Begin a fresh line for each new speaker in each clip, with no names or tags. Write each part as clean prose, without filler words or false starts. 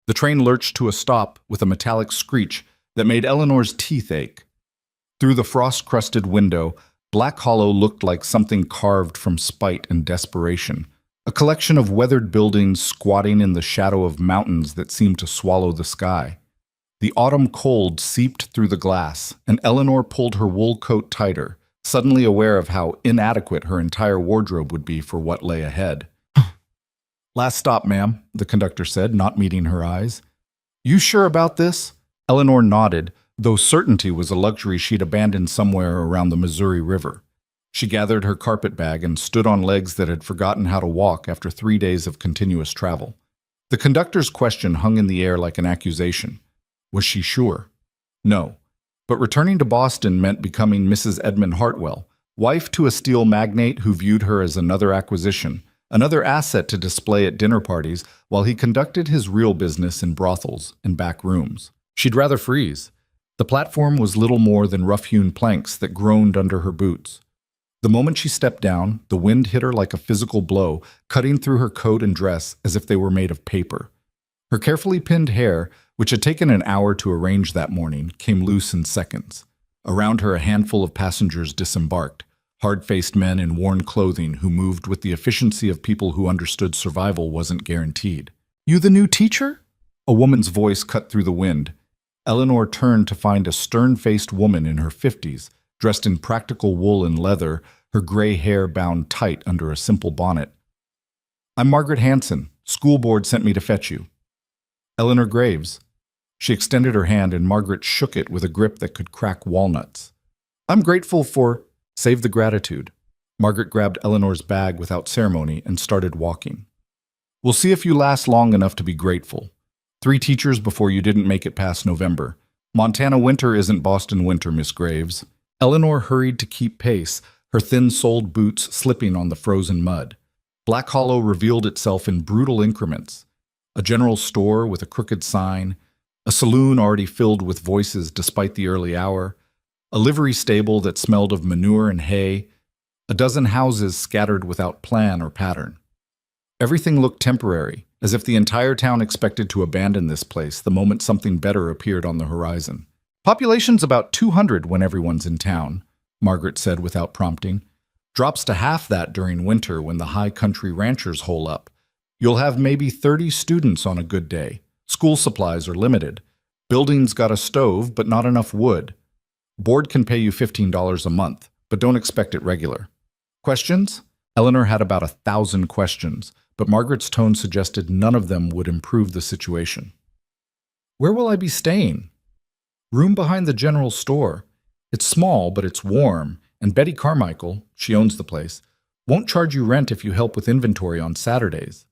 The train lurched to a stop with a metallic screech that made Eleanor's teeth ache. Through the frost-crusted window, Black Hollow looked like something carved from spite and desperation, a collection of weathered buildings squatting in the shadow of mountains that seemed to swallow the sky. The autumn cold seeped through the glass, and Eleanor pulled her wool coat tighter, suddenly aware of how inadequate her entire wardrobe would be for what lay ahead. "Last stop, ma'am," the conductor said, not meeting her eyes. "You sure about this?" Eleanor nodded, though certainty was a luxury she'd abandoned somewhere around the Missouri River. She gathered her carpet bag and stood on legs that had forgotten how to walk after 3 days of continuous travel. The conductor's question hung in the air like an accusation. Was she sure? No. But returning to Boston meant becoming Mrs. Edmund Hartwell, wife to a steel magnate who viewed her as another acquisition, another asset to display at dinner parties while he conducted his real business in brothels and back rooms. She'd rather freeze. The platform was little more than rough-hewn planks that groaned under her boots. The moment she stepped down, the wind hit her like a physical blow, cutting through her coat and dress as if they were made of paper. Her carefully pinned hair, which had taken an hour to arrange that morning, came loose in seconds. Around her, a handful of passengers disembarked, hard-faced men in worn clothing who moved with the efficiency of people who understood survival wasn't guaranteed. "You the new teacher?" A woman's voice cut through the wind. Eleanor turned to find a stern-faced woman in her 50s, dressed in practical wool and leather, her gray hair bound tight under a simple bonnet. "I'm Margaret Hanson. School board sent me to fetch you." "Eleanor Graves." She extended her hand and Margaret shook it with a grip that could crack walnuts. "I'm grateful for—" "Save the gratitude." Margaret grabbed Eleanor's bag without ceremony and started walking. "We'll see if you last long enough to be grateful. 3 teachers before you didn't make it past November. Montana winter isn't Boston winter, Miss Graves." Eleanor hurried to keep pace, her thin-soled boots slipping on the frozen mud. Black Hollow revealed itself in brutal increments. A general store with a crooked sign, a saloon already filled with voices despite the early hour, a livery stable that smelled of manure and hay, a dozen houses scattered without plan or pattern. Everything looked temporary, as if the entire town expected to abandon this place the moment something better appeared on the horizon. "Population's about 200 when everyone's in town," Margaret said without prompting. "Drops to half that during winter when the high country ranchers hole up. You'll have maybe 30 students on a good day. School supplies are limited. Building's got a stove, but not enough wood. Board can pay you $15 a month, but don't expect it regular. Questions?" Eleanor had about 1,000 questions, but Margaret's tone suggested none of them would improve the situation. "Where will I be staying?" "Room behind the general store. It's small, but it's warm, and Betty Carmichael, she owns the place, won't charge you rent if you help with inventory on Saturdays."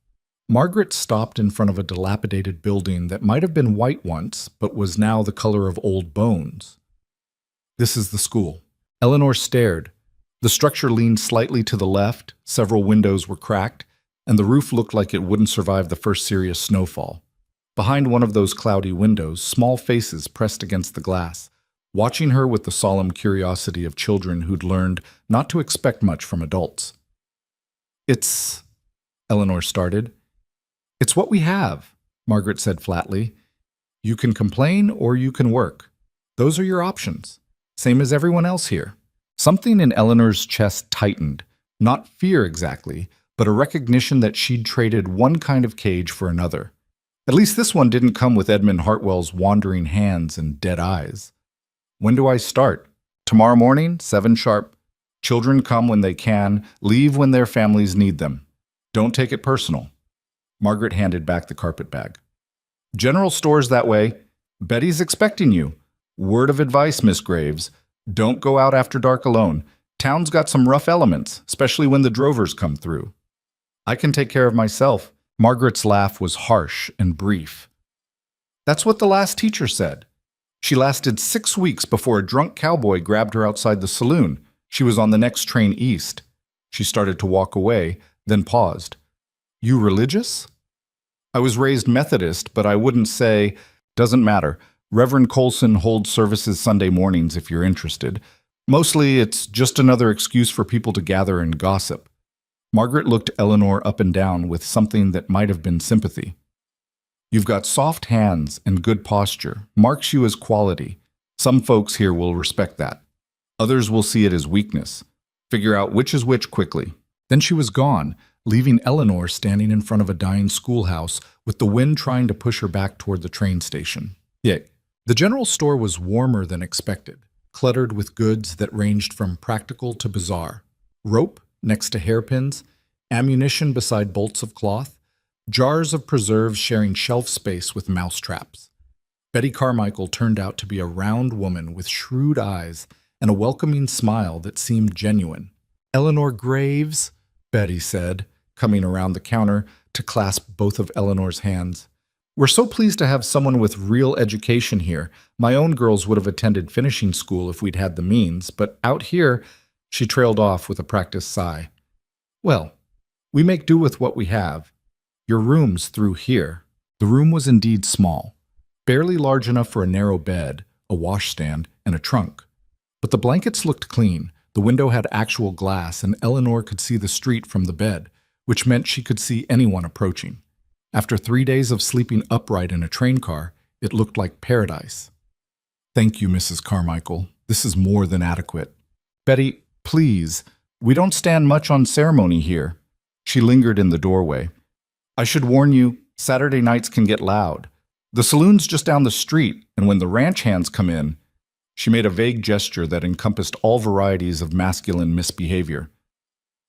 Margaret stopped in front of a dilapidated building that might have been white once, but was now the color of old bones. "This is the school." Eleanor stared. The structure leaned slightly to the left, several windows were cracked, and the roof looked like it wouldn't survive the first serious snowfall. Behind one of those cloudy windows, small faces pressed against the glass, watching her with the solemn curiosity of children who'd learned not to expect much from adults. "It's—" Eleanor started. "It's what we have," Margaret said flatly. "You can complain or you can work. Those are your options. Same as everyone else here." Something in Eleanor's chest tightened, not fear exactly, but a recognition that she'd traded one kind of cage for another. At least this one didn't come with Edmund Hartwell's wandering hands and dead eyes. "When do I start?" "Tomorrow morning, 7 sharp. Children come when they can, leave when their families need them. Don't take it personal." Margaret handed back the carpet bag. "General store's that way. Betty's expecting you. Word of advice, Miss Graves. Don't go out after dark alone. Town's got some rough elements, especially when the drovers come through." "I can take care of myself." Margaret's laugh was harsh and brief. "That's what the last teacher said. She lasted 6 weeks before a drunk cowboy grabbed her outside the saloon. She was on the next train east." She started to walk away, then paused. "You religious?" "I was raised Methodist, but I wouldn't say—" "Doesn't matter. Reverend Colson holds services Sunday mornings if you're interested. Mostly, it's just another excuse for people to gather and gossip." Margaret looked Eleanor up and down with something that might have been sympathy. You've got soft hands and good posture, marks you as quality. Some folks here will respect that. Others will see it as weakness. Figure out which is which quickly. Then she was gone, leaving Eleanor standing in front of a dying schoolhouse with the wind trying to push her back toward the train station. Yay. The general store was warmer than expected, cluttered with goods that ranged from practical to bizarre. Rope next to hairpins, ammunition beside bolts of cloth, jars of preserves sharing shelf space with mousetraps. Betty Carmichael turned out to be a round woman with shrewd eyes and a welcoming smile that seemed genuine. "Eleanor Graves," Betty said, coming around the counter to clasp both of Eleanor's hands. "We're so pleased to have someone with real education here. My own girls would have attended finishing school if we'd had the means, but out here," she trailed off with a practiced sigh. "Well, we make do with what we have. Your room's through here." The room was indeed small, barely large enough for a narrow bed, a washstand, and a trunk. But the blankets looked clean, the window had actual glass, and Eleanor could see the street from the bed, which meant she could see anyone approaching. After 3 days of sleeping upright in a train car, it looked like paradise. "Thank you, Mrs. Carmichael. This is more than adequate." "Betty, please, we don't stand much on ceremony here." She lingered in the doorway. "I should warn you, Saturday nights can get loud. The saloon's just down the street, and when the ranch hands come in..." She made a vague gesture that encompassed all varieties of masculine misbehavior.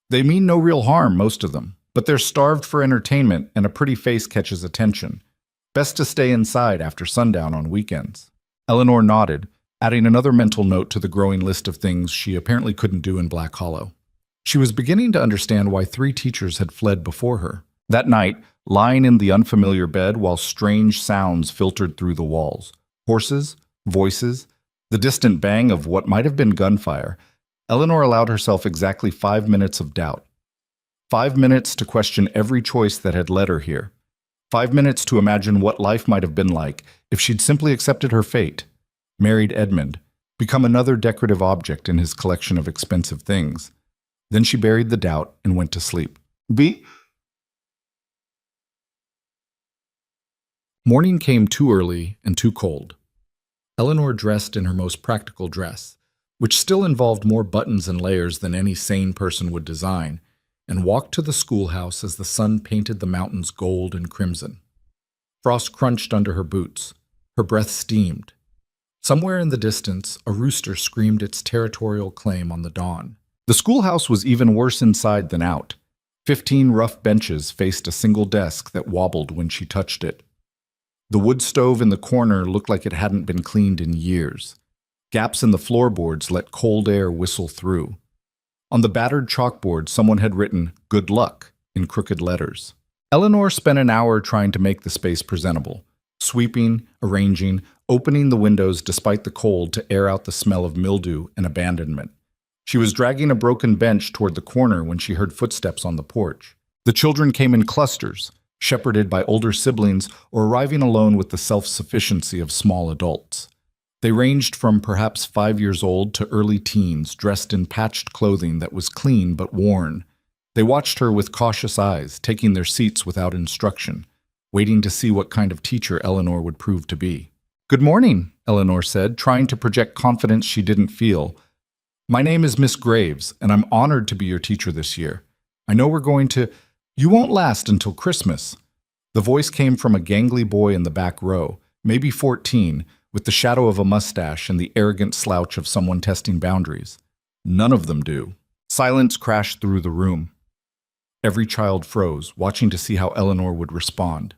"They mean no real harm, most of them, but they're starved for entertainment and a pretty face catches attention. Best to stay inside after sundown on weekends." Eleanor nodded, adding another mental note to the growing list of things she apparently couldn't do in Black Hollow. She was beginning to understand why 3 teachers had fled before her. That night, lying in the unfamiliar bed while strange sounds filtered through the walls. Horses, voices, the distant bang of what might have been gunfire, Eleanor allowed herself exactly 5 minutes of doubt. 5 minutes to question every choice that had led her here. 5 minutes to imagine what life might have been like if she'd simply accepted her fate, married Edmund, become another decorative object in his collection of expensive things. Then she buried the doubt and went to sleep. Morning came too early and too cold. Eleanor dressed in her most practical dress, which still involved more buttons and layers than any sane person would design, and walked to the schoolhouse as the sun painted the mountains gold and crimson. Frost crunched under her boots. Her breath steamed. Somewhere in the distance, a rooster screamed its territorial claim on the dawn. The schoolhouse was even worse inside than out. 15 rough benches faced a single desk that wobbled when she touched it. The wood stove in the corner looked like it hadn't been cleaned in years. Gaps in the floorboards let cold air whistle through. On the battered chalkboard, someone had written, "Good luck," in crooked letters. Eleanor spent an hour trying to make the space presentable, sweeping, arranging, opening the windows despite the cold to air out the smell of mildew and abandonment. She was dragging a broken bench toward the corner when she heard footsteps on the porch. The children came in clusters, shepherded by older siblings or arriving alone with the self-sufficiency of small adults. They ranged from perhaps 5 years old to early teens, dressed in patched clothing that was clean but worn. They watched her with cautious eyes, taking their seats without instruction, waiting to see what kind of teacher Eleanor would prove to be. "Good morning," Eleanor said, trying to project confidence she didn't feel. "My name is Miss Graves, and I'm honored to be your teacher this year. I know we're going to... You won't last until Christmas." The voice came from a gangly boy in the back row, maybe 14, with the shadow of a mustache and the arrogant slouch of someone testing boundaries. None of them do. Silence crashed through the room. Every child froze, watching to see how Eleanor would respond.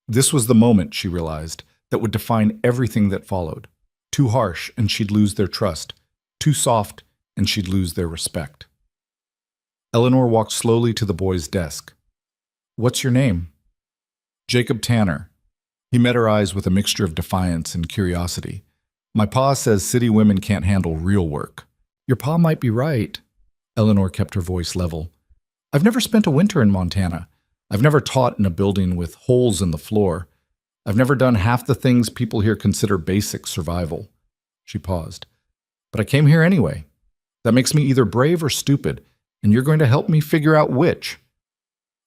This was the moment, she realized, that would define everything that followed. Too harsh, and she'd lose their trust. Too soft, and she'd lose their respect. Eleanor walked slowly to the boy's desk. "What's your name?" "Jacob Tanner." He met her eyes with a mixture of defiance and curiosity. "My pa says city women can't handle real work." "Your pa might be right." Eleanor kept her voice level. "I've never spent a winter in Montana. I've never taught in a building with holes in the floor. I've never done half the things people here consider basic survival." She paused. "But I came here anyway. That makes me either brave or stupid, and you're going to help me figure out which."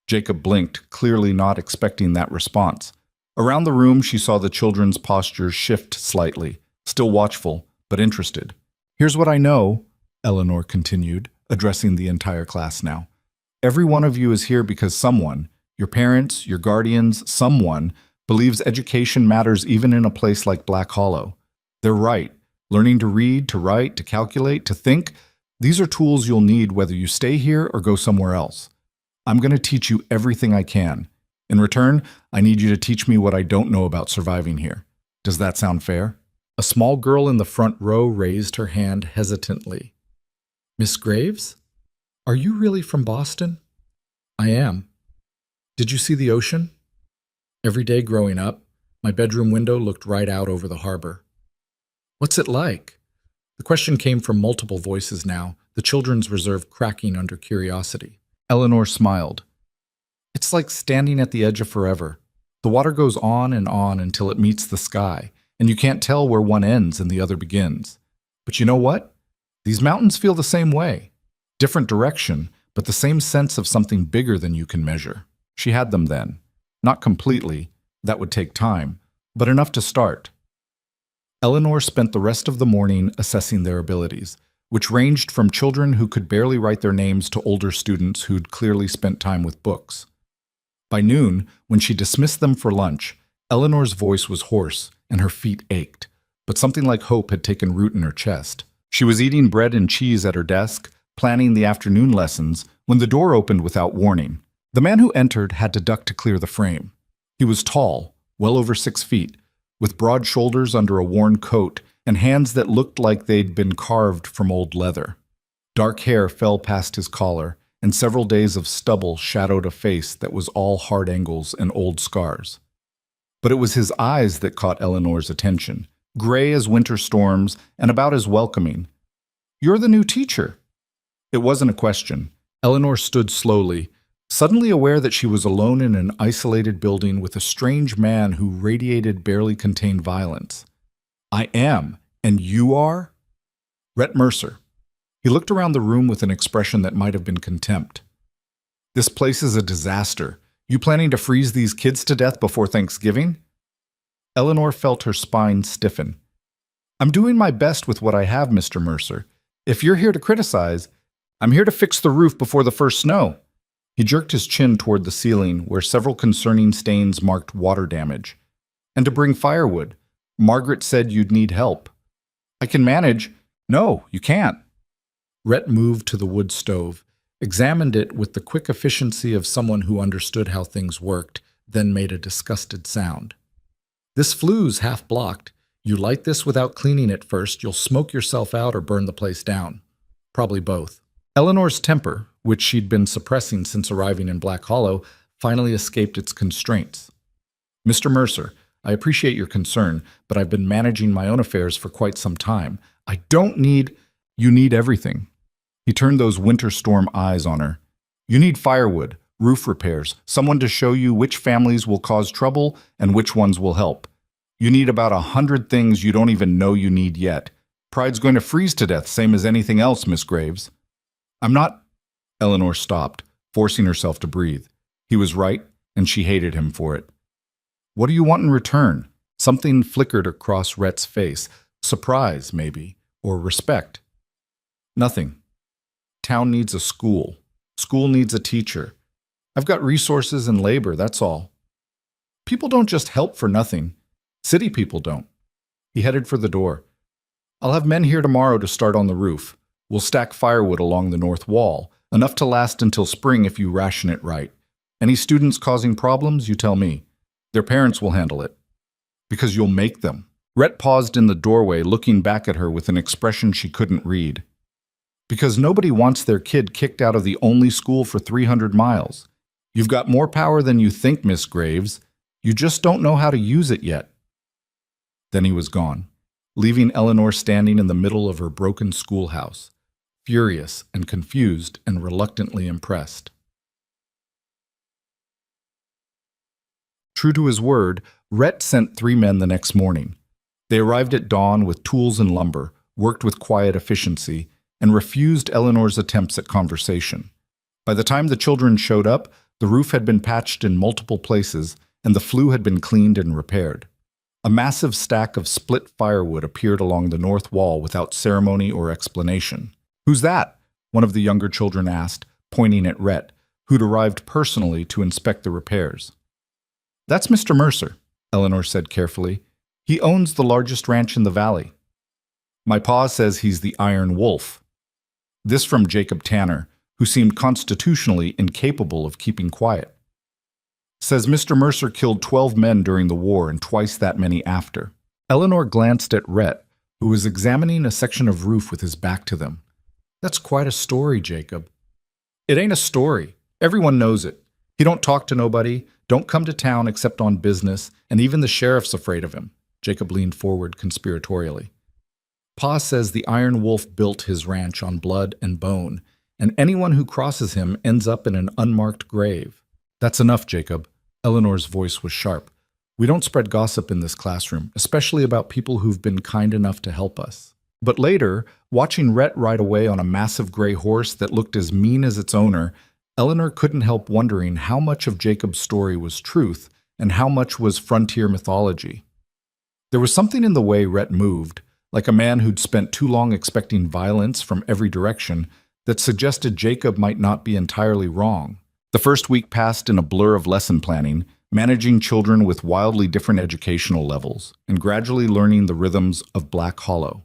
Jacob blinked, clearly not expecting that response. Around the room, she saw the children's postures shift slightly, still watchful, but interested. Here's what I know, Eleanor continued, addressing the entire class now. Every one of you is here because someone, your parents, your guardians, someone, believes education matters even in a place like Black Hollow. They're right. Learning to read, to write, to calculate, to think, these are tools you'll need whether you stay here or go somewhere else. I'm going to teach you everything I can. In return, I need you to teach me what I don't know about surviving here. Does that sound fair? A small girl in the front row raised her hand hesitantly. Miss Graves? Are you really from Boston? I am. Did you see the ocean? Every day growing up, my bedroom window looked right out over the harbor. What's it like? The question came from multiple voices now, the children's reserve cracking under curiosity. Eleanor smiled. It's like standing at the edge of forever. The water goes on until it meets the sky, and you can't tell where one ends and the other begins. But you know what? These mountains feel the same way. Different direction, but the same sense of something bigger than you can measure. She had them then. Not completely, that would take time, but enough to start. Eleanor spent the rest of the morning assessing their abilities, which ranged from children who could barely write their names to older students who'd clearly spent time with books. By noon, when she dismissed them for lunch, Eleanor's voice was hoarse and her feet ached, but something like hope had taken root in her chest. She was eating bread and cheese at her desk, planning the afternoon lessons, when the door opened without warning. The man who entered had to duck to clear the frame. He was tall, well over 6 feet, with broad shoulders under a worn coat and hands that looked like they'd been carved from old leather. Dark hair fell past his collar, and several days of stubble shadowed a face that was all hard angles and old scars. But it was his eyes that caught Eleanor's attention, gray as winter storms and about as welcoming. "You're the new teacher." It wasn't a question. Eleanor stood slowly, suddenly aware that she was alone in an isolated building with a strange man who radiated barely contained violence. "I am, and you are?" Rhett Mercer. He looked around the room with an expression that might have been contempt. "This place is a disaster. You planning to freeze these kids to death before Thanksgiving?" Eleanor felt her spine stiffen. "I'm doing my best with what I have, Mr. Mercer. If you're here to criticize, I'm here to fix the roof before the first snow." He jerked his chin toward the ceiling, where several concerning stains marked water damage. "And to bring firewood. Margaret said you'd need help." "I can manage." "No, you can't." Rhett moved to the wood stove, examined it with the quick efficiency of someone who understood how things worked, then made a disgusted sound. "This flue's half blocked. You light this without cleaning it first, you'll smoke yourself out or burn the place down. Probably both." Eleanor's temper, which she'd been suppressing since arriving in Black Hollow, finally escaped its constraints. "Mr. Mercer, I appreciate your concern, but I've been managing my own affairs for quite some time. I don't need—" "You need everything." He turned those winter storm eyes on her. "You need firewood, roof repairs, someone to show you which families will cause trouble and which ones will help. You need about 100 things you don't even know you need yet. Pride's going to freeze to death, same as anything else, Miss Graves." "I'm not—" Eleanor stopped, forcing herself to breathe. He was right, and she hated him for it. "What do you want in return?" Something flickered across Rhett's face. Surprise, maybe, or respect. "Nothing. Town needs a school. School needs a teacher. I've got resources and labor, that's all. People don't just help for nothing. City people don't." He headed for the door. "I'll have men here tomorrow to start on the roof. We'll stack firewood along the north wall, enough to last until spring if you ration it right. Any students causing problems, you tell me. Their parents will handle it. Because you'll make them." Rhett paused in the doorway, looking back at her with an expression she couldn't read. "Because nobody wants their kid kicked out of the only school for 300 miles. You've got more power than you think, Miss Graves. You just don't know how to use it yet." Then he was gone, leaving Eleanor standing in the middle of her broken schoolhouse, furious and confused and reluctantly impressed. True to his word, Rhett sent 3 men the next morning. They arrived at dawn with tools and lumber, worked with quiet efficiency, and refused Eleanor's attempts at conversation. By the time the children showed up, the roof had been patched in multiple places, and the flue had been cleaned and repaired. A massive stack of split firewood appeared along the north wall without ceremony or explanation. "Who's that?" one of the younger children asked, pointing at Rhett, who'd arrived personally to inspect the repairs. "That's Mr. Mercer," Eleanor said carefully. "He owns the largest ranch in the valley. My pa says he's the Iron Wolf." This from Jacob Tanner, who seemed constitutionally incapable of keeping quiet. "Says Mr. Mercer killed 12 men during the war and twice that many after." Eleanor glanced at Rhett, who was examining a section of roof with his back to them. "That's quite a story, Jacob." "It ain't a story. Everyone knows it. He don't talk to nobody, don't come to town except on business, and even the sheriff's afraid of him." Jacob leaned forward conspiratorially. "Pa says the Iron Wolf built his ranch on blood and bone, and anyone who crosses him ends up in an unmarked grave." "That's enough, Jacob." Eleanor's voice was sharp. "We don't spread gossip in this classroom, especially about people who've been kind enough to help us." But later, watching Rhett ride away on a massive gray horse that looked as mean as its owner, Eleanor couldn't help wondering how much of Jacob's story was truth and how much was frontier mythology. There was something in the way Rhett moved, like a man who'd spent too long expecting violence from every direction, that suggested Jacob might not be entirely wrong. The first week passed in a blur of lesson planning, managing children with wildly different educational levels, and gradually learning the rhythms of Black Hollow.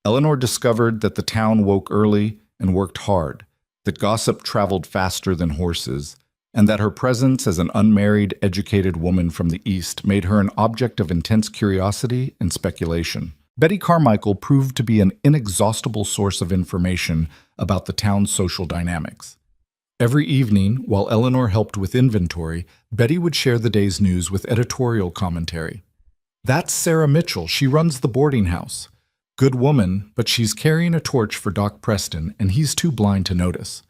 Eleanor discovered that the town woke early and worked hard, that gossip traveled faster than horses, and that her presence as an unmarried, educated woman from the East made her an object of intense curiosity and speculation. Betty Carmichael proved to be an inexhaustible source of information about the town's social dynamics. Every evening, while Eleanor helped with inventory, Betty would share the day's news with editorial commentary. "That's Sarah Mitchell. She runs the boarding house. Good woman, but she's carrying a torch for Doc Preston, and he's too blind to notice.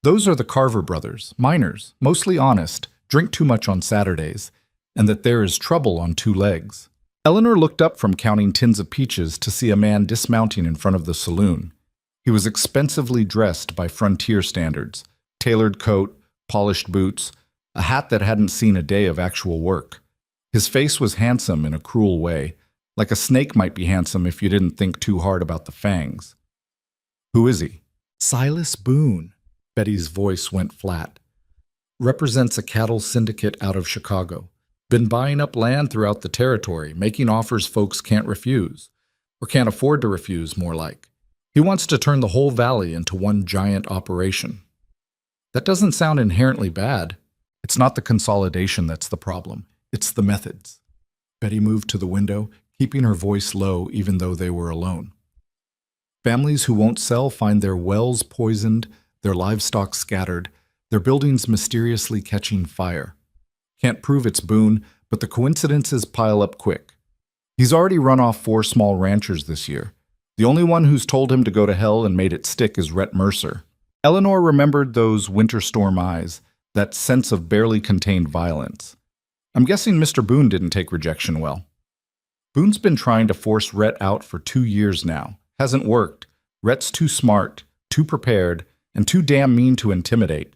Those are the Carver brothers, miners, mostly honest, drink too much on Saturdays, and that there is trouble on two legs." Eleanor looked up from counting tins of peaches to see a man dismounting in front of the saloon. He was expensively dressed by frontier standards, tailored coat, polished boots, a hat that hadn't seen a day of actual work. His face was handsome in a cruel way, like a snake might be handsome if you didn't think too hard about the fangs. "Who is he?" "Silas Boone." Betty's voice went flat. "Represents a cattle syndicate out of Chicago. Been buying up land throughout the territory, making offers folks can't refuse, or can't afford to refuse, more like. He wants to turn the whole valley into one giant operation." "That doesn't sound inherently bad." "It's not the consolidation that's the problem. It's the methods." Betty moved to the window, keeping her voice low even though they were alone. "Families who won't sell find their wells poisoned, their livestock scattered, their buildings mysteriously catching fire. Can't prove it's Boone, but the coincidences pile up quick. He's already run off 4 small ranchers this year. The only one who's told him to go to hell and made it stick is Rhett Mercer." Eleanor remembered those winter storm eyes, that sense of barely contained violence. "I'm guessing Mr. Boone didn't take rejection well." "Boone's been trying to force Rhett out for 2 years now. Hasn't worked. Rhett's too smart, too prepared, and too damn mean to intimidate."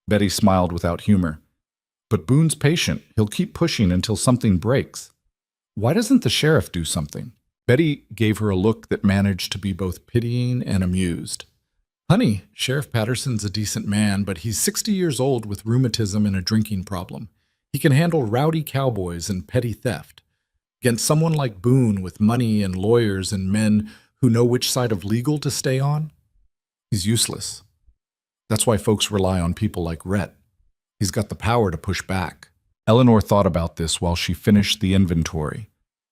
Betty smiled without humor. "But Boone's patient. He'll keep pushing until something breaks. Why doesn't the sheriff do something?" Betty gave her a look that managed to be both pitying and amused. "Honey, Sheriff Patterson's a decent man, but he's 60 years old with rheumatism and a drinking problem. He can handle rowdy cowboys and petty theft. Against someone like Boone with money and lawyers and men who know which side of legal to stay on, he's useless. That's why folks rely on people like Rhett. He's got the power to push back." Eleanor thought about this while she finished the inventory.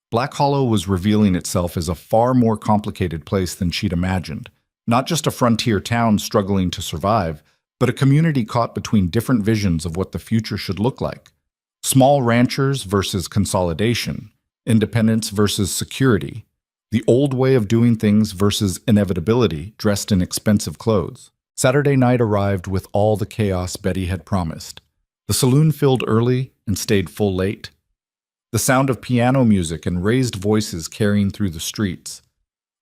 Black Hollow was revealing itself as a far more complicated place than she'd imagined. Not just a frontier town struggling to survive, but a community caught between different visions of what the future should look like. Small ranchers versus consolidation, independence versus security, the old way of doing things versus inevitability dressed in expensive clothes. Saturday night arrived with all the chaos Betty had promised. The saloon filled early and stayed full late. The sound of piano music and raised voices carrying through the streets.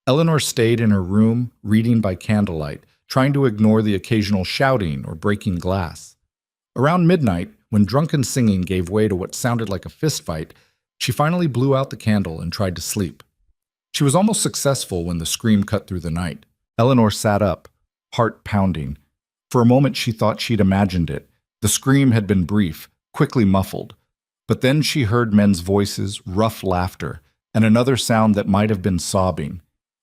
Eleanor stayed in her room, reading by candlelight, trying to ignore the occasional shouting or breaking glass. Around midnight, when drunken singing gave way to what sounded like a fistfight, she finally blew out the candle and tried to sleep. She was almost successful when the scream cut through the night. Eleanor sat up, heart pounding. For a moment she thought she'd imagined it. The scream had been brief, quickly muffled. But then she heard men's voices, rough laughter, and another sound that might have been sobbing.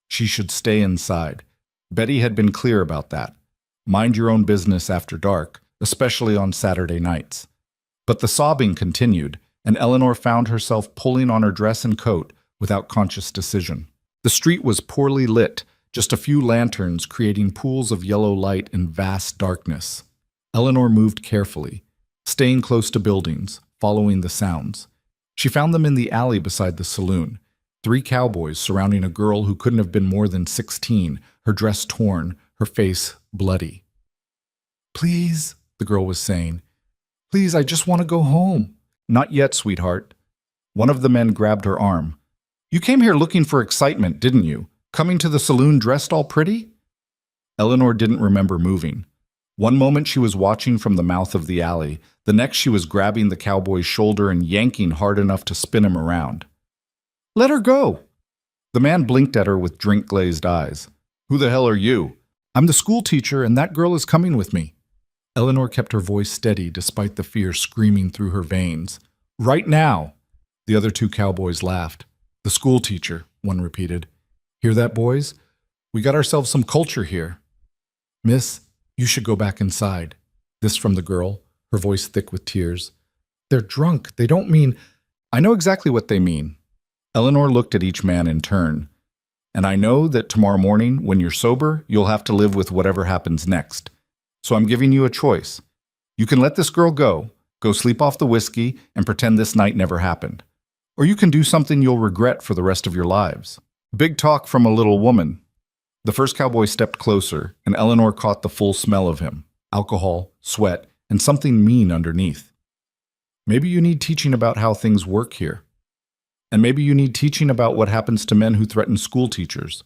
She should stay inside. Betty had been clear about that. Mind your own business after dark, especially on Saturday nights. But the sobbing continued, and Eleanor found herself pulling on her dress and coat without conscious decision. The street was poorly lit, just a few lanterns creating pools of yellow light in vast darkness. Eleanor moved carefully, staying close to buildings, following the sounds. She found them in the alley beside the saloon, 3 cowboys surrounding a girl who couldn't have been more than 16, her dress torn, her face bloody. "Please," the girl was saying. "Please, I just want to go home." "Not yet, sweetheart." One of the men grabbed her arm. "You came here looking for excitement, didn't you? Coming to the saloon dressed all pretty?" Eleanor didn't remember moving. One moment she was watching from the mouth of the alley, the next she was grabbing the cowboy's shoulder and yanking hard enough to spin him around. "Let her go!" The man blinked at her with drink-glazed eyes. "Who the hell are you?" "I'm the school teacher, and that girl is coming with me." Eleanor kept her voice steady despite the fear screaming through her veins. "Right now!" The other 2 cowboys laughed. "The school teacher," one repeated. "Hear that, boys? We got ourselves some culture here." "Miss, you should go back inside." This from the girl, her voice thick with tears. "They're drunk. They don't mean—" "I know exactly what they mean." Eleanor looked at each man in turn. "And I know that tomorrow morning, when you're sober, you'll have to live with whatever happens next. So I'm giving you a choice. You can let this girl go sleep off the whiskey, and pretend this night never happened. Or you can do something you'll regret for the rest of your lives." Big talk from a little woman. The first cowboy stepped closer, and Eleanor caught the full smell of him. Alcohol, sweat, and something mean underneath. "Maybe you need teaching about how things work here. And maybe you need teaching about what happens to men who threaten school teachers."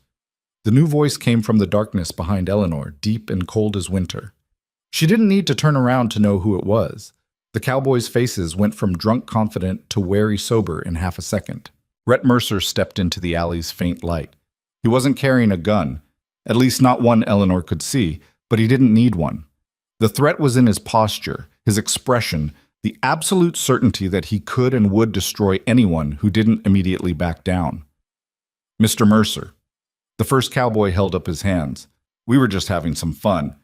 The new voice came from the darkness behind Eleanor, deep and cold as winter. She didn't need to turn around to know who it was. The cowboys' faces went from drunk confident to wary sober in half a second. Rhett Mercer stepped into the alley's faint light. He wasn't carrying a gun, at least not one Eleanor could see, but he didn't need one. The threat was in his posture, his expression, the absolute certainty that he could and would destroy anyone who didn't immediately back down. "Mr. Mercer." The first cowboy held up his hands. "We were just having some fun.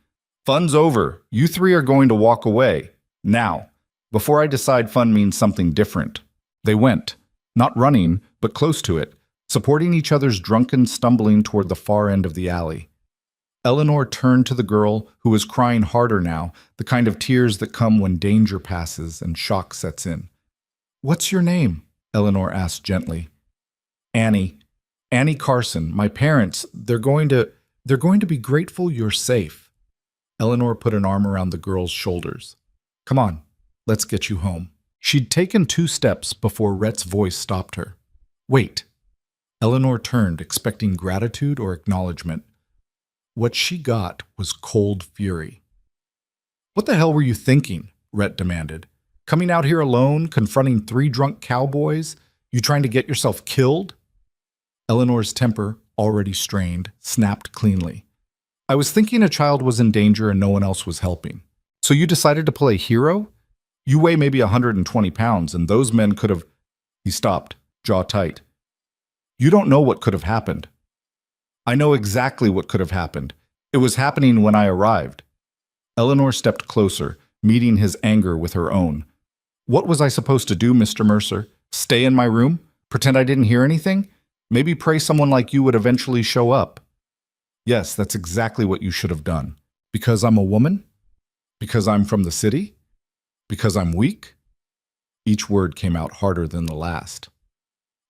Fun's over. You 3 are going to walk away. Now, before I decide fun means something different." They went, not running, but close to it, supporting each other's drunken stumbling toward the far end of the alley. Eleanor turned to the girl, who was crying harder now, the kind of tears that come when danger passes and shock sets in. "What's your name?" Eleanor asked gently. "Annie. Annie Carson. My parents, they're going to be grateful you're safe." Eleanor put an arm around the girl's shoulders. "Come on, let's get you home." She'd taken 2 steps before Rhett's voice stopped her. "Wait." Eleanor turned, expecting gratitude or acknowledgement. What she got was cold fury. "What the hell were you thinking?" Rhett demanded. "Coming out here alone, confronting 3 drunk cowboys? You trying to get yourself killed?" Eleanor's temper, already strained, snapped cleanly. "I was thinking a child was in danger and no one else was helping. So you decided to play hero? You weigh maybe 120 pounds, and those men could have—" He stopped, jaw tight. "You don't know what could have happened." "I know exactly what could have happened. It was happening when I arrived." Eleanor stepped closer, meeting his anger with her own. "What was I supposed to do, Mr. Mercer? Stay in my room? Pretend I didn't hear anything? Maybe pray someone like you would eventually show up?" "Yes, that's exactly what you should have done. Because I'm a woman? Because I'm from the city? Because I'm weak?" Each word came out harder than the last.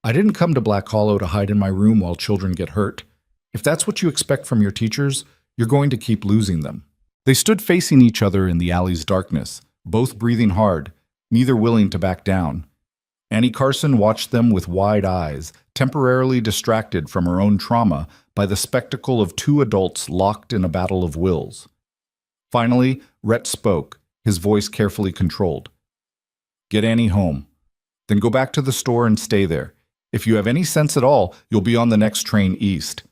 "I didn't come to Black Hollow to hide in my room while children get hurt. If that's what you expect from your teachers, you're going to keep losing them." They stood facing each other in the alley's darkness, both breathing hard, neither willing to back down. Annie Carson watched them with wide eyes, temporarily distracted from her own trauma by the spectacle of 2 adults locked in a battle of wills. Finally, Rhett spoke, his voice carefully controlled. Get Annie home. Then go back to the store and stay there. If you have any sense at all, you'll be on the next train east.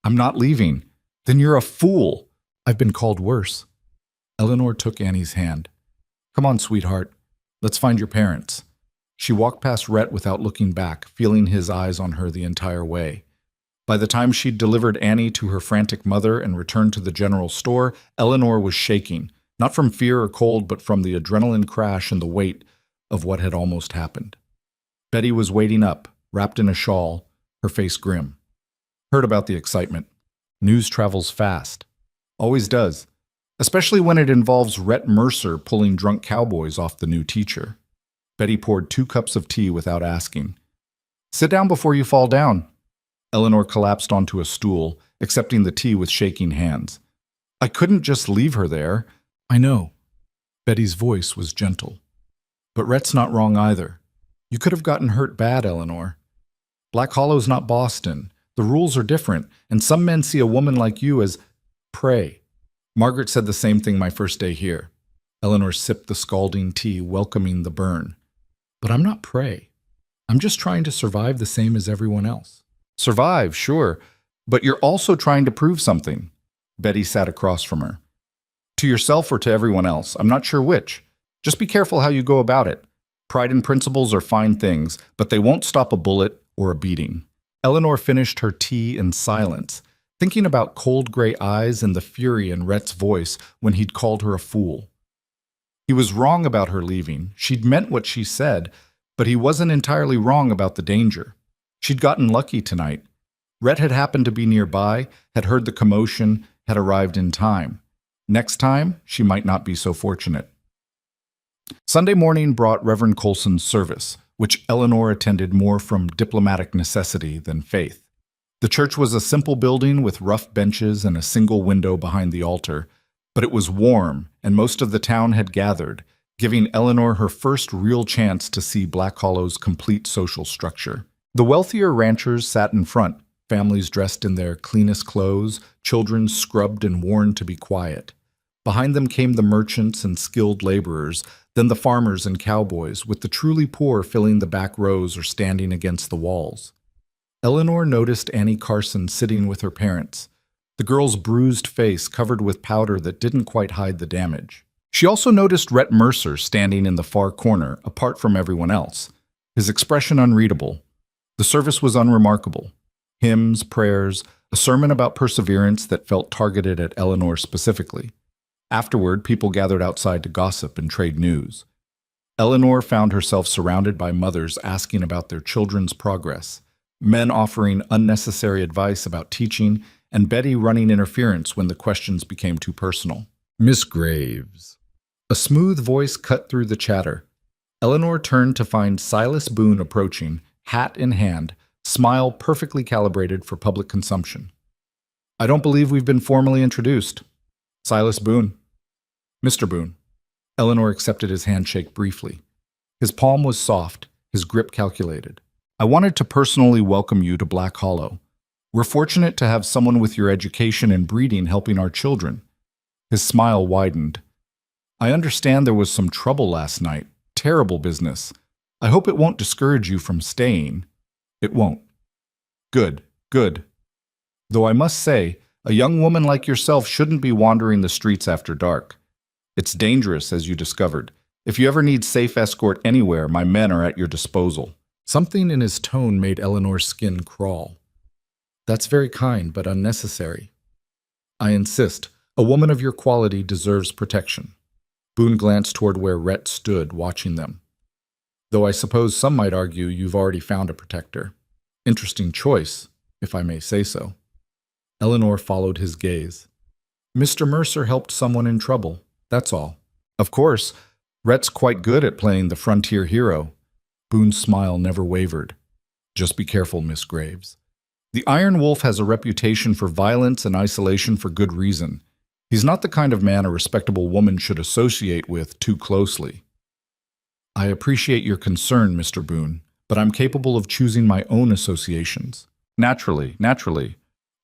I'm not leaving. Then you're a fool. I've been called worse. Eleanor took Annie's hand. Come on, sweetheart. Let's find your parents. She walked past Rhett without looking back, feeling his eyes on her the entire way. By the time she'd delivered Annie to her frantic mother and returned to the general store, Eleanor was shaking, not from fear or cold, but from the adrenaline crash and the weight of what had almost happened. Betty was waiting up, wrapped in a shawl, her face grim. Heard about the excitement. News travels fast. Always does. Especially when it involves Rhett Mercer pulling drunk cowboys off the new teacher. Betty poured 2 cups of tea without asking. Sit down before you fall down. Eleanor collapsed onto a stool, accepting the tea with shaking hands. I couldn't just leave her there. I know. Betty's voice was gentle. But Rhett's not wrong either. You could have gotten hurt bad, Eleanor. Black Hollow's not Boston. The rules are different, and some men see a woman like you as prey. Margaret said the same thing my first day here. Eleanor sipped the scalding tea, welcoming the burn. But I'm not prey. I'm just trying to survive the same as everyone else. Survive, sure, but you're also trying to prove something. Betty sat across from her. To yourself or to everyone else, I'm not sure which. Just be careful how you go about it. Pride and principles are fine things, but they won't stop a bullet or a beating. Eleanor finished her tea in silence, thinking about cold gray eyes and the fury in Rhett's voice when he'd called her a fool. He was wrong about her leaving. She'd meant what she said, but he wasn't entirely wrong about the danger. She'd gotten lucky tonight. Rhett had happened to be nearby, had heard the commotion, had arrived in time. Next time, she might not be so fortunate. Sunday morning brought Reverend Colson's service, which Eleanor attended more from diplomatic necessity than faith. The church was a simple building with rough benches and a single window behind the altar, but it was warm, and most of the town had gathered, giving Eleanor her first real chance to see Black Hollow's complete social structure. The wealthier ranchers sat in front, families dressed in their cleanest clothes, children scrubbed and warned to be quiet. Behind them came the merchants and skilled laborers, then the farmers and cowboys, with the truly poor filling the back rows or standing against the walls. Eleanor noticed Annie Carson sitting with her parents, the girl's bruised face covered with powder that didn't quite hide the damage. She also noticed Rhett Mercer standing in the far corner, apart from everyone else, his expression unreadable. The service was unremarkable. Hymns, prayers, a sermon about perseverance that felt targeted at Eleanor specifically. Afterward, people gathered outside to gossip and trade news. Eleanor found herself surrounded by mothers asking about their children's progress, men offering unnecessary advice about teaching, and Betty running interference when the questions became too personal. Miss Graves. A smooth voice cut through the chatter. Eleanor turned to find Silas Boone approaching, hat in hand, smile perfectly calibrated for public consumption. I don't believe we've been formally introduced. Silas Boone. Mr. Boone. Eleanor accepted his handshake briefly. His palm was soft, his grip calculated. I wanted to personally welcome you to Black Hollow. We're fortunate to have someone with your education and breeding helping our children. His smile widened. I understand there was some trouble last night. Terrible business. I hope it won't discourage you from staying. It won't. Good, good. Though I must say, a young woman like yourself shouldn't be wandering the streets after dark. It's dangerous, as you discovered. If you ever need safe escort anywhere, my men are at your disposal. Something in his tone made Eleanor's skin crawl. That's very kind, but unnecessary. I insist. A woman of your quality deserves protection. Boone glanced toward where Rhett stood, watching them. Though I suppose some might argue you've already found a protector. Interesting choice, if I may say so. Eleanor followed his gaze. Mr. Mercer helped someone in trouble, that's all. Of course, Rhett's quite good at playing the frontier hero. Boone's smile never wavered. Just be careful, Miss Graves. The Iron Wolf has a reputation for violence and isolation for good reason. He's not the kind of man a respectable woman should associate with too closely. I appreciate your concern, Mr. Boone, but I'm capable of choosing my own associations. Naturally, naturally.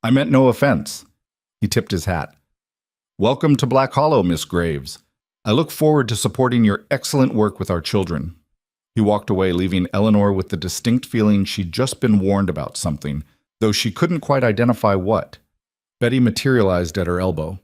I meant no offense. He tipped his hat. Welcome to Black Hollow, Miss Graves. I look forward to supporting your excellent work with our children. He walked away, leaving Eleanor with the distinct feeling she'd just been warned about something, though she couldn't quite identify what. Betty materialized at her elbow.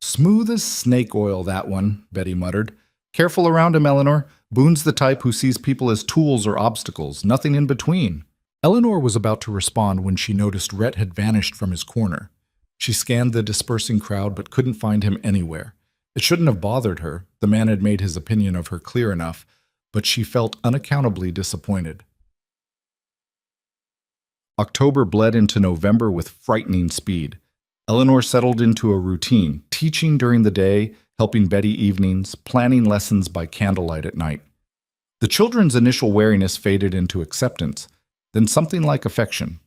"Smooth as snake oil, that one," Betty muttered. "Careful around him, Eleanor. Boone's the type who sees people as tools or obstacles, nothing in between." Eleanor was about to respond when she noticed Rhett had vanished from his corner. She scanned the dispersing crowd but couldn't find him anywhere. It shouldn't have bothered her. The man had made his opinion of her clear enough, but she felt unaccountably disappointed. October bled into November with frightening speed. Eleanor settled into a routine, teaching during the day, helping Betty evenings, planning lessons by candlelight at night. The children's initial wariness faded into acceptance, then something like affection.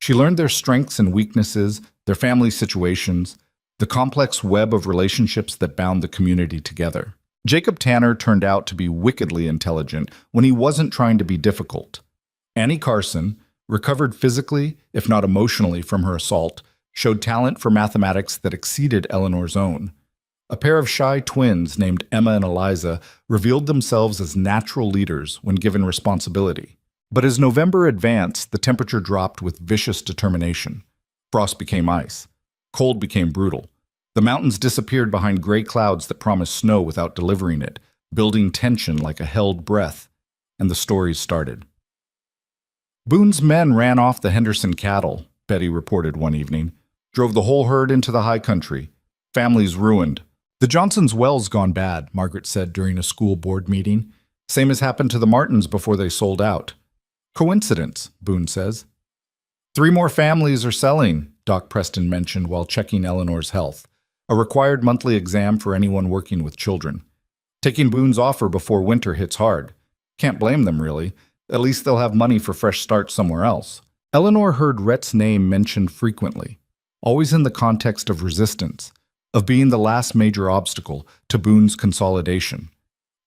She learned their strengths and weaknesses, their family situations, the complex web of relationships that bound the community together. Jacob Tanner turned out to be wickedly intelligent when he wasn't trying to be difficult. Annie Carson, recovered physically, if not emotionally, from her assault, showed talent for mathematics that exceeded Eleanor's own. A pair of shy twins named Emma and Eliza revealed themselves as natural leaders when given responsibility. But as November advanced, the temperature dropped with vicious determination. Frost became ice. Cold became brutal. The mountains disappeared behind gray clouds that promised snow without delivering it, building tension like a held breath, and the stories started. "Boone's men ran off the Henderson cattle," Betty reported one evening. "Drove the whole herd into the high country. Families ruined." "The Johnsons' well's gone bad," Margaret said during a school board meeting. "Same as happened to the Martins before they sold out." "Coincidence," Boone says. "3 more families are selling," Doc Preston mentioned while checking Eleanor's health, a required monthly exam for anyone working with children. "Taking Boone's offer before winter hits hard. Can't blame them, really. At least they'll have money for fresh starts somewhere else." Eleanor heard Rhett's name mentioned frequently, always in the context of resistance, of being the last major obstacle to Boone's consolidation.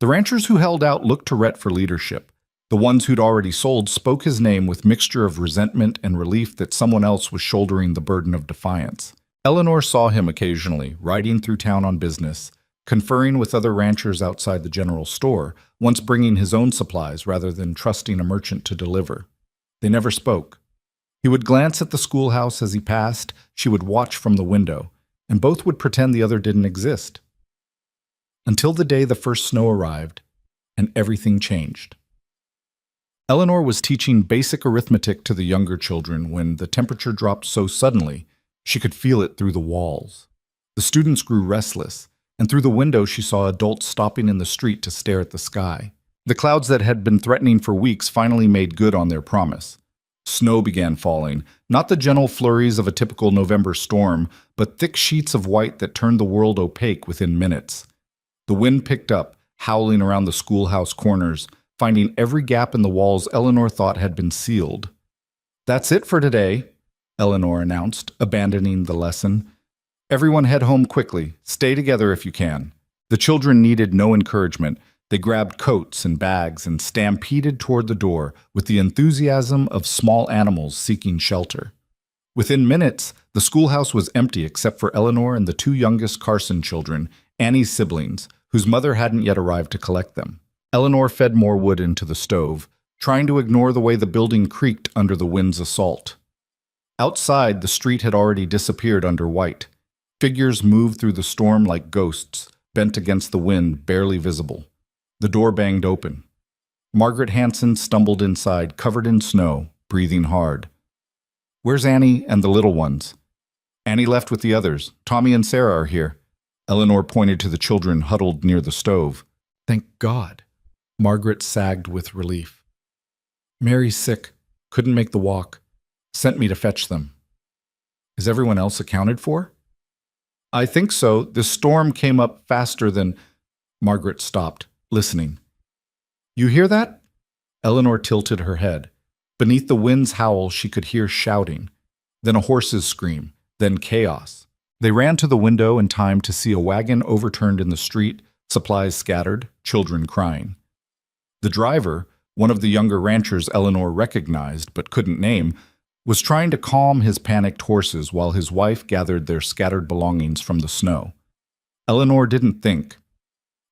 The ranchers who held out looked to Rhett for leadership. The ones who'd already sold spoke his name with mixture of resentment and relief that someone else was shouldering the burden of defiance. Eleanor saw him occasionally, riding through town on business, conferring with other ranchers outside the general store, once bringing his own supplies rather than trusting a merchant to deliver. They never spoke. He would glance at the schoolhouse as he passed, she would watch from the window, and both would pretend the other didn't exist. Until the day the first snow arrived, and everything changed. Eleanor was teaching basic arithmetic to the younger children when the temperature dropped so suddenly she could feel it through the walls. The students grew restless, and through the window she saw adults stopping in the street to stare at the sky. The clouds that had been threatening for weeks finally made good on their promise. Snow began falling, not the gentle flurries of a typical November storm, but thick sheets of white that turned the world opaque within minutes. The wind picked up, howling around the schoolhouse corners, finding every gap in the walls Eleanor thought had been sealed. "That's it for today," Eleanor announced, abandoning the lesson. "Everyone head home quickly. Stay together if you can." The children needed no encouragement. They grabbed coats and bags and stampeded toward the door with the enthusiasm of small animals seeking shelter. Within minutes, the schoolhouse was empty except for Eleanor and the 2 youngest Carson children, Annie's siblings, whose mother hadn't yet arrived to collect them. Eleanor fed more wood into the stove, trying to ignore the way the building creaked under the wind's assault. Outside, the street had already disappeared under white. Figures moved through the storm like ghosts, bent against the wind, barely visible. The door banged open. Margaret Hanson stumbled inside, covered in snow, breathing hard. "Where's Annie and the little ones?" "Annie left with the others. Tommy and Sarah are here." Eleanor pointed to the children huddled near the stove. "Thank God." Margaret sagged with relief. "Mary's sick. Couldn't make the walk. Sent me to fetch them." "Is everyone else accounted for?" "I think so. The storm came up faster than—" Margaret stopped, listening. "You hear that?" Eleanor tilted her head. Beneath the wind's howl, she could hear shouting, then a horse's scream, then chaos. They ran to the window in time to see a wagon overturned in the street, supplies scattered, children crying. The driver, one of the younger ranchers Eleanor recognized but couldn't name, was trying to calm his panicked horses while his wife gathered their scattered belongings from the snow. Eleanor didn't think.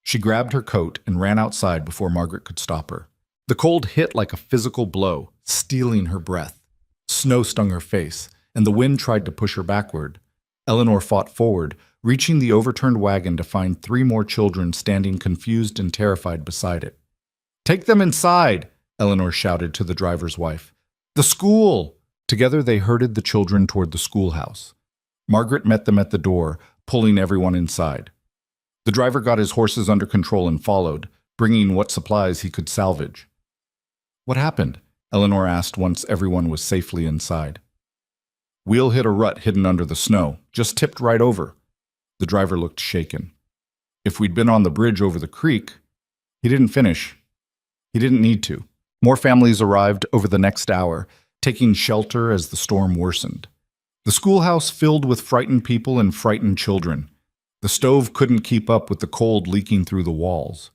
She grabbed her coat and ran outside before Margaret could stop her. The cold hit like a physical blow, stealing her breath. Snow stung her face, and the wind tried to push her backward. Eleanor fought forward, reaching the overturned wagon to find 3 more children standing confused and terrified beside it. "Take them inside!" Eleanor shouted to the driver's wife. "The school!" Together they herded the children toward the schoolhouse. Margaret met them at the door, pulling everyone inside. The driver got his horses under control and followed, bringing what supplies he could salvage. "What happened?" Eleanor asked once everyone was safely inside. "Wheel hit a rut hidden under the snow, just tipped right over." The driver looked shaken. "If we'd been on the bridge over the creek..." He didn't finish. He didn't need to. More families arrived over the next hour, taking shelter as the storm worsened. The schoolhouse filled with frightened people and frightened children. The stove couldn't keep up with the cold leaking through the walls.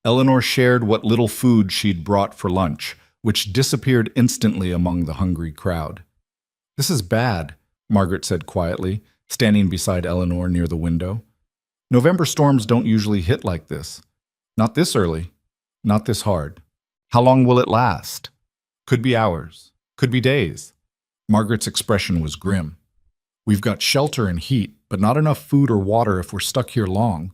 Eleanor shared what little food she'd brought for lunch, which disappeared instantly among the hungry crowd. "This is bad," Margaret said quietly, standing beside Eleanor near the window. "November storms don't usually hit like this. Not this early, not this hard. How long will it last? Could be hours, could be days." Margaret's expression was grim. "We've got shelter and heat, but not enough food or water if we're stuck here long."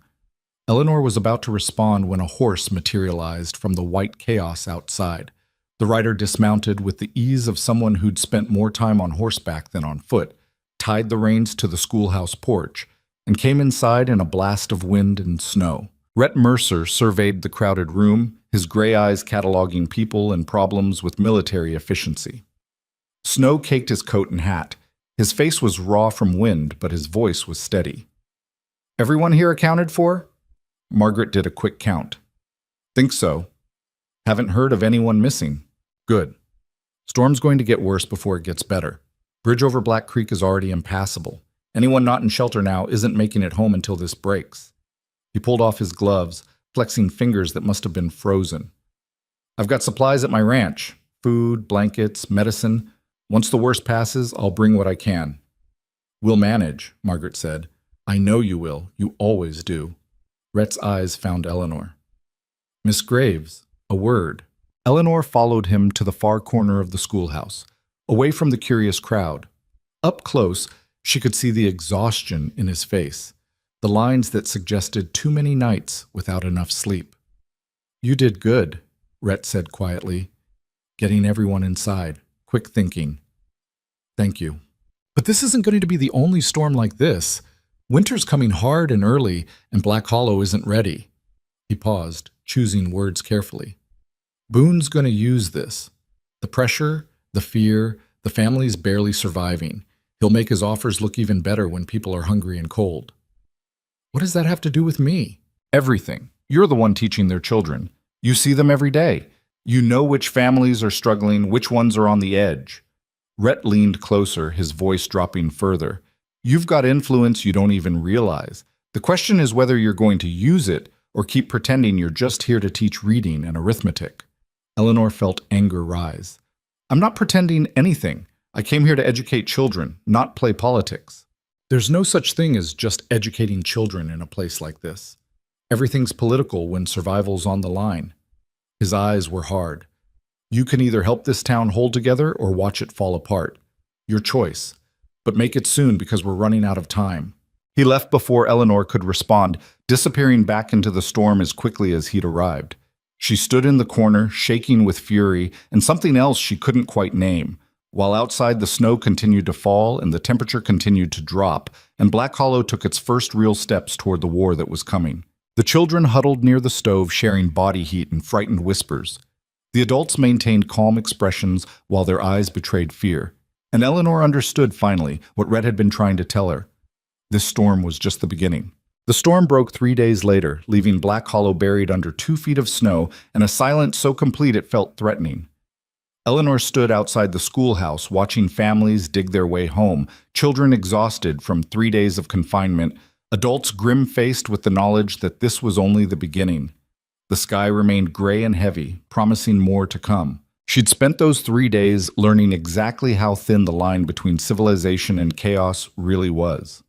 Eleanor was about to respond when a horse materialized from the white chaos outside. The rider dismounted with the ease of someone who'd spent more time on horseback than on foot, tied the reins to the schoolhouse porch, and came inside in a blast of wind and snow. Rhett Mercer surveyed the crowded room, his gray eyes cataloging people and problems with military efficiency. Snow caked his coat and hat. His face was raw from wind, but his voice was steady. "Everyone here accounted for?" Margaret did a quick count. "Think so. Haven't heard of anyone missing." "Good. Storm's going to get worse before it gets better. Bridge over Black Creek is already impassable. Anyone not in shelter now isn't making it home until this breaks." He pulled off his gloves, flexing fingers that must have been frozen. "I've got supplies at my ranch. Food, blankets, medicine. Once the worst passes, I'll bring what I can." "We'll manage," Margaret said. "I know you will. You always do." Rhett's eyes found Eleanor. "Miss Graves, a word." Eleanor followed him to the far corner of the schoolhouse, away from the curious crowd. Up close, she could see the exhaustion in his face, the lines that suggested too many nights without enough sleep. "You did good," Rhett said quietly, getting everyone inside, quick thinking. "Thank you. But this isn't going to be the only storm like this. Winter's coming hard and early, and Black Hollow isn't ready." He paused, choosing words carefully. "Boone's going to use this. The pressure, the fear, the families barely surviving. He'll make his offers look even better when people are hungry and cold." "What does that have to do with me?" "Everything. You're the one teaching their children. You see them every day. You know which families are struggling, which ones are on the edge." Rhett leaned closer, his voice dropping further. "You've got influence you don't even realize. The question is whether you're going to use it or keep pretending you're just here to teach reading and arithmetic." Eleanor felt anger rise. "I'm not pretending anything. I came here to educate children, not play politics." "There's no such thing as just educating children in a place like this. Everything's political when survival's on the line." His eyes were hard. "You can either help this town hold together or watch it fall apart. Your choice. But make it soon because we're running out of time." He left before Eleanor could respond, disappearing back into the storm as quickly as he'd arrived. She stood in the corner, shaking with fury, and something else she couldn't quite name, while outside the snow continued to fall and the temperature continued to drop, and Black Hollow took its first real steps toward the war that was coming. The children huddled near the stove, sharing body heat and frightened whispers. The adults maintained calm expressions while their eyes betrayed fear. And Eleanor understood finally what Rhett had been trying to tell her. This storm was just the beginning. The storm broke 3 days later, leaving Black Hollow buried under 2 feet of snow and a silence so complete it felt threatening. Eleanor stood outside the schoolhouse, watching families dig their way home, children exhausted from 3 days of confinement, adults grim-faced with the knowledge that this was only the beginning. The sky remained gray and heavy, promising more to come. She'd spent those 3 days learning exactly how thin the line between civilization and chaos really was.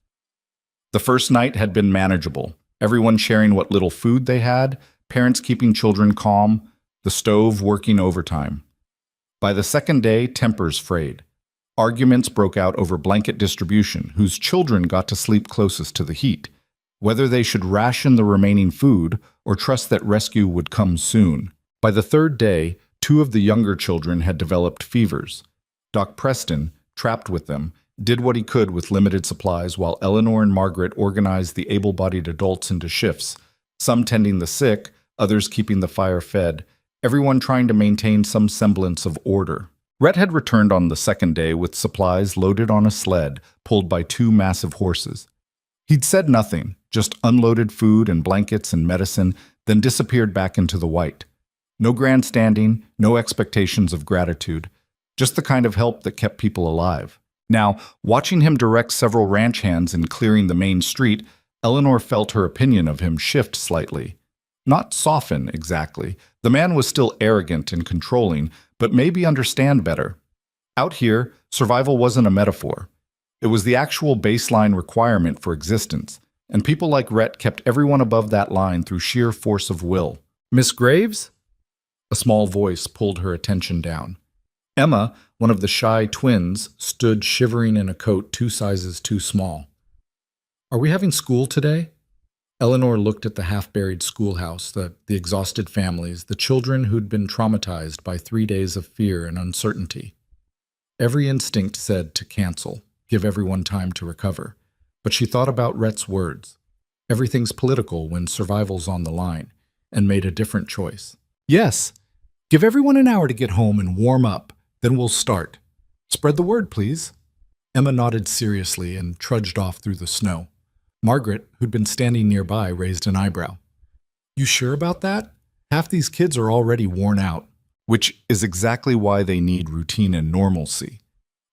The first night had been manageable, everyone sharing what little food they had, parents keeping children calm, the stove working overtime. By the second day, tempers frayed. Arguments broke out over blanket distribution, whose children got to sleep closest to the heat, whether they should ration the remaining food or trust that rescue would come soon. By the third day, two of the younger children had developed fevers. Doc Preston, trapped with them, did what he could with limited supplies while Eleanor and Margaret organized the able-bodied adults into shifts, some tending the sick, others keeping the fire fed, everyone trying to maintain some semblance of order. Rhett had returned on the second day with supplies loaded on a sled pulled by two massive horses. He'd said nothing, just unloaded food and blankets and medicine, then disappeared back into the white. No grandstanding, no expectations of gratitude, just the kind of help that kept people alive. Now, watching him direct several ranch hands in clearing the main street, Eleanor felt her opinion of him shift slightly. Not soften, exactly. The man was still arrogant and controlling, but maybe understand better. Out here, survival wasn't a metaphor. It was the actual baseline requirement for existence, and people like Rhett kept everyone above that line through sheer force of will. "Miss Graves?" A small voice pulled her attention down. Emma, one of the shy twins, stood shivering in a coat 2 sizes too small. "Are we having school today?" Eleanor looked at the half-buried schoolhouse, the exhausted families, the children who'd been traumatized by 3 days of fear and uncertainty. Every instinct said to cancel, give everyone time to recover. But she thought about Rhett's words. Everything's political when survival's on the line, and made a different choice. "Yes, give everyone an hour to get home and warm up, then we'll start. Spread the word, please." Emma nodded seriously and trudged off through the snow. Margaret, who'd been standing nearby, raised an eyebrow. "You sure about that? Half these kids are already worn out." Which is exactly why they need routine and normalcy.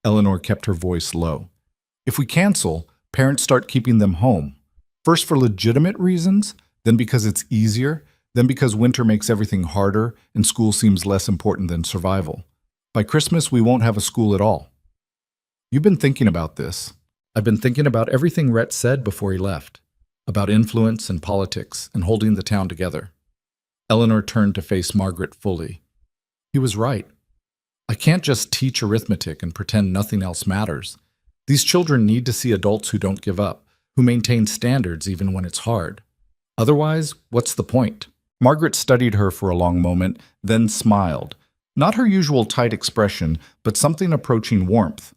Eleanor kept her voice low. "If we cancel, parents start keeping them home. First for legitimate reasons, then because it's easier, then because winter makes everything harder and school seems less important than survival. By Christmas, we won't have a school at all." "You've been thinking about this." "I've been thinking about everything Rhett said before he left, about influence and politics and holding the town together." Eleanor turned to face Margaret fully. "He was right. I can't just teach arithmetic and pretend nothing else matters. These children need to see adults who don't give up, who maintain standards even when it's hard. Otherwise, what's the point?" Margaret studied her for a long moment, then smiled. Not her usual tight expression, but something approaching warmth.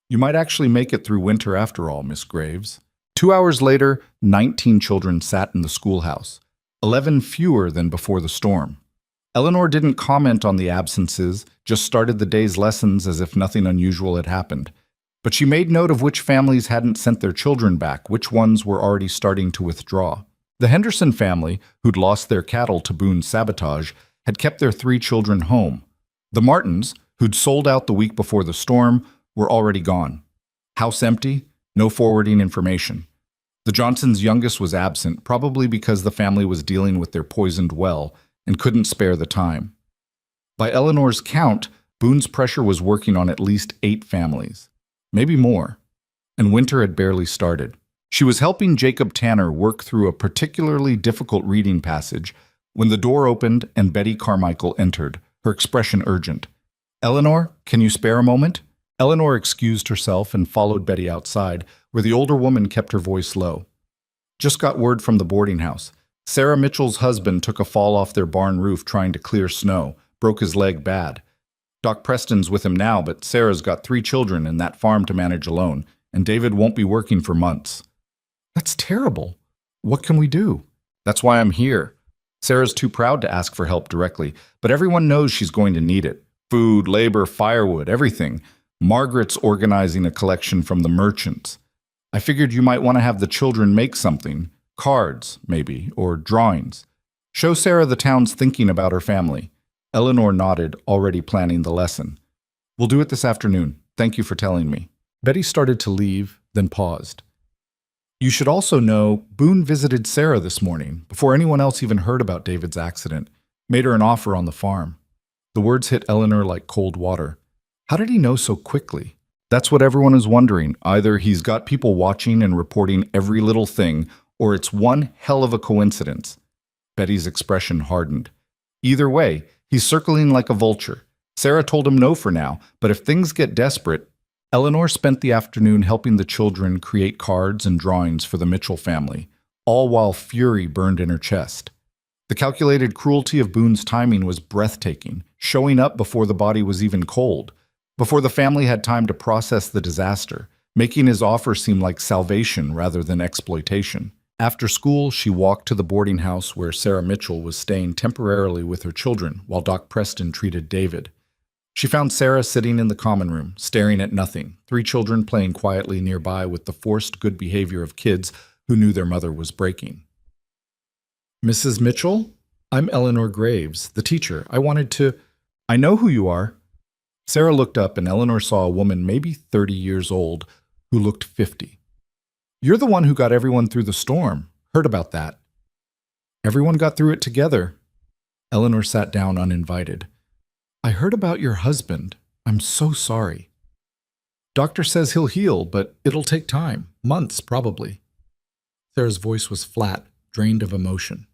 "You might actually make it through winter after all, Miss Graves." 2 hours later, 19 children sat in the schoolhouse, 11 fewer than before the storm. Eleanor didn't comment on the absences, just started the day's lessons as if nothing unusual had happened. But she made note of which families hadn't sent their children back, which ones were already starting to withdraw. The Henderson family, who'd lost their cattle to Boone's sabotage, had kept their 3 children home. The Martins, who'd sold out the week before the storm, were already gone. House empty, no forwarding information. The Johnsons' youngest was absent, probably because the family was dealing with their poisoned well and couldn't spare the time. By Eleanor's count, Boone's pressure was working on at least 8 families, maybe more, and winter had barely started. She was helping Jacob Tanner work through a particularly difficult reading passage when the door opened and Betty Carmichael entered, her expression urgent. "Eleanor, can you spare a moment?" Eleanor excused herself and followed Betty outside, where the older woman kept her voice low. "Just got word from the boarding house. Sarah Mitchell's husband took a fall off their barn roof trying to clear snow, broke his leg bad. Doc Preston's with him now, but Sarah's got 3 children and that farm to manage alone, and David won't be working for months." "That's terrible. What can we do?" "That's why I'm here. Sarah's too proud to ask for help directly, but everyone knows she's going to need it. Food, labor, firewood, everything. Margaret's organizing a collection from the merchants. I figured you might want to have the children make something, cards, maybe, or drawings. Show Sarah the town's thinking about her family." Eleanor nodded, already planning the lesson. "We'll do it this afternoon. Thank you for telling me." Betty started to leave, then paused. "You should also know Boone visited Sarah this morning, before anyone else even heard about David's accident, made her an offer on the farm." The words hit Eleanor like cold water. How did he know so quickly? That's what everyone is wondering. Either he's got people watching and reporting every little thing, or it's one hell of a coincidence. Betty's expression hardened. Either way, he's circling like a vulture. Sarah told him no for now, but if things get desperate, Eleanor spent the afternoon helping the children create cards and drawings for the Mitchell family, all while fury burned in her chest. The calculated cruelty of Boone's timing was breathtaking, showing up before the body was even cold, before the family had time to process the disaster, making his offer seem like salvation rather than exploitation. After school, she walked to the boarding house where Sarah Mitchell was staying temporarily with her children while Doc Preston treated David. She found Sarah sitting in the common room, staring at nothing, 3 children playing quietly nearby with the forced good behavior of kids who knew their mother was breaking. "Mrs. Mitchell? I'm Eleanor Graves, the teacher. I know who you are." Sarah looked up and Eleanor saw a woman maybe 30 years old who looked 50. "You're the one who got everyone through the storm. Heard about that." "Everyone got through it together." Eleanor sat down uninvited. "I heard about your husband. I'm so sorry." "Doctor says he'll heal, but it'll take time. Months, probably." Sarah's voice was flat, drained of emotion.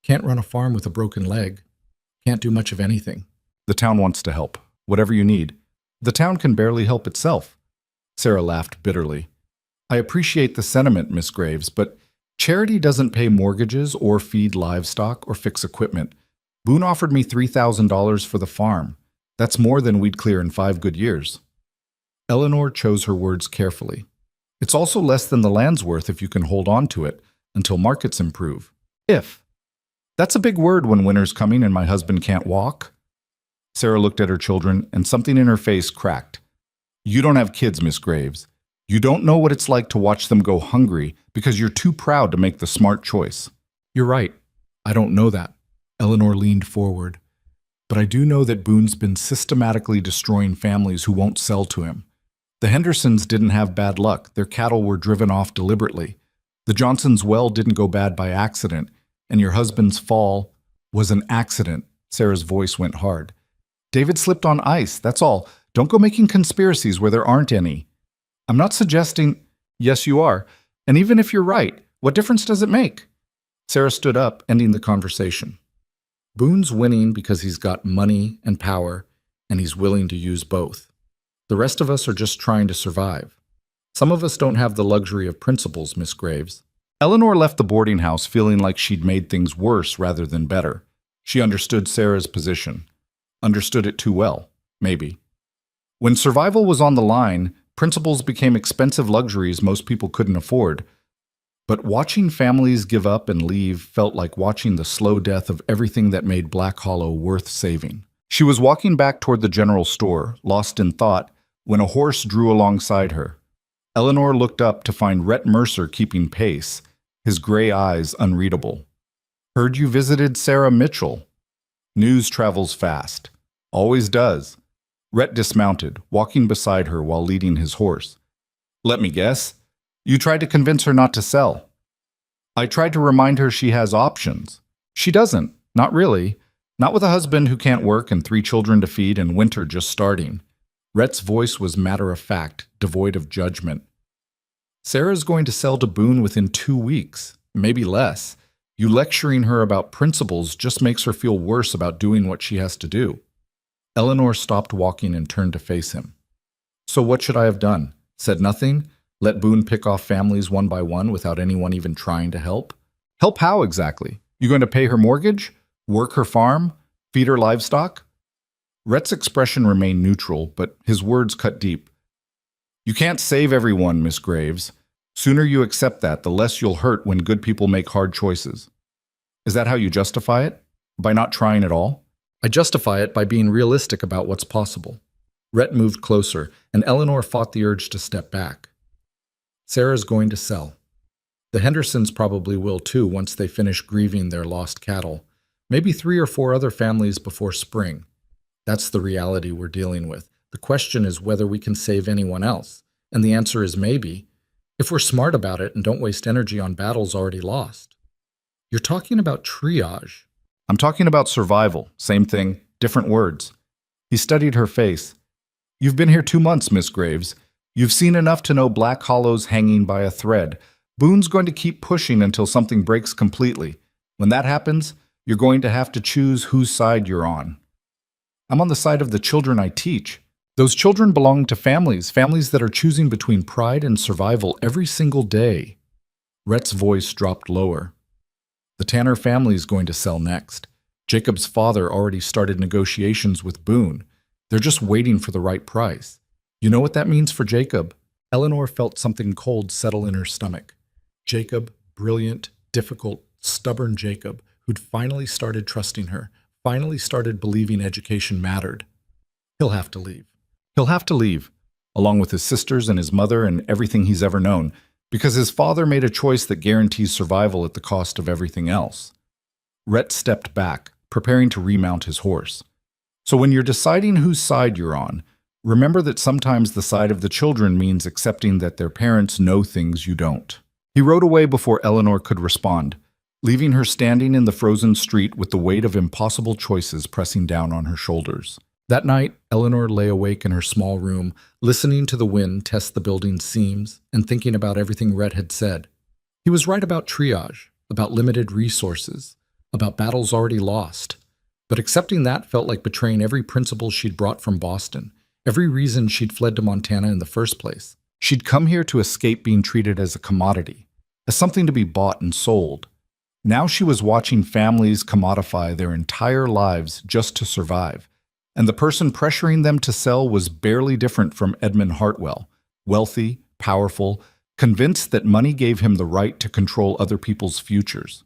"Can't run a farm with a broken leg. Can't do much of anything." "The town wants to help. Whatever you need." "The town can barely help itself." Sarah laughed bitterly. "I appreciate the sentiment, Miss Graves, but charity doesn't pay mortgages or feed livestock or fix equipment. Boone offered me $3,000 for the farm. That's more than we'd clear in 5 good years." Eleanor chose her words carefully. "It's also less than the land's worth if you can hold on to it until markets improve. If. That's a big word when winter's coming and my husband can't walk." Sarah looked at her children and something in her face cracked. "You don't have kids, Miss Graves. You don't know what it's like to watch them go hungry because you're too proud to make the smart choice." "You're right. I don't know that." Eleanor leaned forward. "But I do know that Boone's been systematically destroying families who won't sell to him. The Hendersons didn't have bad luck. Their cattle were driven off deliberately. The Johnsons' well didn't go bad by accident, and your husband's fall was an accident." Sarah's voice went hard. "David slipped on ice, that's all. Don't go making conspiracies where there aren't any." "I'm not suggesting—" "Yes, you are. And even if you're right, what difference does it make?" Sarah stood up, ending the conversation. "Boone's winning because he's got money and power, and he's willing to use both. The rest of us are just trying to survive. Some of us don't have the luxury of principles, Miss Graves." Eleanor left the boarding house feeling like she'd made things worse rather than better. She understood Sarah's position. Understood it too well, maybe. When survival was on the line, principles became expensive luxuries most people couldn't afford. But watching families give up and leave felt like watching the slow death of everything that made Black Hollow worth saving. She was walking back toward the general store, lost in thought, when a horse drew alongside her. Eleanor looked up to find Rhett Mercer keeping pace, his gray eyes unreadable. "Heard you visited Sarah Mitchell." News travels fast. Always does. Rhett dismounted, walking beside her while leading his horse. "Let me guess. You tried to convince her not to sell." "I tried to remind her she has options." "She doesn't. Not really. Not with a husband who can't work and 3 children to feed and winter just starting." Rhett's voice was matter-of-fact, devoid of judgment. "Sarah's going to sell to Boone within 2 weeks, maybe less. You lecturing her about principles just makes her feel worse about doing what she has to do." Eleanor stopped walking and turned to face him. "So what should I have done? Said nothing? Let Boone pick off families one by one without anyone even trying to help?" "Help how exactly? You going to pay her mortgage? Work her farm? Feed her livestock?" Rhett's expression remained neutral, but his words cut deep. "You can't save everyone, Miss Graves. Sooner you accept that, the less you'll hurt when good people make hard choices." "Is that how you justify it? By not trying at all?" "I justify it by being realistic about what's possible." Rhett moved closer, and Eleanor fought the urge to step back. "Sarah's going to sell. The Hendersons probably will too once they finish grieving their lost cattle. Maybe 3 or 4 other families before spring. That's the reality we're dealing with. The question is whether we can save anyone else, and the answer is maybe, if we're smart about it and don't waste energy on battles already lost." "You're talking about triage." "I'm talking about survival. Same thing, different words." He studied her face. "You've been here 2 months, Miss Graves. You've seen enough to know Black Hollow's hanging by a thread. Boone's going to keep pushing until something breaks completely. When that happens, You're going to have to choose whose side you're on. I'm on the side of the children I teach. Those children belong to families that are choosing between pride and survival every single day. Rhett's voice dropped lower. The Tanner family is going to sell next. Jacob's father already started negotiations with Boone. They're just waiting for the right price. You know what that means for Jacob? Eleanor felt something cold settle in her stomach. Jacob, brilliant, difficult, stubborn Jacob, who'd finally started trusting her, finally started believing education mattered. He'll have to leave. He'll have to leave, along with his sisters and his mother and everything he's ever known, because his father made a choice that guarantees survival at the cost of everything else. Rhett stepped back, preparing to remount his horse. So when you're deciding whose side you're on, remember that sometimes the side of the children means accepting that their parents know things you don't. He rode away before Eleanor could respond, leaving her standing in the frozen street with the weight of impossible choices pressing down on her shoulders. That night, Eleanor lay awake in her small room, listening to the wind test the building's seams and thinking about everything Rhett had said. He was right about triage, about limited resources, about battles already lost. But accepting that felt like betraying every principle she'd brought from Boston, every reason she'd fled to Montana in the first place. She'd come here to escape being treated as a commodity, as something to be bought and sold. Now she was watching families commodify their entire lives just to survive. And the person pressuring them to sell was barely different from Edmund Hartwell, wealthy, powerful, convinced that money gave him the right to control other people's futures.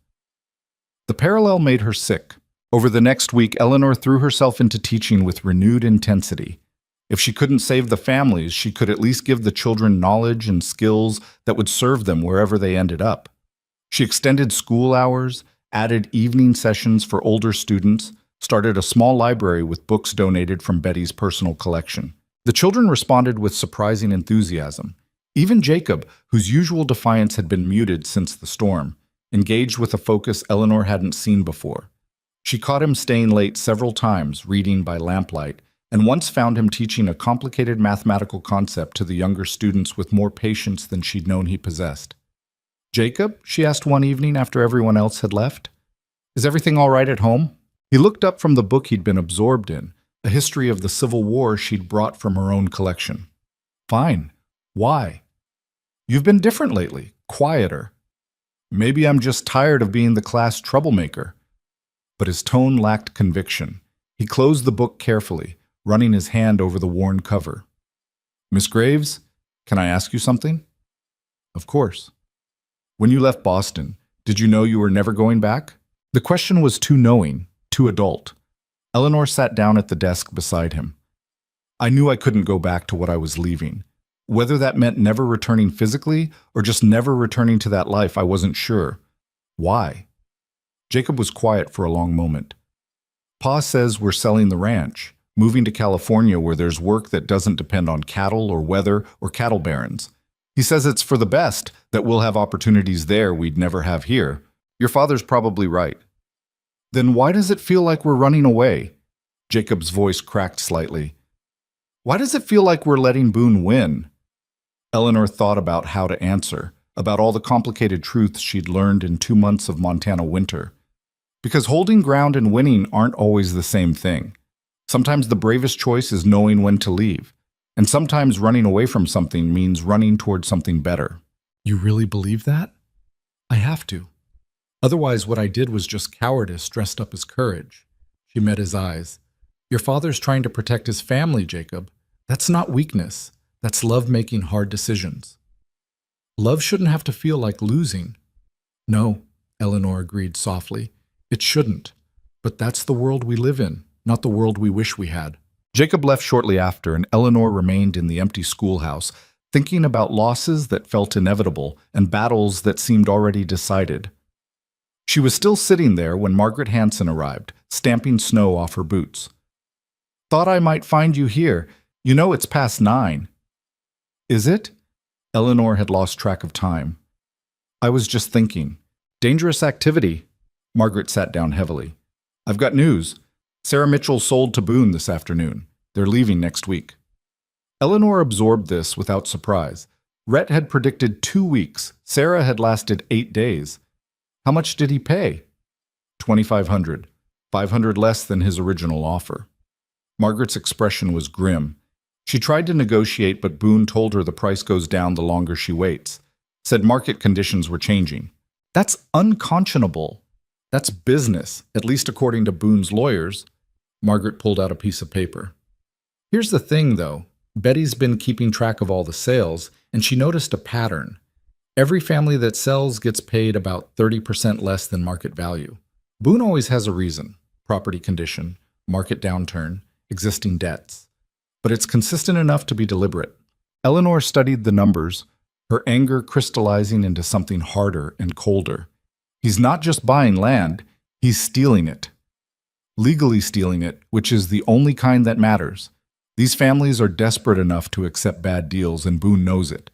The parallel made her sick. Over the next week, Eleanor threw herself into teaching with renewed intensity. If she couldn't save the families, she could at least give the children knowledge and skills that would serve them wherever they ended up. She extended school hours, added evening sessions for older students, started a small library with books donated from Betty's personal collection. The children responded with surprising enthusiasm. Even Jacob, whose usual defiance had been muted since the storm, engaged with a focus Eleanor hadn't seen before. She caught him staying late several times, reading by lamplight, and once found him teaching a complicated mathematical concept to the younger students with more patience than she'd known he possessed. "Jacob," she asked one evening after everyone else had left, "is everything all right at home?" He looked up from the book he'd been absorbed in, a history of the Civil War she'd brought from her own collection. "Fine. Why?" "You've been different lately, quieter." "Maybe I'm just tired of being the class troublemaker." But his tone lacked conviction. He closed the book carefully, running his hand over the worn cover. "Miss Graves, can I ask you something?" "Of course." "When you left Boston, did you know you were never going back?" The question was too knowing, too adult. Eleanor sat down at the desk beside him. "I knew I couldn't go back to what I was leaving. Whether that meant never returning physically or just never returning to that life, I wasn't sure." "Why?" Jacob was quiet for a long moment. "Pa says we're selling the ranch, moving to California where there's work that doesn't depend on cattle or weather or cattle barons. He says it's for the best, that we'll have opportunities there we'd never have here. Your father's probably right." "Then why does it feel like we're running away?" Jacob's voice cracked slightly. "Why does it feel like we're letting Boone win?" Eleanor thought about how to answer, about all the complicated truths she'd learned in 2 months of Montana winter. Because holding ground and winning aren't always the same thing. Sometimes the bravest choice is knowing when to leave. And sometimes running away from something means running toward something better. "You really believe that?" "I have to. Otherwise, what I did was just cowardice dressed up as courage." She met his eyes. "Your father's trying to protect his family, Jacob. That's not weakness. That's love making hard decisions." "Love shouldn't have to feel like losing." "No," Eleanor agreed softly. "It shouldn't. But that's the world we live in, not the world we wish we had." Jacob left shortly after, and Eleanor remained in the empty schoolhouse, thinking about losses that felt inevitable and battles that seemed already decided. She was still sitting there when Margaret Hanson arrived, stamping snow off her boots. "Thought I might find you here. You know it's past 9. "Is it?" Eleanor had lost track of time. "I was just thinking. Dangerous activity." Margaret sat down heavily. "I've got news. Sarah Mitchell sold to Boone this afternoon. They're leaving next week." Eleanor absorbed this without surprise. Rhett had predicted 2 weeks. Sarah had lasted 8 days. How much did he pay? $2,500, 500 less than his original offer. Margaret's expression was grim. She tried to negotiate, but Boone told her the price goes down the longer she waits, said market conditions were changing. That's unconscionable. That's business, at least according to Boone's lawyers. Margaret pulled out a piece of paper. Here's the thing, though. Betty's been keeping track of all the sales, and she noticed a pattern. Every family that sells gets paid about 30% less than market value. Boone always has a reason: property condition, market downturn, existing debts. But it's consistent enough to be deliberate. Eleanor studied the numbers, her anger crystallizing into something harder and colder. He's not just buying land, he's stealing it. Legally stealing it, which is the only kind that matters. These families are desperate enough to accept bad deals, and Boone knows it.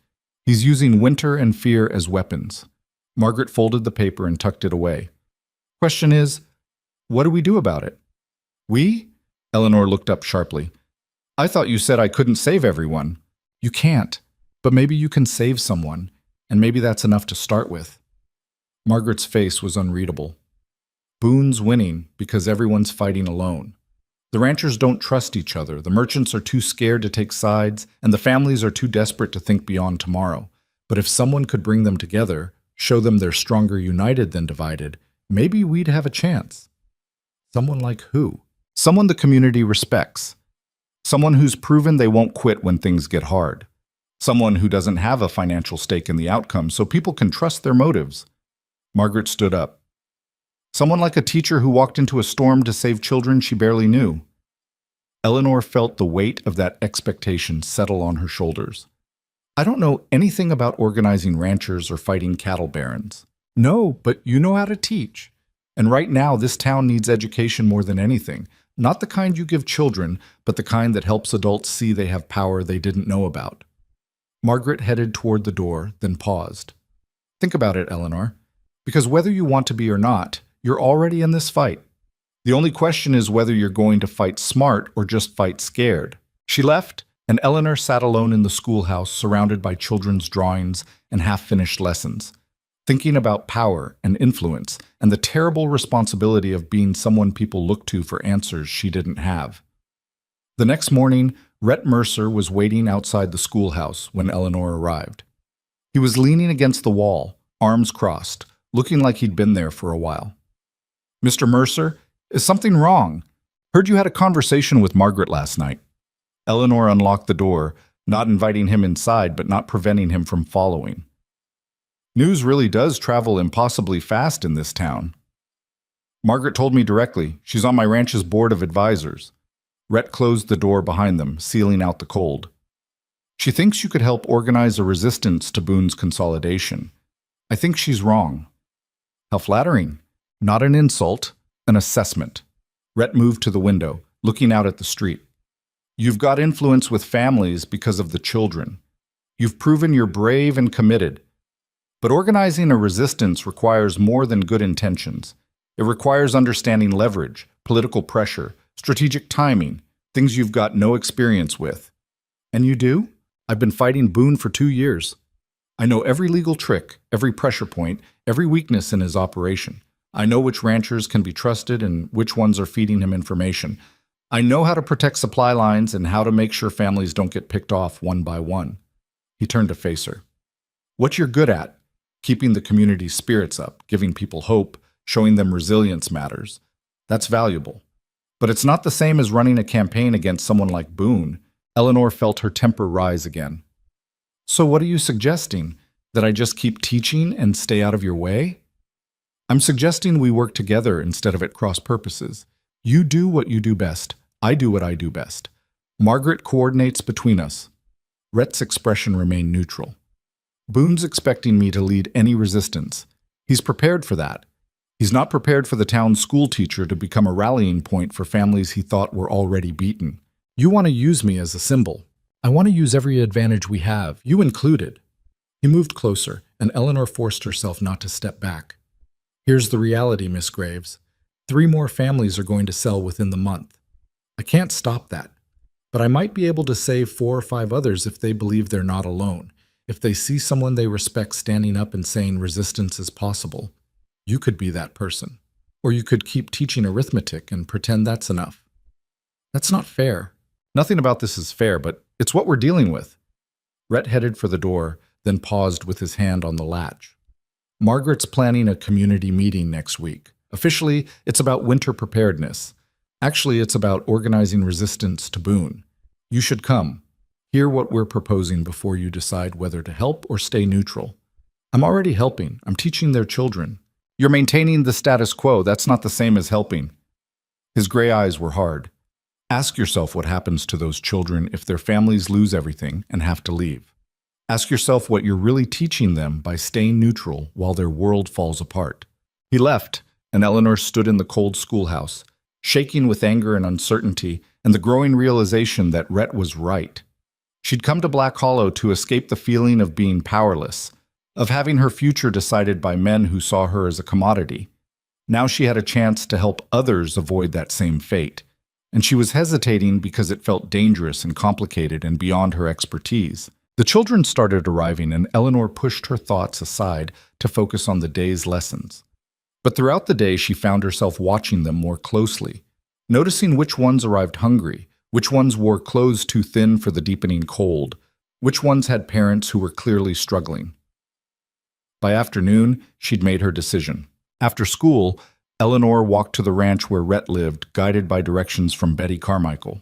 He's using winter and fear as weapons. Margaret folded the paper and tucked it away. Question is, what do we do about it? We? Eleanor looked up sharply. I thought you said I couldn't save everyone. You can't, but maybe you can save someone, and maybe that's enough to start with. Margaret's face was unreadable. Boone's winning because everyone's fighting alone. The ranchers don't trust each other, the merchants are too scared to take sides, and the families are too desperate to think beyond tomorrow. But if someone could bring them together, show them they're stronger united than divided, maybe we'd have a chance. Someone like who? Someone the community respects. Someone who's proven they won't quit when things get hard. Someone who doesn't have a financial stake in the outcome, so people can trust their motives. Margaret stood up. Someone like a teacher who walked into a storm to save children she barely knew. Eleanor felt the weight of that expectation settle on her shoulders. I don't know anything about organizing ranchers or fighting cattle barons. No, but you know how to teach. And right now, this town needs education more than anything. Not the kind you give children, but the kind that helps adults see they have power they didn't know about. Margaret headed toward the door, then paused. Think about it, Eleanor. Because whether you want to be or not, you're already in this fight. The only question is whether you're going to fight smart or just fight scared. She left, and Eleanor sat alone in the schoolhouse, surrounded by children's drawings and half-finished lessons, thinking about power and influence and the terrible responsibility of being someone people look to for answers she didn't have. The next morning, Rhett Mercer was waiting outside the schoolhouse when Eleanor arrived. He was leaning against the wall, arms crossed, looking like he'd been there for a while. Mr. Mercer, is something wrong? Heard you had a conversation with Margaret last night. Eleanor unlocked the door, not inviting him inside but not preventing him from following. News really does travel impossibly fast in this town. Margaret told me directly. She's on my ranch's board of advisors. Rhett closed the door behind them, sealing out the cold. She thinks you could help organize a resistance to Boone's consolidation. I think she's wrong. How flattering. Not an insult, an assessment. Rhett moved to the window, looking out at the street. You've got influence with families because of the children. You've proven you're brave and committed. But organizing a resistance requires more than good intentions. It requires understanding leverage, political pressure, strategic timing, things you've got no experience with. And you do? I've been fighting Boone for 2 years. I know every legal trick, every pressure point, every weakness in his operation. I know which ranchers can be trusted and which ones are feeding him information. I know how to protect supply lines and how to make sure families don't get picked off one by one. He turned to face her. What you're good at, keeping the community's spirits up, giving people hope, showing them resilience matters. That's valuable. But it's not the same as running a campaign against someone like Boone. Eleanor felt her temper rise again. So what are you suggesting? That I just keep teaching and stay out of your way? I'm suggesting we work together instead of at cross purposes. You do what you do best. I do what I do best. Margaret coordinates between us. Rhett's expression remained neutral. Boone's expecting me to lead any resistance. He's prepared for that. He's not prepared for the town's school teacher to become a rallying point for families he thought were already beaten. You want to use me as a symbol. I want to use every advantage we have, you included. He moved closer, and Eleanor forced herself not to step back. Here's the reality, Miss Graves. 3 more families are going to sell within the month. I can't stop that. But I might be able to save 4 or 5 others if they believe they're not alone. If they see someone they respect standing up and saying resistance is possible. You could be that person. Or you could keep teaching arithmetic and pretend that's enough. That's not fair. Nothing about this is fair, but it's what we're dealing with. Rhett headed for the door, then paused with his hand on the latch. Margaret's planning a community meeting next week. Officially, it's about winter preparedness. Actually, it's about organizing resistance to Boone. You should come. Hear what we're proposing before you decide whether to help or stay neutral. I'm already helping. I'm teaching their children. You're maintaining the status quo. That's not the same as helping. His gray eyes were hard. Ask yourself what happens to those children if their families lose everything and have to leave. Ask yourself what you're really teaching them by staying neutral while their world falls apart. He left, and Eleanor stood in the cold schoolhouse, shaking with anger and uncertainty and the growing realization that Rhett was right. She'd come to Black Hollow to escape the feeling of being powerless, of having her future decided by men who saw her as a commodity. Now she had a chance to help others avoid that same fate, and she was hesitating because it felt dangerous and complicated and beyond her expertise. The children started arriving, and Eleanor pushed her thoughts aside to focus on the day's lessons. But throughout the day, she found herself watching them more closely, noticing which ones arrived hungry, which ones wore clothes too thin for the deepening cold, which ones had parents who were clearly struggling. By afternoon, she'd made her decision. After school, Eleanor walked to the ranch where Rhett lived, guided by directions from Betty Carmichael.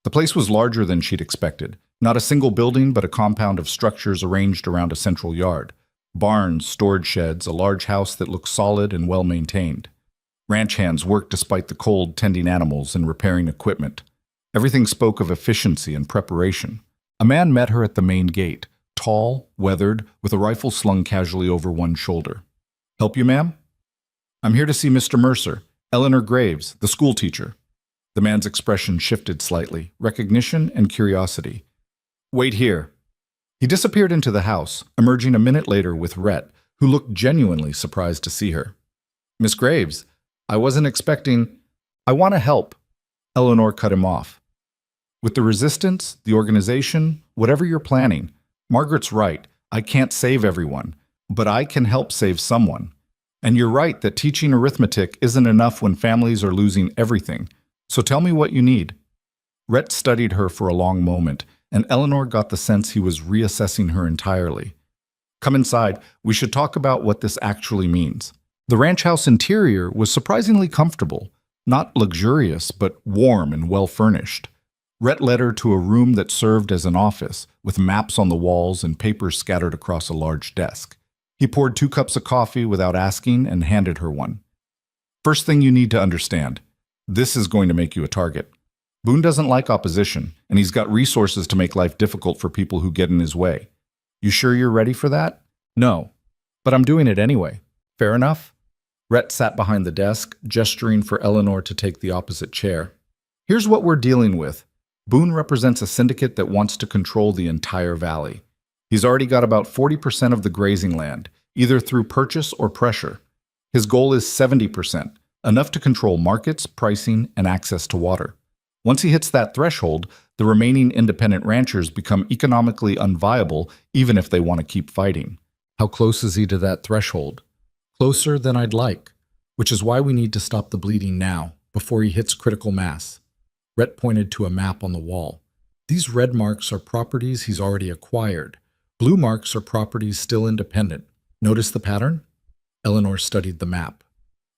The place was larger than she'd expected. Not a single building, but a compound of structures arranged around a central yard. Barns, storage sheds, a large house that looked solid and well-maintained. Ranch hands worked despite the cold, tending animals and repairing equipment. Everything spoke of efficiency and preparation. A man met her at the main gate, tall, weathered, with a rifle slung casually over one shoulder. "Help you, ma'am?" "I'm here to see Mr. Mercer, Eleanor Graves, the school teacher." The man's expression shifted slightly, recognition and curiosity. "Wait here." He disappeared into the house, emerging a minute later with Rhett, who looked genuinely surprised to see her. "Miss Graves, I wasn't expecting—" "I want to help." Eleanor cut him off. "With the resistance, the organization, whatever you're planning, Margaret's right. I can't save everyone, but I can help save someone. And you're right that teaching arithmetic isn't enough when families are losing everything. So tell me what you need." Rhett studied her for a long moment, and Eleanor got the sense he was reassessing her entirely. "Come inside. We should talk about what this actually means." The ranch house interior was surprisingly comfortable, not luxurious, but warm and well-furnished. Rhett led her to a room that served as an office, with maps on the walls and papers scattered across a large desk. He poured 2 cups of coffee without asking and handed her one. "First thing you need to understand, this is going to make you a target. Boone doesn't like opposition, and he's got resources to make life difficult for people who get in his way. You sure you're ready for that?" "No, but I'm doing it anyway. Fair enough?" Rhett sat behind the desk, gesturing for Eleanor to take the opposite chair. "Here's what we're dealing with. Boone represents a syndicate that wants to control the entire valley. He's already got about 40% of the grazing land, either through purchase or pressure. His goal is 70%, enough to control markets, pricing, and access to water. Once he hits that threshold, the remaining independent ranchers become economically unviable even if they want to keep fighting." "How close is he to that threshold?" "Closer than I'd like, which is why we need to stop the bleeding now, before he hits critical mass." Rhett pointed to a map on the wall. "These red marks are properties he's already acquired. Blue marks are properties still independent. Notice the pattern?" Eleanor studied the map.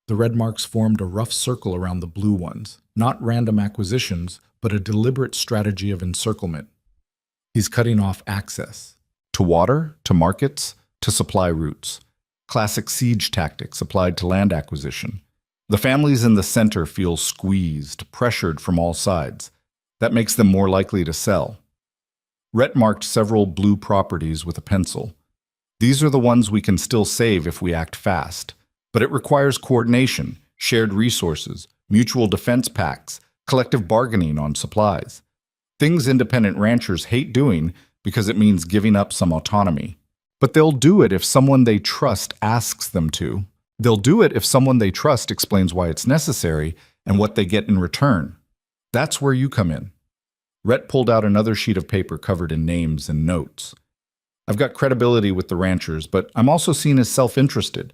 The red marks formed a rough circle around the blue ones, not random acquisitions, but a deliberate strategy of encirclement. He's cutting off access. To water, to markets, to supply routes. Classic siege tactics applied to land acquisition. The families in the center feel squeezed, pressured from all sides. That makes them more likely to sell. Rhett marked several blue properties with a pencil. "These are the ones we can still save if we act fast. But it requires coordination, shared resources, mutual defense pacts, collective bargaining on supplies. Things independent ranchers hate doing because it means giving up some autonomy. But they'll do it if someone they trust asks them to. They'll do it if someone they trust explains why it's necessary and what they get in return. That's where you come in." Rhett pulled out another sheet of paper covered in names and notes. "I've got credibility with the ranchers, but I'm also seen as self-interested.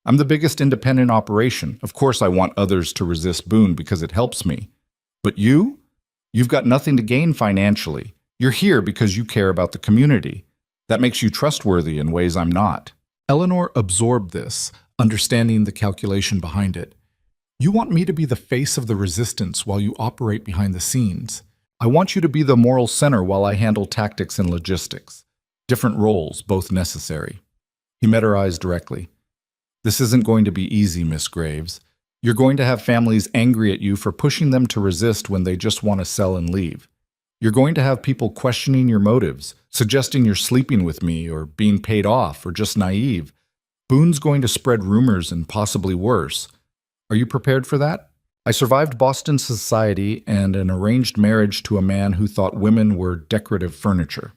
I'm the biggest independent operation. Of course, I want others to resist Boone because it helps me. But you? You've got nothing to gain financially. You're here because you care about the community. That makes you trustworthy in ways I'm not." Eleanor absorbed this, understanding the calculation behind it. "You want me to be the face of the resistance while you operate behind the scenes. I want you to be the moral center while I handle tactics and logistics. Different roles, both necessary." He met her eyes directly. "This isn't going to be easy, Miss Graves. You're going to have families angry at you for pushing them to resist when they just want to sell and leave. You're going to have people questioning your motives, suggesting you're sleeping with me or being paid off or just naive. Boone's going to spread rumors and possibly worse. Are you prepared for that? I survived Boston society and an arranged marriage to a man who thought women were decorative furniture.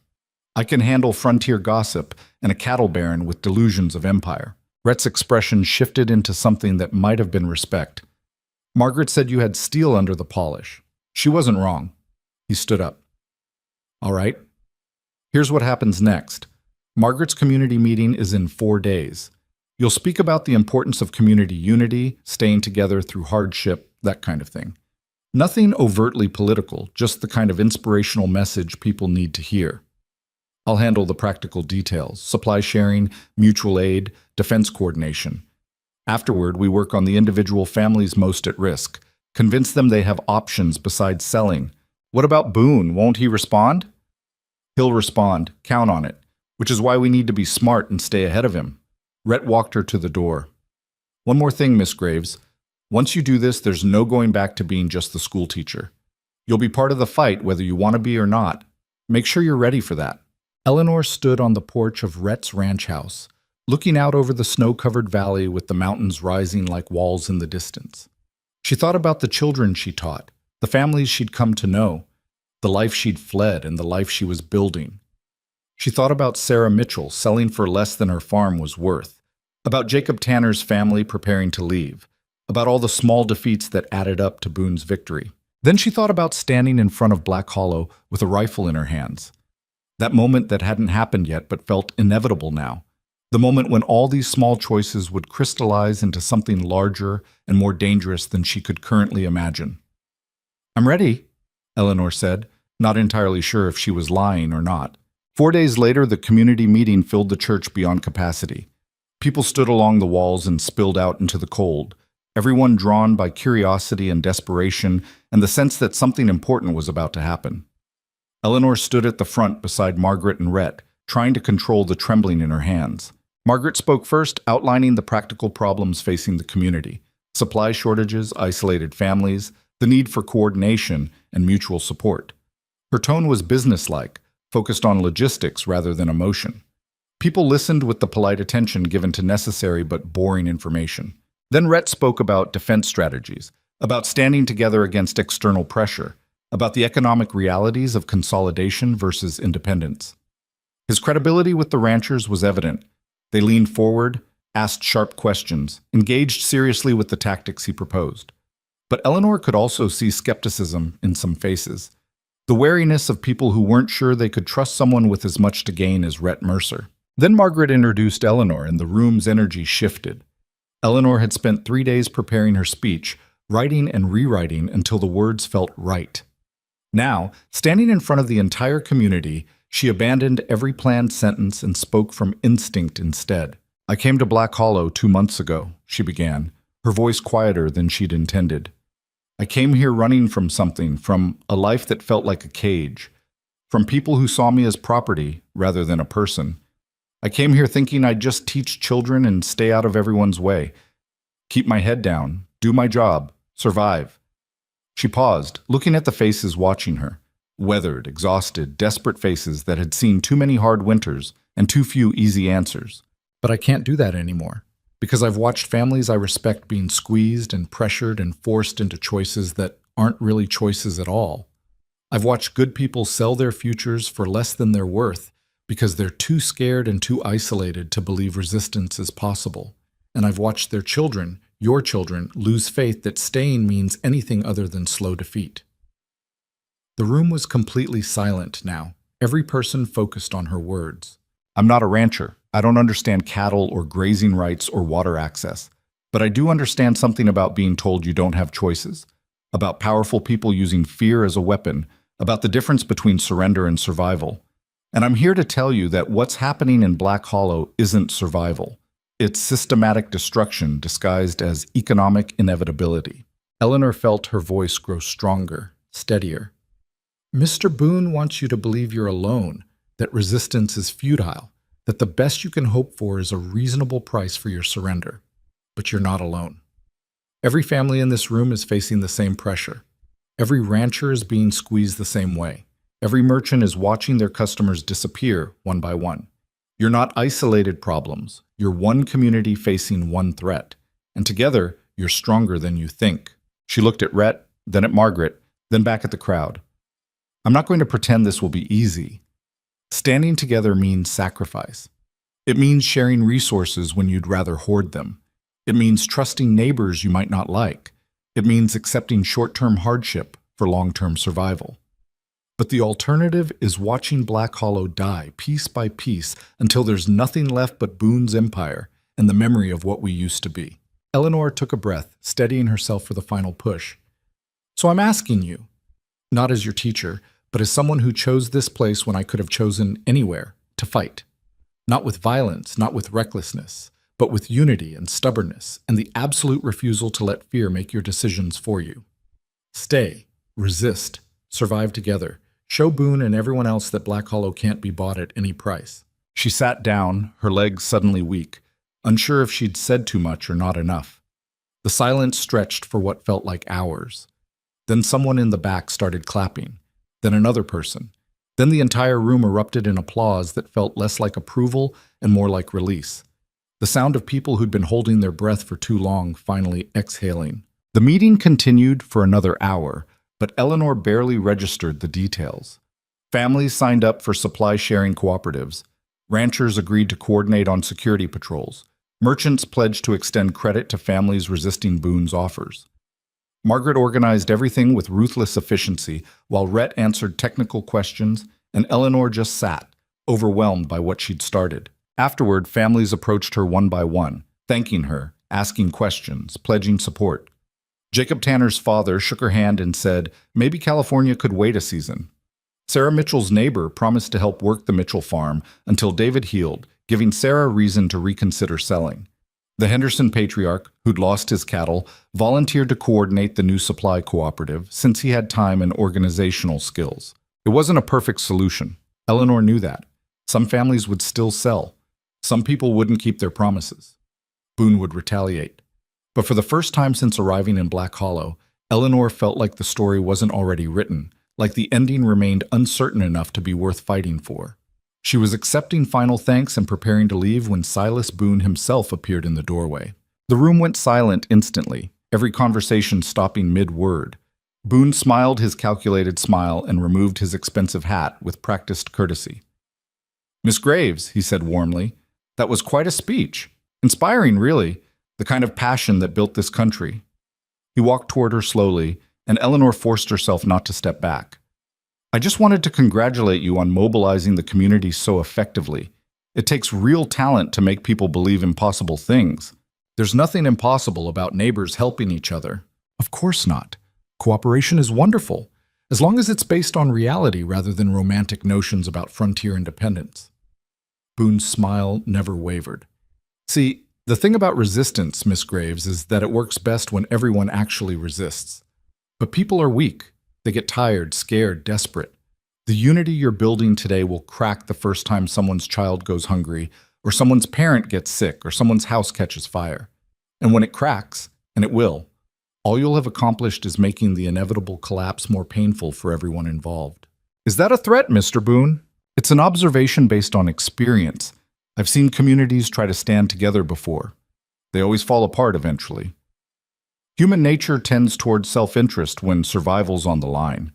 I can handle frontier gossip and a cattle baron with delusions of empire." Rhett's expression shifted into something that might have been respect. "Margaret said you had steel under the polish. She wasn't wrong." He stood up. "All right. Here's what happens next. Margaret's community meeting is in 4 days. You'll speak about the importance of community unity, staying together through hardship, that kind of thing. Nothing overtly political, just the kind of inspirational message people need to hear. I'll handle the practical details, supply sharing, mutual aid, defense coordination. Afterward, we work on the individual families most at risk, convince them they have options besides selling. What about Boone? Won't he respond?" "He'll respond. Count on it. Which is why we need to be smart and stay ahead of him." Rhett walked her to the door. "One more thing, Miss Graves. Once you do this, there's no going back to being just the school teacher. You'll be part of the fight whether you want to be or not. Make sure you're ready for that." Eleanor stood on the porch of Rhett's ranch house, looking out over the snow-covered valley with the mountains rising like walls in the distance. She thought about the children she taught, the families she'd come to know, the life she'd fled and the life she was building. She thought about Sarah Mitchell selling for less than her farm was worth, about Jacob Tanner's family preparing to leave, about all the small defeats that added up to Boone's victory. Then she thought about standing in front of Black Hollow with a rifle in her hands. That moment that hadn't happened yet but felt inevitable now. The moment when all these small choices would crystallize into something larger and more dangerous than she could currently imagine. "I'm ready," Eleanor said, not entirely sure if she was lying or not. 4 days later, the community meeting filled the church beyond capacity. People stood along the walls and spilled out into the cold, everyone drawn by curiosity and desperation and the sense that something important was about to happen. Eleanor stood at the front beside Margaret and Rhett, trying to control the trembling in her hands. Margaret spoke first, outlining the practical problems facing the community: supply shortages, isolated families, the need for coordination and mutual support. Her tone was businesslike, focused on logistics rather than emotion. People listened with the polite attention given to necessary but boring information. Then Rhett spoke about defense strategies, about standing together against external pressure, about the economic realities of consolidation versus independence. His credibility with the ranchers was evident. They leaned forward, asked sharp questions, engaged seriously with the tactics he proposed. But Eleanor could also see skepticism in some faces, the wariness of people who weren't sure they could trust someone with as much to gain as Rhett Mercer. Then Margaret introduced Eleanor, and the room's energy shifted. Eleanor had spent 3 days preparing her speech, writing and rewriting until the words felt right. Now, standing in front of the entire community, she abandoned every planned sentence and spoke from instinct instead. "I came to Black Hollow 2 months ago," she began, her voice quieter than she'd intended. "I came here running from something, from a life that felt like a cage, from people who saw me as property rather than a person. I came here thinking I'd just teach children and stay out of everyone's way, keep my head down, do my job, survive." She paused, looking at the faces watching her. Weathered, exhausted, desperate faces that had seen too many hard winters and too few easy answers. "But I can't do that anymore, because I've watched families I respect being squeezed and pressured and forced into choices that aren't really choices at all. I've watched good people sell their futures for less than their worth because they're too scared and too isolated to believe resistance is possible. And I've watched their children, your children, lose faith that staying means anything other than slow defeat." The room was completely silent now, every person focused on her words. "I'm not a rancher," I don't understand cattle or grazing rights or water access, but I do understand something about being told you don't have choices, about powerful people using fear as a weapon, about the difference between surrender and survival. And I'm here to tell you that what's happening in Black Hollow isn't survival. It's systematic destruction disguised as economic inevitability. Eleanor felt her voice grow stronger, steadier. Mr. Boone wants you to believe you're alone, that resistance is futile, that the best you can hope for is a reasonable price for your surrender. But you're not alone. Every family in this room is facing the same pressure. Every rancher is being squeezed the same way. Every merchant is watching their customers disappear one by one. You're not isolated problems. You're one community facing one threat. And together, you're stronger than you think. She looked at Rhett, then at Margaret, then back at the crowd. I'm not going to pretend this will be easy. Standing together means sacrifice. It means sharing resources when you'd rather hoard them. It means trusting neighbors you might not like. It means accepting short-term hardship for long-term survival. But the alternative is watching Black Hollow die piece by piece until there's nothing left but Boone's empire and the memory of what we used to be. Eleanor took a breath, steadying herself for the final push. So I'm asking you, not as your teacher, but as someone who chose this place when I could have chosen anywhere, to fight. Not with violence, not with recklessness, but with unity and stubbornness and the absolute refusal to let fear make your decisions for you. Stay, resist, survive together. Show Boone and everyone else that Black Hollow can't be bought at any price. She sat down, her legs suddenly weak, unsure if she'd said too much or not enough. The silence stretched for what felt like hours. Then someone in the back started clapping. Then another person. Then the entire room erupted in applause that felt less like approval and more like release. The sound of people who'd been holding their breath for too long finally exhaling. The meeting continued for another hour, but Eleanor barely registered the details. Families signed up for supply-sharing cooperatives. Ranchers agreed to coordinate on security patrols. Merchants pledged to extend credit to families resisting Boone's offers. Margaret organized everything with ruthless efficiency, while Rhett answered technical questions, and Eleanor just sat, overwhelmed by what she'd started. Afterward, families approached her one by one, thanking her, asking questions, pledging support. Jacob Tanner's father shook her hand and said, maybe California could wait a season. Sarah Mitchell's neighbor promised to help work the Mitchell farm until David healed, giving Sarah reason to reconsider selling. The Henderson patriarch, who'd lost his cattle, volunteered to coordinate the new supply cooperative since he had time and organizational skills. It wasn't a perfect solution. Eleanor knew that. Some families would still sell. Some people wouldn't keep their promises. Boone would retaliate. But for the first time since arriving in Black Hollow, Eleanor felt like the story wasn't already written, like the ending remained uncertain enough to be worth fighting for. She was accepting final thanks and preparing to leave when Silas Boone himself appeared in the doorway. The room went silent instantly, every conversation stopping mid-word. Boone smiled his calculated smile and removed his expensive hat with practiced courtesy. "Miss Graves," he said warmly, "that was quite a speech. Inspiring, really, the kind of passion that built this country." He walked toward her slowly, and Eleanor forced herself not to step back. "I just wanted to congratulate you on mobilizing the community so effectively. It takes real talent to make people believe impossible things. There's nothing impossible about neighbors helping each other. Of course not. Cooperation is wonderful, as long as it's based on reality rather than romantic notions about frontier independence." Boone's smile never wavered. "See, the thing about resistance, Miss Graves, is that it works best when everyone actually resists. But people are weak. They get tired, scared, desperate. The unity you're building today will crack the first time someone's child goes hungry, or someone's parent gets sick, or someone's house catches fire. And when it cracks, and it will, all you'll have accomplished is making the inevitable collapse more painful for everyone involved." "Is that a threat, Mr. Boone?" "It's an observation based on experience. I've seen communities try to stand together before. They always fall apart eventually. Human nature tends towards self-interest when survival's on the line."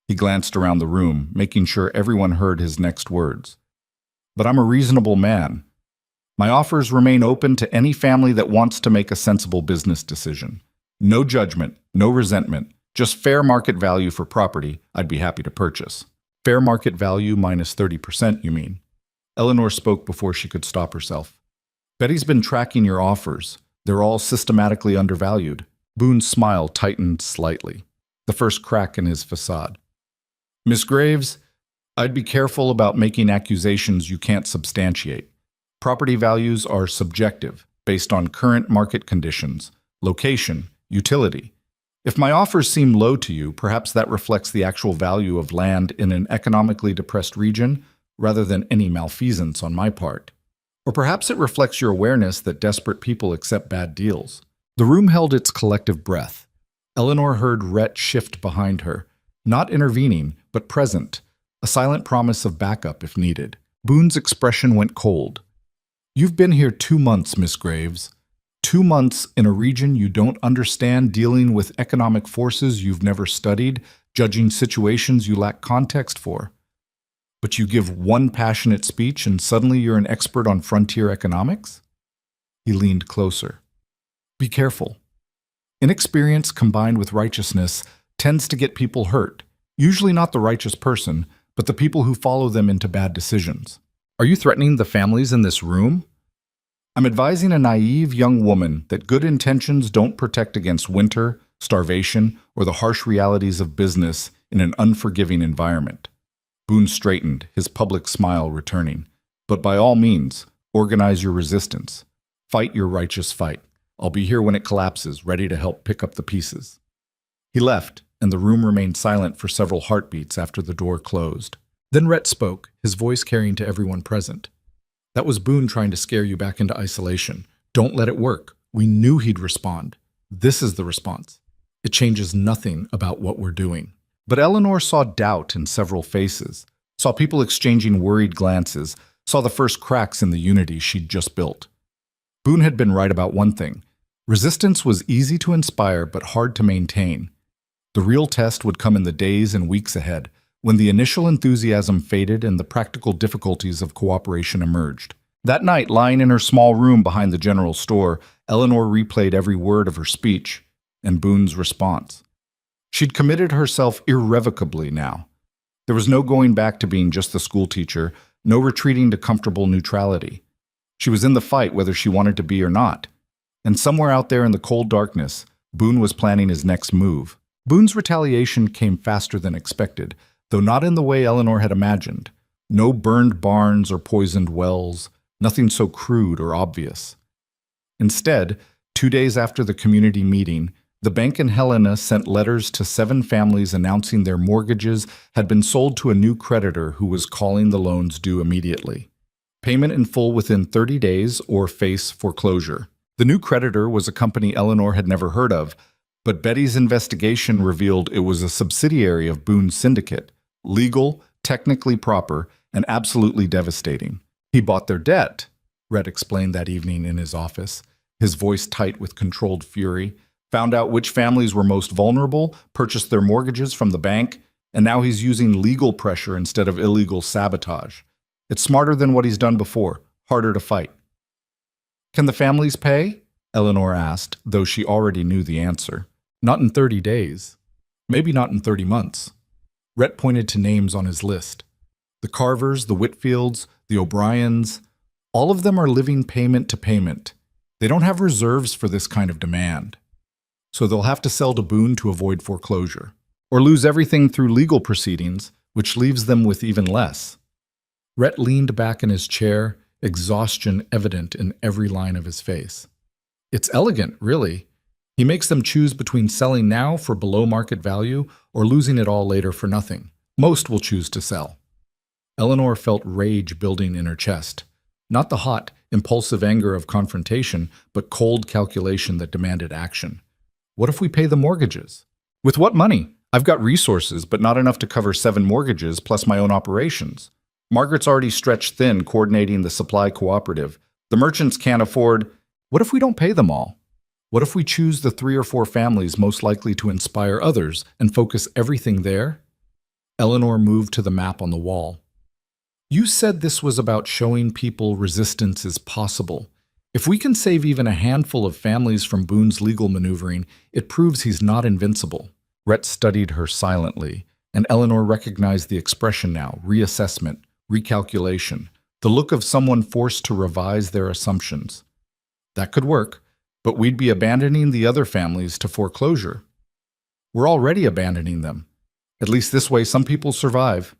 He glanced around the room, making sure everyone heard his next words. "But I'm a reasonable man. My offers remain open to any family that wants to make a sensible business decision. No judgment, no resentment, just fair market value for property I'd be happy to purchase." "Fair market value minus 30%, you mean?" Eleanor spoke before she could stop herself. Betty's been tracking your offers. They're all systematically undervalued. Boone's smile tightened slightly, the first crack in his facade. Miss Graves, I'd be careful about making accusations you can't substantiate. Property values are subjective, based on current market conditions, location, utility. If my offers seem low to you, perhaps that reflects the actual value of land in an economically depressed region rather than any malfeasance on my part. Or perhaps it reflects your awareness that desperate people accept bad deals. The room held its collective breath. Eleanor heard Rhett shift behind her, not intervening, but present, a silent promise of backup if needed. Boone's expression went cold. You've been here 2 months, Miss Graves. 2 months in a region you don't understand, dealing with economic forces you've never studied, judging situations you lack context for. But you give one passionate speech and suddenly you're an expert on frontier economics? He leaned closer. Be careful. Inexperience combined with righteousness tends to get people hurt, usually not the righteous person, but the people who follow them into bad decisions. Are you threatening the families in this room? I'm advising a naive young woman that good intentions don't protect against winter, starvation, or the harsh realities of business in an unforgiving environment. Boone straightened, his public smile returning. But by all means, organize your resistance. Fight your righteous fight. I'll be here when it collapses, ready to help pick up the pieces. He left, and the room remained silent for several heartbeats after the door closed. Then Rhett spoke, his voice carrying to everyone present. That was Boone trying to scare you back into isolation. Don't let it work. We knew he'd respond. This is the response. It changes nothing about what we're doing. But Eleanor saw doubt in several faces, saw people exchanging worried glances, saw the first cracks in the unity she'd just built. Boone had been right about one thing. Resistance was easy to inspire but hard to maintain. The real test would come in the days and weeks ahead, when the initial enthusiasm faded and the practical difficulties of cooperation emerged. That night, lying in her small room behind the general store, Eleanor replayed every word of her speech and Boone's response. She'd committed herself irrevocably now. There was no going back to being just the schoolteacher, no retreating to comfortable neutrality. She was in the fight whether she wanted to be or not. And somewhere out there in the cold darkness, Boone was planning his next move. Boone's retaliation came faster than expected, though not in the way Eleanor had imagined. No burned barns or poisoned wells, nothing so crude or obvious. Instead, 2 days after the community meeting, the bank in Helena sent letters to 7 families announcing their mortgages had been sold to a new creditor who was calling the loans due immediately. Payment in full within 30 days or face foreclosure. The new creditor was a company Eleanor had never heard of, but Betty's investigation revealed it was a subsidiary of Boone's syndicate, legal, technically proper, and absolutely devastating. He bought their debt, Rhett explained that evening in his office, his voice tight with controlled fury, found out which families were most vulnerable, purchased their mortgages from the bank, and now he's using legal pressure instead of illegal sabotage. It's smarter than what he's done before, harder to fight. Can the families pay? Eleanor asked, though she already knew the answer. Not in 30 days. Maybe not in 30 months. Rhett pointed to names on his list. The Carvers, the Whitfields, the O'Briens, all of them are living payment to payment. They don't have reserves for this kind of demand. So they'll have to sell to Boone to avoid foreclosure, or lose everything through legal proceedings, which leaves them with even less. Rhett leaned back in his chair, exhaustion evident in every line of his face. It's elegant, really. He makes them choose between selling now for below market value or losing it all later for nothing. Most will choose to sell. Eleanor felt rage building in her chest. Not the hot, impulsive anger of confrontation, but cold calculation that demanded action. What if we pay the mortgages? With what money? I've got resources, but not enough to cover 7 mortgages plus my own operations. Margaret's already stretched thin coordinating the supply cooperative. The merchants can't afford. What if we don't pay them all? What if we choose the 3 or 4 families most likely to inspire others and focus everything there? Eleanor moved to the map on the wall. You said this was about showing people resistance is possible. If we can save even a handful of families from Boone's legal maneuvering, it proves he's not invincible. Rhett studied her silently, and Eleanor recognized the expression now, reassessment, recalculation, the look of someone forced to revise their assumptions. That could work, but we'd be abandoning the other families to foreclosure. We're already abandoning them. At least this way some people survive.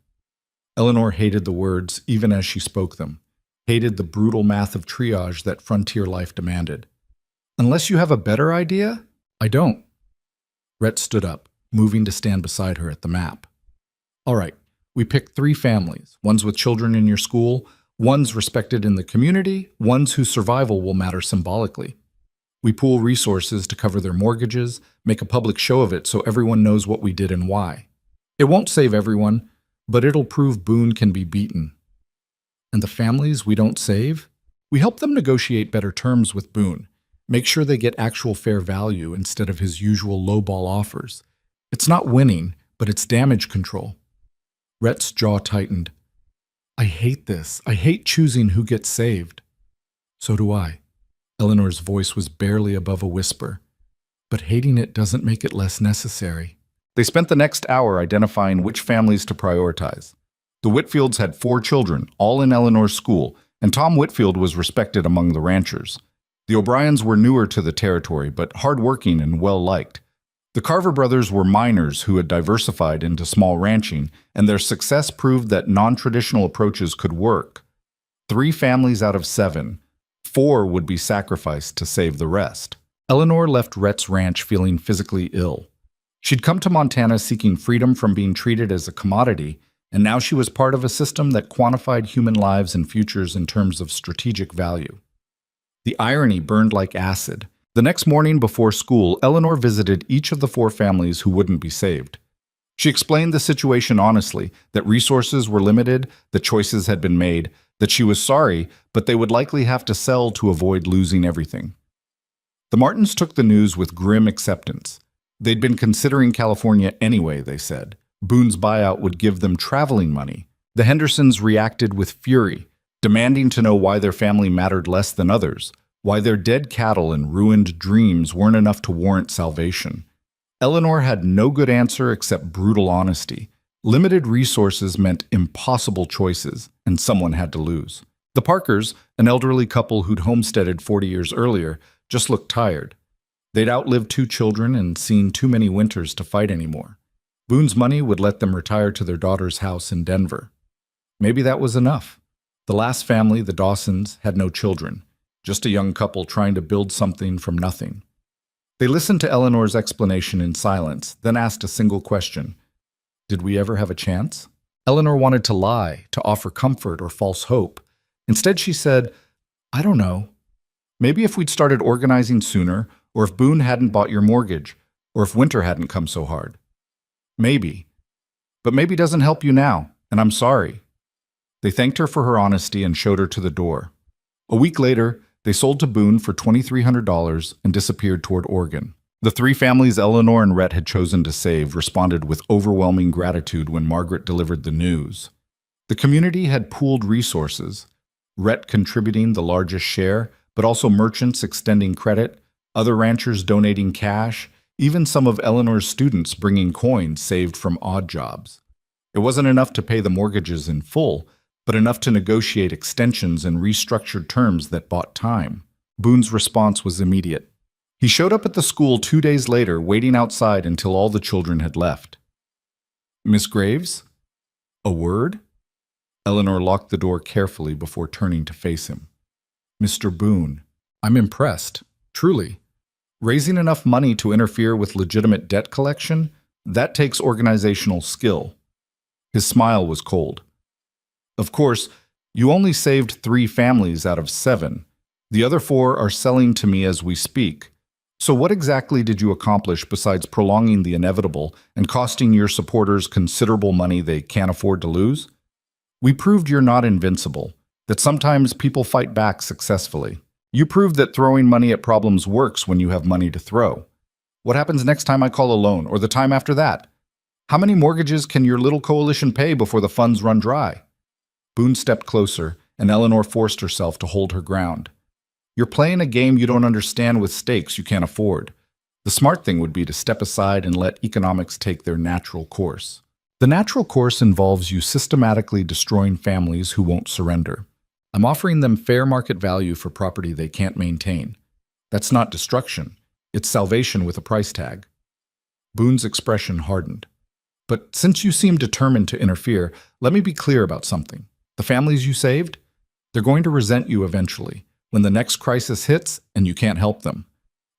Eleanor hated the words even as she spoke them, hated the brutal math of triage that frontier life demanded. Unless you have a better idea? I don't. Rhett stood up, moving to stand beside her at the map. All right, we picked 3 families, ones with children in your school, ones respected in the community, ones whose survival will matter symbolically. We pool resources to cover their mortgages, make a public show of it so everyone knows what we did and why. It won't save everyone, but it'll prove Boone can be beaten. And the families we don't save? We help them negotiate better terms with Boone, make sure they get actual fair value instead of his usual lowball offers. It's not winning, but it's damage control. Rhett's jaw tightened. I hate this. I hate choosing who gets saved. So do I. Eleanor's voice was barely above a whisper. But hating it doesn't make it less necessary. They spent the next hour identifying which families to prioritize. The Whitfields had 4 children, all in Eleanor's school, and Tom Whitfield was respected among the ranchers. The O'Briens were newer to the territory, but hardworking and well-liked. The Carver brothers were miners who had diversified into small ranching, and their success proved that non-traditional approaches could work. 3 families out of 7. 4 would be sacrificed to save the rest. Eleanor left Rhett's ranch feeling physically ill. She'd come to Montana seeking freedom from being treated as a commodity, and now she was part of a system that quantified human lives and futures in terms of strategic value. The irony burned like acid. The next morning before school, Eleanor visited each of the 4 families who wouldn't be saved. She explained the situation honestly, that resources were limited, that choices had been made, that she was sorry, but they would likely have to sell to avoid losing everything. The Martins took the news with grim acceptance. They'd been considering California anyway, they said. Boone's buyout would give them traveling money. The Hendersons reacted with fury, demanding to know why their family mattered less than others, why their dead cattle and ruined dreams weren't enough to warrant salvation. Eleanor had no good answer except brutal honesty. Limited resources meant impossible choices, and someone had to lose. The Parkers, an elderly couple who'd homesteaded 40 years earlier, just looked tired. They'd outlived 2 children and seen too many winters to fight anymore. Boone's money would let them retire to their daughter's house in Denver. Maybe that was enough. The last family, the Dawsons, had no children. Just a young couple trying to build something from nothing. They listened to Eleanor's explanation in silence, then asked a single question. Did we ever have a chance? Eleanor wanted to lie, to offer comfort or false hope. Instead, she said, I don't know. Maybe if we'd started organizing sooner, or if Boone hadn't bought your mortgage, or if winter hadn't come so hard. Maybe. But maybe doesn't help you now, and I'm sorry. They thanked her for her honesty and showed her to the door. A week later, they sold to Boone for $2,300 and disappeared toward Oregon. The 3 families Eleanor and Rhett had chosen to save responded with overwhelming gratitude when Margaret delivered the news. The community had pooled resources, Rhett contributing the largest share, but also merchants extending credit, other ranchers donating cash, even some of Eleanor's students bringing coins saved from odd jobs. It wasn't enough to pay the mortgages in full, but enough to negotiate extensions and restructured terms that bought time. Boone's response was immediate. He showed up at the school 2 days later, waiting outside until all the children had left. Miss Graves? A word? Eleanor locked the door carefully before turning to face him. Mr. Boone, I'm impressed, truly. Raising enough money to interfere with legitimate debt collection, that takes organizational skill. His smile was cold. Of course, you only saved 3 families out of 7. The other 4 are selling to me as we speak. So what exactly did you accomplish besides prolonging the inevitable and costing your supporters considerable money they can't afford to lose? We proved you're not invincible, that sometimes people fight back successfully. You proved that throwing money at problems works when you have money to throw. What happens next time I call a loan, or the time after that? How many mortgages can your little coalition pay before the funds run dry? Boone stepped closer, and Eleanor forced herself to hold her ground. You're playing a game you don't understand with stakes you can't afford. The smart thing would be to step aside and let economics take their natural course. The natural course involves you systematically destroying families who won't surrender. I'm offering them fair market value for property they can't maintain. That's not destruction. It's salvation with a price tag. Boone's expression hardened. But since you seem determined to interfere, let me be clear about something. The families you saved? They're going to resent you eventually, when the next crisis hits and you can't help them.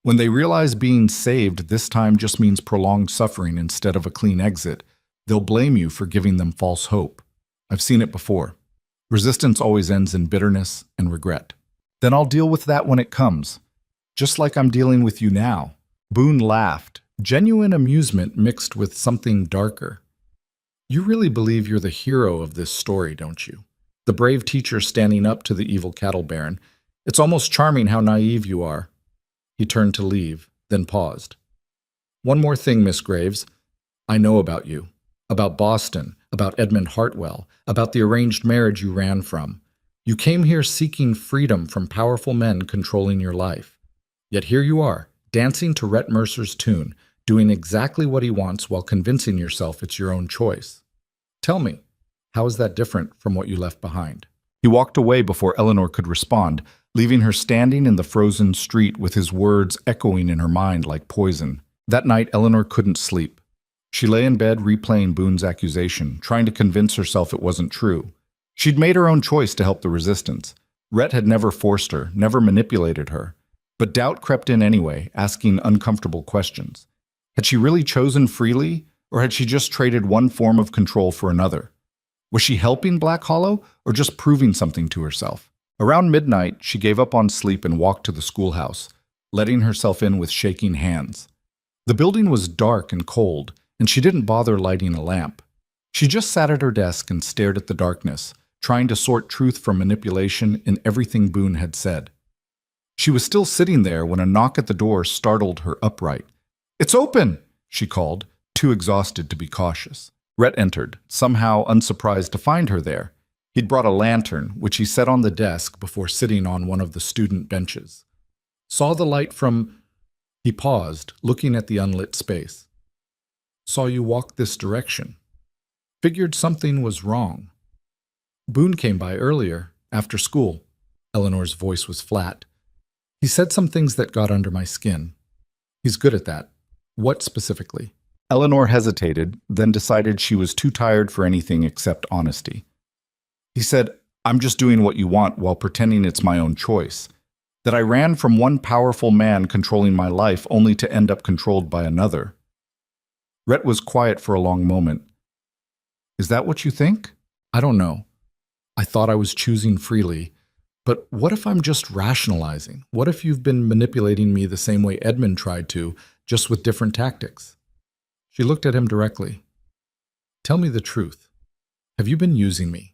When they realize being saved this time just means prolonged suffering instead of a clean exit, they'll blame you for giving them false hope. I've seen it before. Resistance always ends in bitterness and regret. Then I'll deal with that when it comes, just like I'm dealing with you now. Boone laughed, genuine amusement mixed with something darker. You really believe you're the hero of this story, don't you? The brave teacher standing up to the evil cattle baron. It's almost charming how naive you are. He turned to leave, then paused. One more thing, Miss Graves. I know about you, about Boston, about Edmund Hartwell, about the arranged marriage you ran from. You came here seeking freedom from powerful men controlling your life. Yet here you are, dancing to Rhett Mercer's tune, doing exactly what he wants while convincing yourself it's your own choice. Tell me, how is that different from what you left behind? He walked away before Eleanor could respond, leaving her standing in the frozen street with his words echoing in her mind like poison. That night, Eleanor couldn't sleep. She lay in bed replaying Boone's accusation, trying to convince herself it wasn't true. She'd made her own choice to help the resistance. Rhett had never forced her, never manipulated her. But doubt crept in anyway, asking uncomfortable questions. Had she really chosen freely, or had she just traded one form of control for another? Was she helping Black Hollow, or just proving something to herself? Around midnight, she gave up on sleep and walked to the schoolhouse, letting herself in with shaking hands. The building was dark and cold, and she didn't bother lighting a lamp. She just sat at her desk and stared at the darkness, trying to sort truth from manipulation in everything Boone had said. She was still sitting there when a knock at the door startled her upright. "It's open!" she called, too exhausted to be cautious. Rhett entered, somehow unsurprised to find her there. He'd brought a lantern, which he set on the desk before sitting on one of the student benches. Saw the light from... He paused, looking at the unlit space. Saw you walk this direction. Figured something was wrong. Boone came by earlier, after school. Eleanor's voice was flat. He said some things that got under my skin. He's good at that. What specifically? Eleanor hesitated, then decided she was too tired for anything except honesty. He said, "I'm just doing what you want while pretending it's my own choice. That I ran from one powerful man controlling my life only to end up controlled by another." Rhett was quiet for a long moment. "Is that what you think?" "I don't know. I thought I was choosing freely. But what if I'm just rationalizing? What if you've been manipulating me the same way Edmund tried to, just with different tactics?" She looked at him directly. "Tell me the truth. Have you been using me?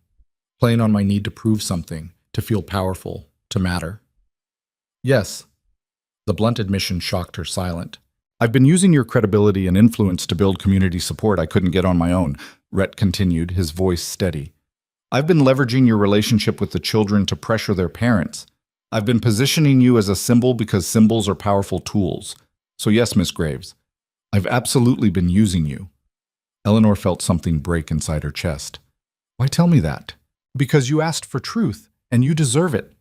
Playing on my need to prove something, to feel powerful, to matter?" "Yes." The blunt admission shocked her silent. "I've been using your credibility and influence to build community support I couldn't get on my own," Rhett continued, his voice steady. "I've been leveraging your relationship with the children to pressure their parents. I've been positioning you as a symbol because symbols are powerful tools. So yes, Miss Graves, I've absolutely been using you." Eleanor felt something break inside her chest. "Why tell me that?" "Because you asked for truth, and you deserve it.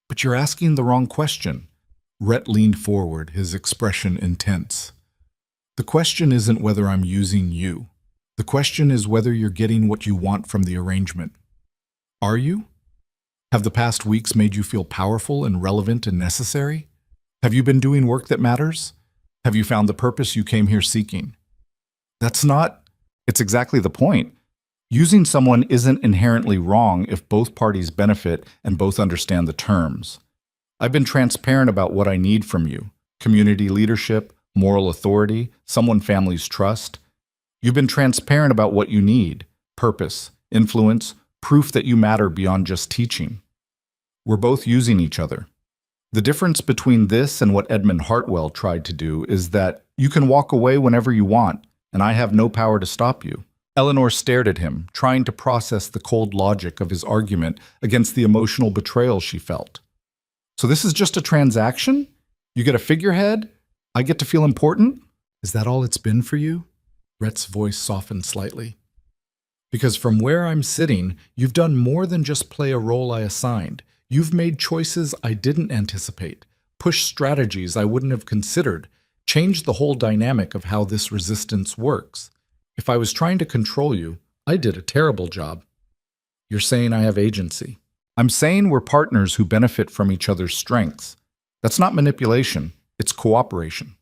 But you're asking the wrong question." Rhett leaned forward, his expression intense. "The question isn't whether I'm using you. The question is whether you're getting what you want from the arrangement. Are you? Have the past weeks made you feel powerful and relevant and necessary? Have you been doing work that matters? Have you found the purpose you came here seeking?" "That's not..." "It's exactly the point. Using someone isn't inherently wrong if both parties benefit and both understand the terms. I've been transparent about what I need from you. Community leadership, moral authority, someone families trust. You've been transparent about what you need. Purpose, influence, proof that you matter beyond just teaching. We're both using each other. The difference between this and what Edmund Hartwell tried to do is that you can walk away whenever you want, and I have no power to stop you." Eleanor stared at him, trying to process the cold logic of his argument against the emotional betrayal she felt. "So this is just a transaction? You get a figurehead? I get to feel important? Is that all it's been for you?" Rhett's voice softened slightly. Because from where I'm sitting, you've done more than just play a role I assigned. You've made choices I didn't anticipate, pushed strategies I wouldn't have considered, changed the whole dynamic of how this resistance works. If I was trying to control you, I did a terrible job. You're saying I have agency. I'm saying we're partners who benefit from each other's strengths. That's not manipulation, it's cooperation.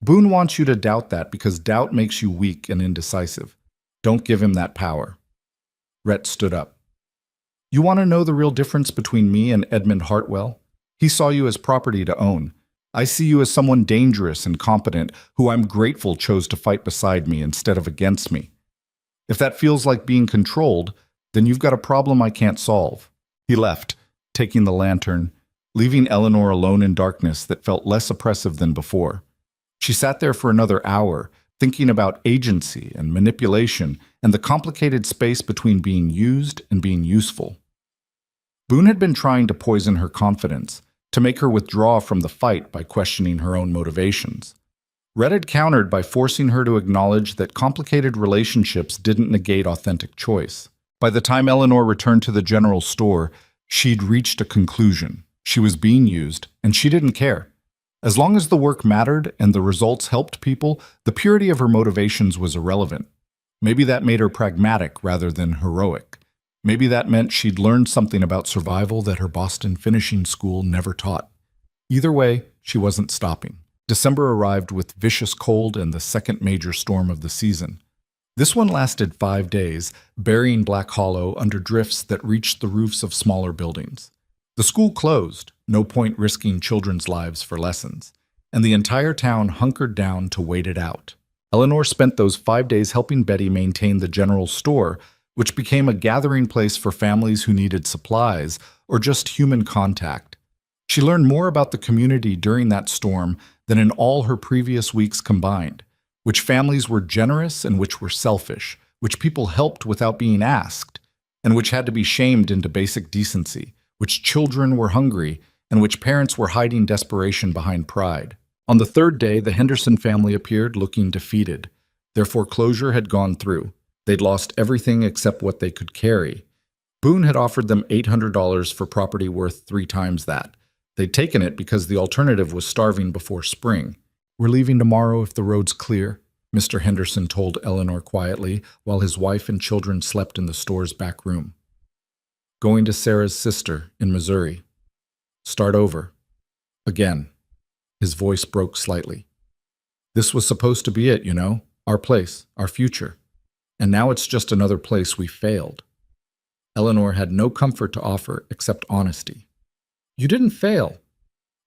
Boone wants you to doubt that because doubt makes you weak and indecisive. Don't give him that power. Rhett stood up. You want to know the real difference between me and Edmund Hartwell? He saw you as property to own. I see you as someone dangerous and competent who I'm grateful chose to fight beside me instead of against me. If that feels like being controlled, then you've got a problem I can't solve. He left, taking the lantern, leaving Eleanor alone in darkness that felt less oppressive than before. She sat there for another hour, thinking about agency and manipulation and the complicated space between being used and being useful. Boone had been trying to poison her confidence, to make her withdraw from the fight by questioning her own motivations. Rhett had countered by forcing her to acknowledge that complicated relationships didn't negate authentic choice. By the time Eleanor returned to the general store, she'd reached a conclusion. She was being used, and she didn't care. As long as the work mattered and the results helped people, the purity of her motivations was irrelevant. Maybe that made her pragmatic rather than heroic. Maybe that meant she'd learned something about survival that her Boston finishing school never taught. Either way, she wasn't stopping. December arrived with vicious cold and the second major storm of the season. This one lasted 5 days, burying Black Hollow under drifts that reached the roofs of smaller buildings. The school closed, no point risking children's lives for lessons, and the entire town hunkered down to wait it out. Eleanor spent those 5 days helping Betty maintain the general store, which became a gathering place for families who needed supplies or just human contact. She learned more about the community during that storm than in all her previous weeks combined, which families were generous and which were selfish, which people helped without being asked, and which had to be shamed into basic decency, which children were hungry, and which parents were hiding desperation behind pride. On the third day, the Henderson family appeared looking defeated. Their foreclosure had gone through. They'd lost everything except what they could carry. Boone had offered them $800 for property worth 3 times that. They'd taken it because the alternative was starving before spring. We're leaving tomorrow if the road's clear, Mr. Henderson told Eleanor quietly while his wife and children slept in the store's back room. Going to Sarah's sister in Missouri. Start over. Again. His voice broke slightly. This was supposed to be it, you know, our place, our future. And now it's just another place we failed. Eleanor had no comfort to offer except honesty. You didn't fail.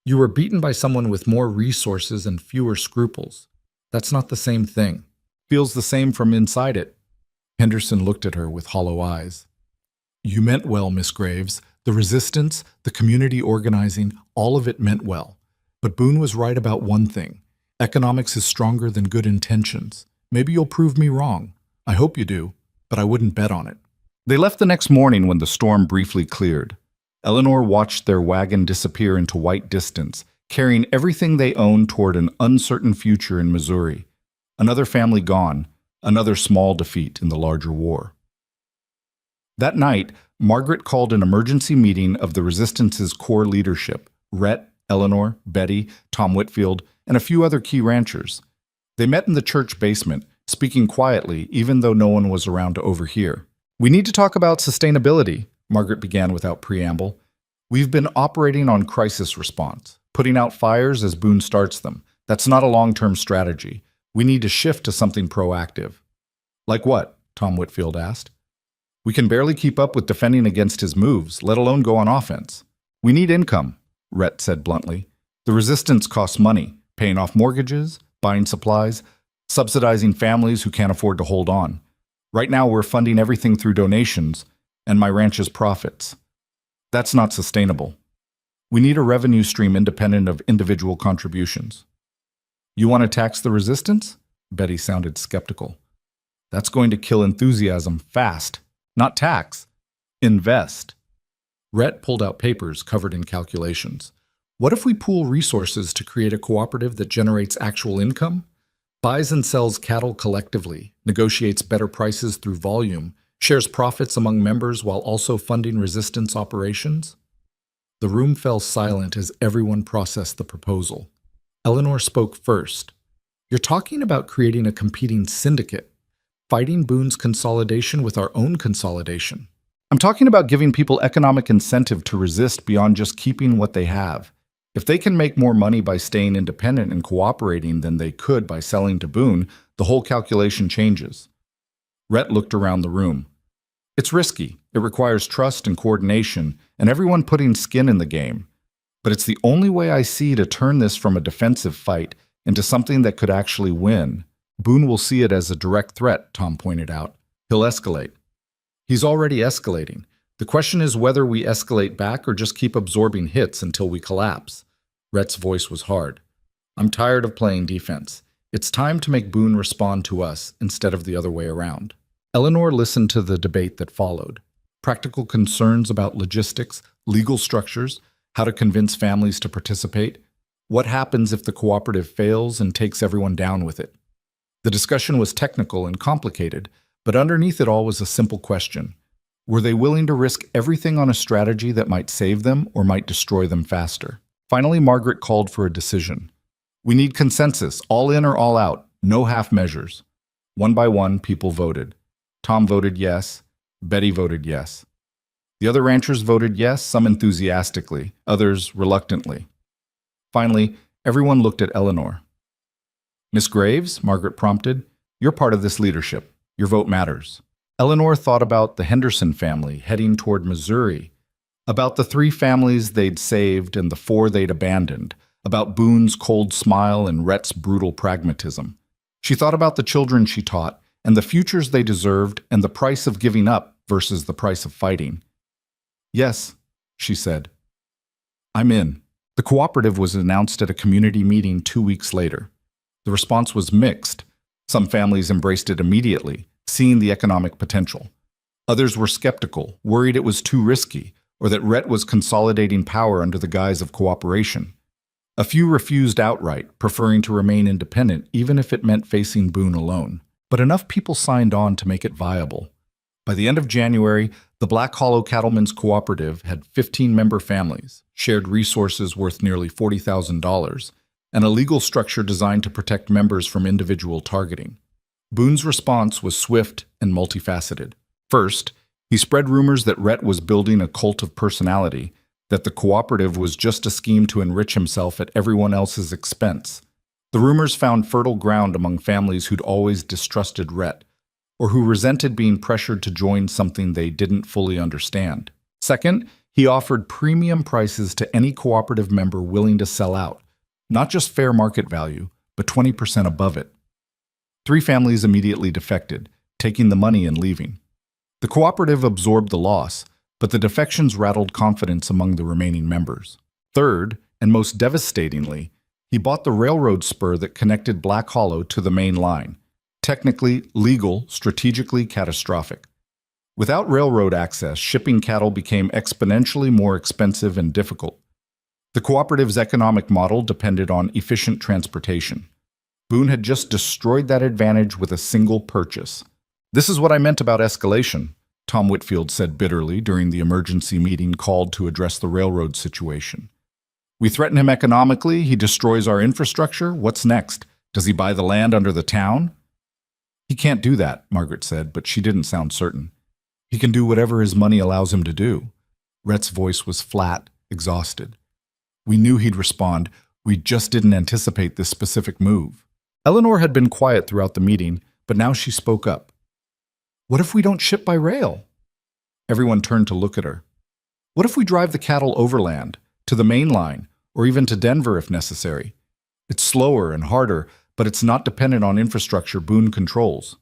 You were beaten by someone with more resources and fewer scruples. That's not the same thing. Feels the same from inside it. Henderson looked at her with hollow eyes. You meant well, Miss Graves. The resistance, the community organizing, all of it meant well. But Boone was right about one thing. Economics is stronger than good intentions. Maybe you'll prove me wrong. I hope you do, but I wouldn't bet on it. They left the next morning when the storm briefly cleared. Eleanor watched their wagon disappear into white distance, carrying everything they owned toward an uncertain future in Missouri. Another family gone, another small defeat in the larger war. That night, Margaret called an emergency meeting of the Resistance's core leadership, Rhett, Eleanor, Betty, Tom Whitfield, and a few other key ranchers. They met in the church basement, speaking quietly even though no one was around to overhear. We need to talk about sustainability, Margaret began without preamble. We've been operating on crisis response, putting out fires as Boone starts them. That's not a long-term strategy. We need to shift to something proactive. Like what? Tom Whitfield asked. We can barely keep up with defending against his moves, let alone go on offense. We need income, Rhett said bluntly. The resistance costs money, paying off mortgages, buying supplies, subsidizing families who can't afford to hold on. Right now we're funding everything through donations and my ranch's profits. That's not sustainable. We need a revenue stream independent of individual contributions. You want to tax the resistance? Betty sounded skeptical. That's going to kill enthusiasm fast. Not tax. Invest. Rhett pulled out papers covered in calculations. What if we pool resources to create a cooperative that generates actual income? Buys and sells cattle collectively, negotiates better prices through volume, Shares profits among members while also funding resistance operations? The room fell silent as everyone processed the proposal. Eleanor spoke first. You're talking about creating a competing syndicate, fighting Boone's consolidation with our own consolidation. I'm talking about giving people economic incentive to resist beyond just keeping what they have. If they can make more money by staying independent and cooperating than they could by selling to Boone, the whole calculation changes. Rhett looked around the room. It's risky. It requires trust and coordination, and everyone putting skin in the game. But it's the only way I see to turn this from a defensive fight into something that could actually win. Boone will see it as a direct threat, Tom pointed out. He'll escalate. He's already escalating. The question is whether we escalate back or just keep absorbing hits until we collapse. Rhett's voice was hard. I'm tired of playing defense. It's time to make Boone respond to us instead of the other way around. Eleanor listened to the debate that followed. Practical concerns about logistics, legal structures, how to convince families to participate. What happens if the cooperative fails and takes everyone down with it? The discussion was technical and complicated, but underneath it all was a simple question. Were they willing to risk everything on a strategy that might save them or might destroy them faster? Finally, Margaret called for a decision. We need consensus, all in or all out, no half measures. One by one, people voted. Tom voted yes. Betty voted yes. The other ranchers voted yes, some enthusiastically, others reluctantly. Finally, everyone looked at Eleanor. Miss Graves, Margaret prompted, you're part of this leadership. Your vote matters. Eleanor thought about the Henderson family heading toward Missouri, about the 3 families they'd saved and the 4 they'd abandoned, about Boone's cold smile and Rhett's brutal pragmatism. She thought about the children she taught and the futures they deserved and the price of giving up versus the price of fighting. Yes, she said. I'm in. The cooperative was announced at a community meeting 2 weeks later. The response was mixed. Some families embraced it immediately, seeing the economic potential. Others were skeptical, worried it was too risky, or that Rhett was consolidating power under the guise of cooperation. A few refused outright, preferring to remain independent even if it meant facing Boone alone. But enough people signed on to make it viable. By the end of January, the Black Hollow Cattlemen's Cooperative had 15-member families, shared resources worth nearly $40,000, and a legal structure designed to protect members from individual targeting. Boone's response was swift and multifaceted. First, he spread rumors that Rhett was building a cult of personality, that the cooperative was just a scheme to enrich himself at everyone else's expense. The rumors found fertile ground among families who'd always distrusted Rhett, or who resented being pressured to join something they didn't fully understand. Second, he offered premium prices to any cooperative member willing to sell out, not just fair market value, but 20% above it. 3 families immediately defected, taking the money and leaving. The cooperative absorbed the loss, but the defections rattled confidence among the remaining members. Third, and most devastatingly, he bought the railroad spur that connected Black Hollow to the main line. Technically, legal, strategically catastrophic. Without railroad access, shipping cattle became exponentially more expensive and difficult. The cooperative's economic model depended on efficient transportation. Boone had just destroyed that advantage with a single purchase. This is what I meant about escalation, Tom Whitfield said bitterly during the emergency meeting called to address the railroad situation. We threaten him economically, he destroys our infrastructure. What's next? Does he buy the land under the town? He can't do that, Margaret said, but she didn't sound certain. He can do whatever his money allows him to do. Rhett's voice was flat, exhausted. We knew he'd respond. We just didn't anticipate this specific move. Eleanor had been quiet throughout the meeting, but now she spoke up. What if we don't ship by rail? Everyone turned to look at her. What if we drive the cattle overland, to the main line, or even to Denver if necessary? It's slower and harder, but it's not dependent on infrastructure Boone controls.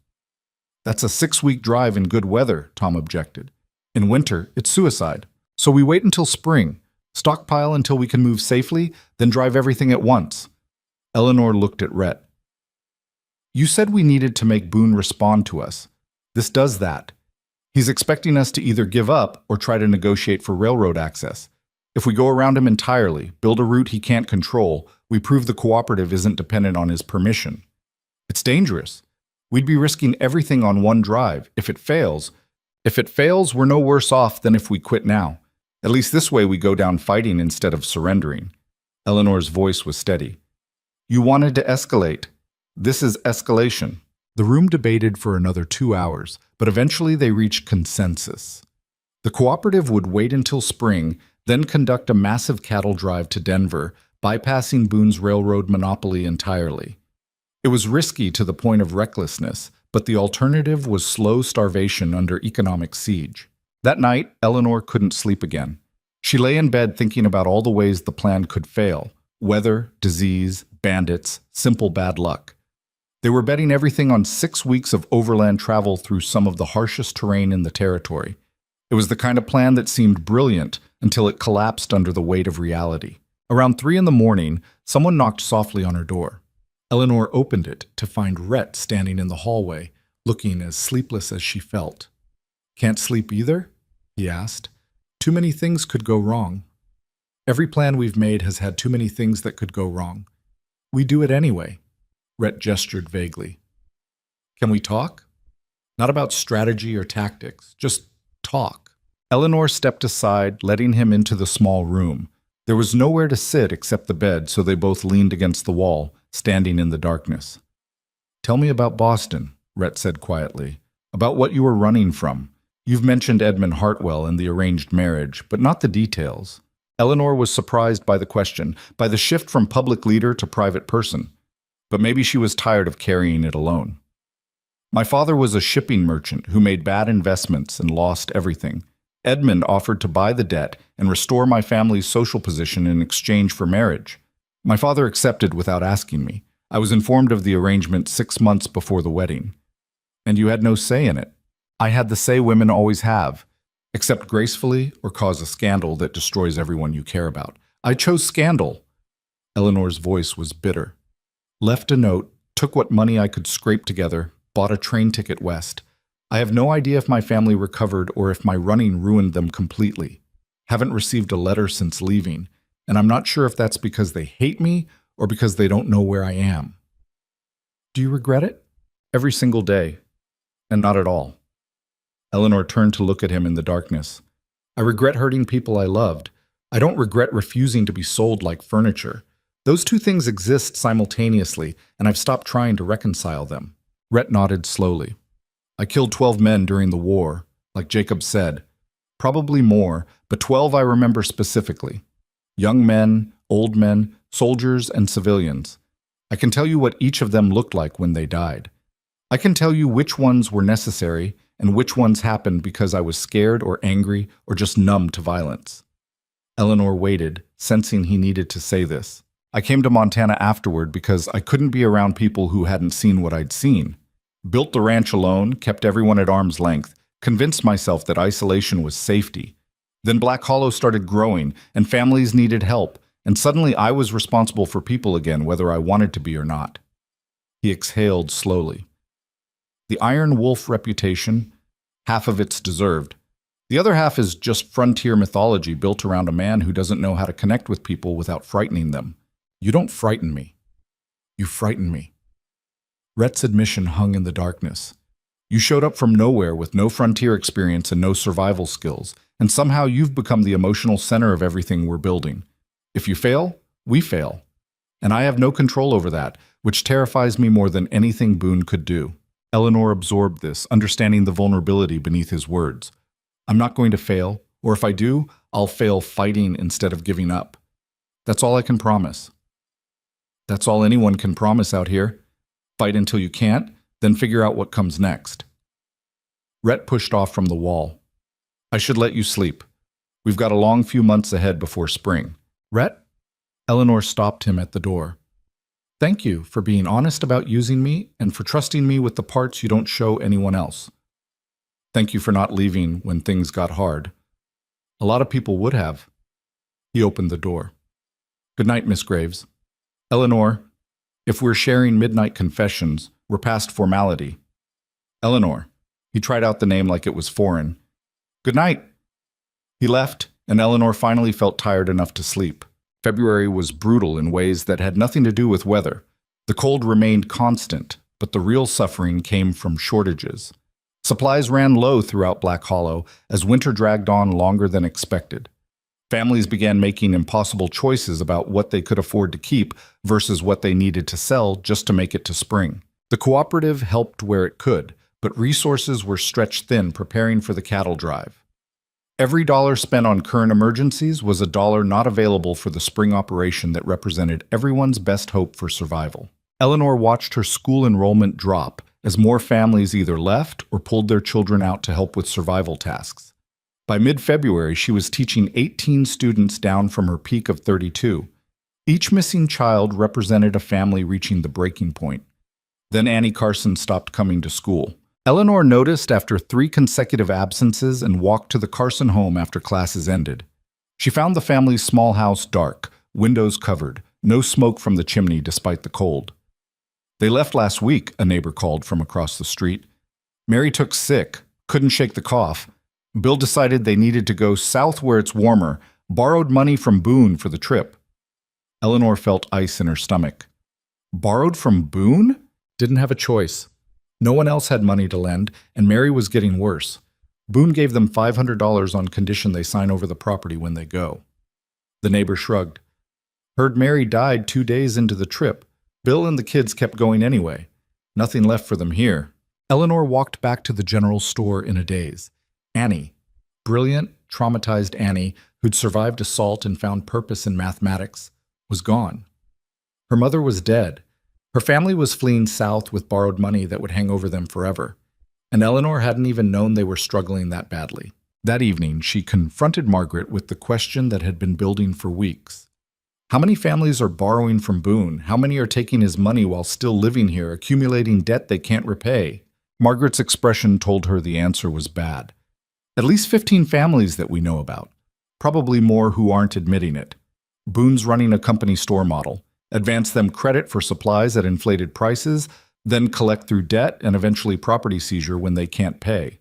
That's a 6-week drive in good weather, Tom objected. In winter, it's suicide. So we wait until spring, stockpile until we can move safely, then drive everything at once. Eleanor looked at Rhett. You said we needed to make Boone respond to us. This does that. He's expecting us to either give up or try to negotiate for railroad access. If we go around him entirely, build a route he can't control, we prove the cooperative isn't dependent on his permission. It's dangerous. We'd be risking everything on one drive. If it fails, If it fails, we're no worse off than if we quit now. At least this way we go down fighting instead of surrendering. Eleanor's voice was steady. You wanted to escalate. This is escalation. The room debated for another 2 hours, but eventually they reached consensus. The cooperative would wait until spring, then conduct a massive cattle drive to Denver, bypassing Boone's railroad monopoly entirely. It was risky to the point of recklessness, but the alternative was slow starvation under economic siege. That night, Eleanor couldn't sleep again. She lay in bed thinking about all the ways the plan could fail: weather, disease, bandits, simple bad luck. They were betting everything on 6 weeks of overland travel through some of the harshest terrain in the territory. It was the kind of plan that seemed brilliant until it collapsed under the weight of reality. Around 3 a.m, someone knocked softly on her door. Eleanor opened it to find Rhett standing in the hallway, looking as sleepless as she felt. Can't sleep either? He asked. Too many things could go wrong. Every plan we've made has had too many things that could go wrong. We do it anyway. Rhett gestured vaguely. Can we talk? Not about strategy or tactics, just talk. Eleanor stepped aside, letting him into the small room. There was nowhere to sit except the bed, so they both leaned against the wall, standing in the darkness. Tell me about Boston, Rhett said quietly. About what you were running from. You've mentioned Edmund Hartwell and the arranged marriage, but not the details. Eleanor was surprised by the question, by the shift from public leader to private person. But maybe she was tired of carrying it alone. My father was a shipping merchant who made bad investments and lost everything. Edmund offered to buy the debt and restore my family's social position in exchange for marriage. My father accepted without asking me. I was informed of the arrangement 6 months before the wedding. And you had no say in it. I had the say women always have. Accept gracefully or cause a scandal that destroys everyone you care about. I chose scandal. Eleanor's voice was bitter. Left a note, took what money I could scrape together, bought a train ticket west. I have no idea if my family recovered or if my running ruined them completely. Haven't received a letter since leaving, and I'm not sure if that's because they hate me or because they don't know where I am. Do you regret it? Every single day. And not at all. Eleanor turned to look at him in the darkness. I regret hurting people I loved. I don't regret refusing to be sold like furniture. Those two things exist simultaneously, and I've stopped trying to reconcile them. Rhett nodded slowly. I killed 12 men during the war, like Jacob said. Probably more, but 12 I remember specifically. Young men, old men, soldiers, and civilians. I can tell you what each of them looked like when they died. I can tell you which ones were necessary and which ones happened because I was scared or angry or just numb to violence. Eleanor waited, sensing he needed to say this. I came to Montana afterward because I couldn't be around people who hadn't seen what I'd seen. Built the ranch alone, kept everyone at arm's length, convinced myself that isolation was safety. Then Black Hollow started growing, and families needed help, and suddenly I was responsible for people again, whether I wanted to be or not. He exhaled slowly. The Iron Wolf reputation, half of it's deserved. The other half is just frontier mythology built around a man who doesn't know how to connect with people without frightening them. You don't frighten me. You frighten me. Rhett's admission hung in the darkness. You showed up from nowhere with no frontier experience and no survival skills, and somehow you've become the emotional center of everything we're building. If you fail, we fail. And I have no control over that, which terrifies me more than anything Boone could do. Eleanor absorbed this, understanding the vulnerability beneath his words. I'm not going to fail, or if I do, I'll fail fighting instead of giving up. That's all I can promise. That's all anyone can promise out here. Fight until you can't, then figure out what comes next. Rhett pushed off from the wall. I should let you sleep. We've got a long few months ahead before spring. Rhett? Eleanor stopped him at the door. Thank you for being honest about using me and for trusting me with the parts you don't show anyone else. Thank you for not leaving when things got hard. A lot of people would have. He opened the door. Good night, Miss Graves. Eleanor, if we're sharing midnight confessions, we're past formality. Eleanor. He tried out the name like it was foreign. Good night. He left, and Eleanor finally felt tired enough to sleep. February was brutal in ways that had nothing to do with weather. The cold remained constant, but the real suffering came from shortages. Supplies ran low throughout Black Hollow as winter dragged on longer than expected. Families began making impossible choices about what they could afford to keep versus what they needed to sell just to make it to spring. The cooperative helped where it could, but resources were stretched thin preparing for the cattle drive. Every dollar spent on current emergencies was a dollar not available for the spring operation that represented everyone's best hope for survival. Eleanor watched her school enrollment drop as more families either left or pulled their children out to help with survival tasks. By mid-February, she was teaching 18 students down from her peak of 32. Each missing child represented a family reaching the breaking point. Then Annie Carson stopped coming to school. Eleanor noticed after 3 consecutive absences and walked to the Carson home after classes ended. She found the family's small house dark, windows covered, no smoke from the chimney despite the cold. "They left last week," a neighbor called from across the street. "Mary took sick, couldn't shake the cough. Bill decided they needed to go south where it's warmer, borrowed money from Boone for the trip." Eleanor felt ice in her stomach. Borrowed from Boone? Didn't have a choice. No one else had money to lend, and Mary was getting worse. Boone gave them $500 on condition they sign over the property when they go. The neighbor shrugged. "Heard Mary died 2 days into the trip. Bill and the kids kept going anyway. Nothing left for them here." Eleanor walked back to the general store in a daze. Annie, brilliant, traumatized Annie, who'd survived assault and found purpose in mathematics, was gone. Her mother was dead. Her family was fleeing south with borrowed money that would hang over them forever, and Eleanor hadn't even known they were struggling that badly. That evening, she confronted Margaret with the question that had been building for weeks. How many families are borrowing from Boone? How many are taking his money while still living here, accumulating debt they can't repay? Margaret's expression told her the answer was bad. At least 15 families that we know about. Probably more who aren't admitting it. Boone's running a company store model. Advance them credit for supplies at inflated prices, then collect through debt and eventually property seizure when they can't pay.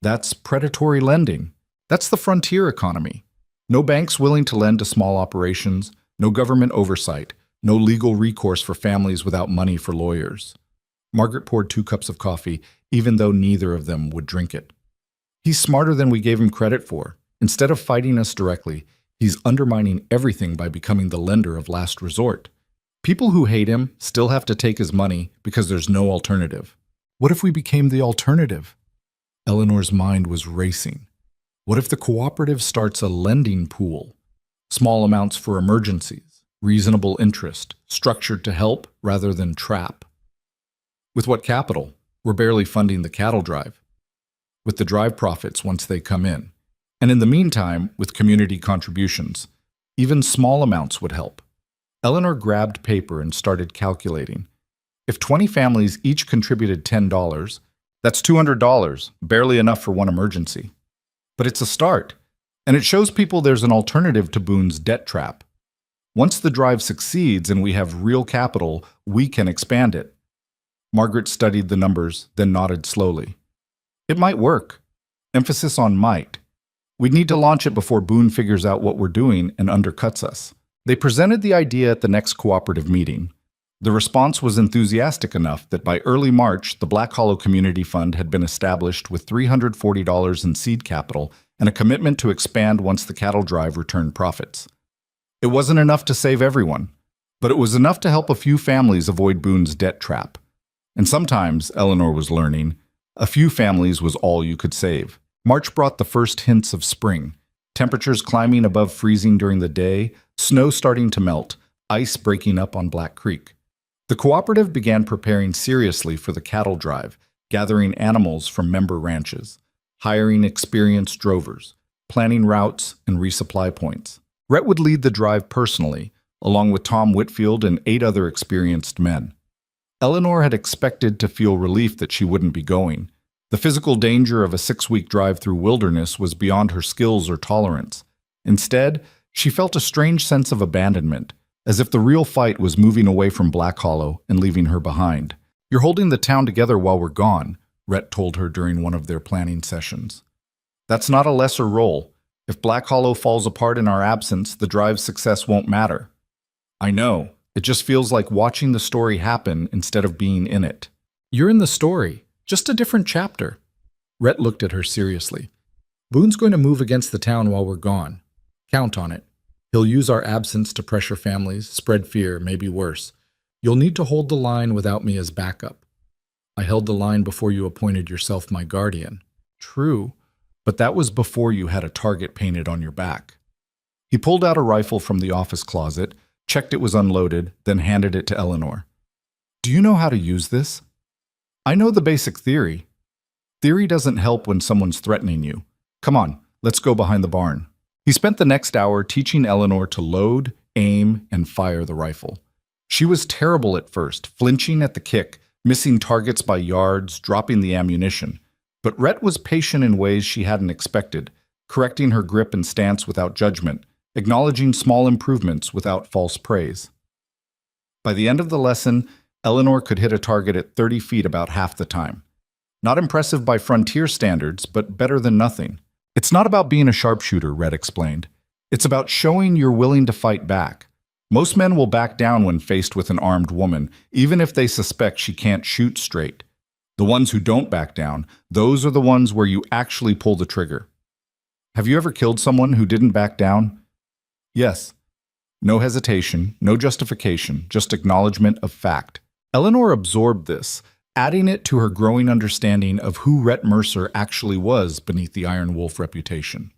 That's predatory lending. That's the frontier economy. No banks willing to lend to small operations, no government oversight, no legal recourse for families without money for lawyers. Margaret poured 2 cups of coffee, even though neither of them would drink it. "He's smarter than we gave him credit for. Instead of fighting us directly, he's undermining everything by becoming the lender of last resort. People who hate him still have to take his money because there's no alternative. What if we became the alternative?" Eleanor's mind was racing. What if the cooperative starts a lending pool? Small amounts for emergencies, reasonable interest, structured to help rather than trap. With what capital? We're barely funding the cattle drive. With the drive profits once they come in. And in the meantime, with community contributions. Even small amounts would help. Eleanor grabbed paper and started calculating. If 20 families each contributed $10, that's $200, barely enough for one emergency. But it's a start, and it shows people there's an alternative to Boone's debt trap. Once the drive succeeds and we have real capital, we can expand it. Margaret studied the numbers, then nodded slowly. It might work. Emphasis on might. We'd need to launch it before Boone figures out what we're doing and undercuts us. They presented the idea at the next cooperative meeting. The response was enthusiastic enough that by early March, the Black Hollow Community Fund had been established with $340 in seed capital and a commitment to expand once the cattle drive returned profits. It wasn't enough to save everyone, but it was enough to help a few families avoid Boone's debt trap. And sometimes, Eleanor was learning, a few families was all you could save. March brought the first hints of spring. Temperatures climbing above freezing during the day, snow starting to melt, ice breaking up on Black Creek. The cooperative began preparing seriously for the cattle drive, gathering animals from member ranches, hiring experienced drovers, planning routes and resupply points. Rhett would lead the drive personally, along with Tom Whitfield and 8 other experienced men. Eleanor had expected to feel relief that she wouldn't be going. The physical danger of a 6-week drive through wilderness was beyond her skills or tolerance. Instead, she felt a strange sense of abandonment, as if the real fight was moving away from Black Hollow and leaving her behind. "You're holding the town together while we're gone," Rhett told her during one of their planning sessions. "That's not a lesser role. If Black Hollow falls apart in our absence, the drive's success won't matter." "I know. It just feels like watching the story happen instead of being in it." "You're in the story. Just a different chapter. Rhett looked at her seriously. Boone's going to move against the town while we're gone. Count on it. He'll use our absence to pressure families, spread fear, maybe worse. You'll need to hold the line without me as backup. I held the line before you appointed yourself my guardian. True, but that was before you had a target painted on your back. He pulled out a rifle from the office closet, checked it was unloaded, then handed it to Eleanor. Do you know how to use this? I know the basic theory. Theory doesn't help when someone's threatening you. Come on, let's go behind the barn. He spent the next hour teaching Eleanor to load, aim, and fire the rifle. She was terrible at first, flinching at the kick, missing targets by yards, dropping the ammunition. But Rhett was patient in ways she hadn't expected, correcting her grip and stance without judgment, acknowledging small improvements without false praise. By the end of the lesson, Eleanor could hit a target at 30 feet about half the time. Not impressive by Frontier standards, but better than nothing. It's not about being a sharpshooter, Rhett explained. It's about showing you're willing to fight back. Most men will back down when faced with an armed woman, even if they suspect she can't shoot straight. The ones who don't back down, those are the ones where you actually pull the trigger. Have you ever killed someone who didn't back down? Yes. No hesitation, no justification, just acknowledgement of fact. Eleanor absorbed this, adding it to her growing understanding of who Rhett Mercer actually was beneath the Iron Wolf reputation.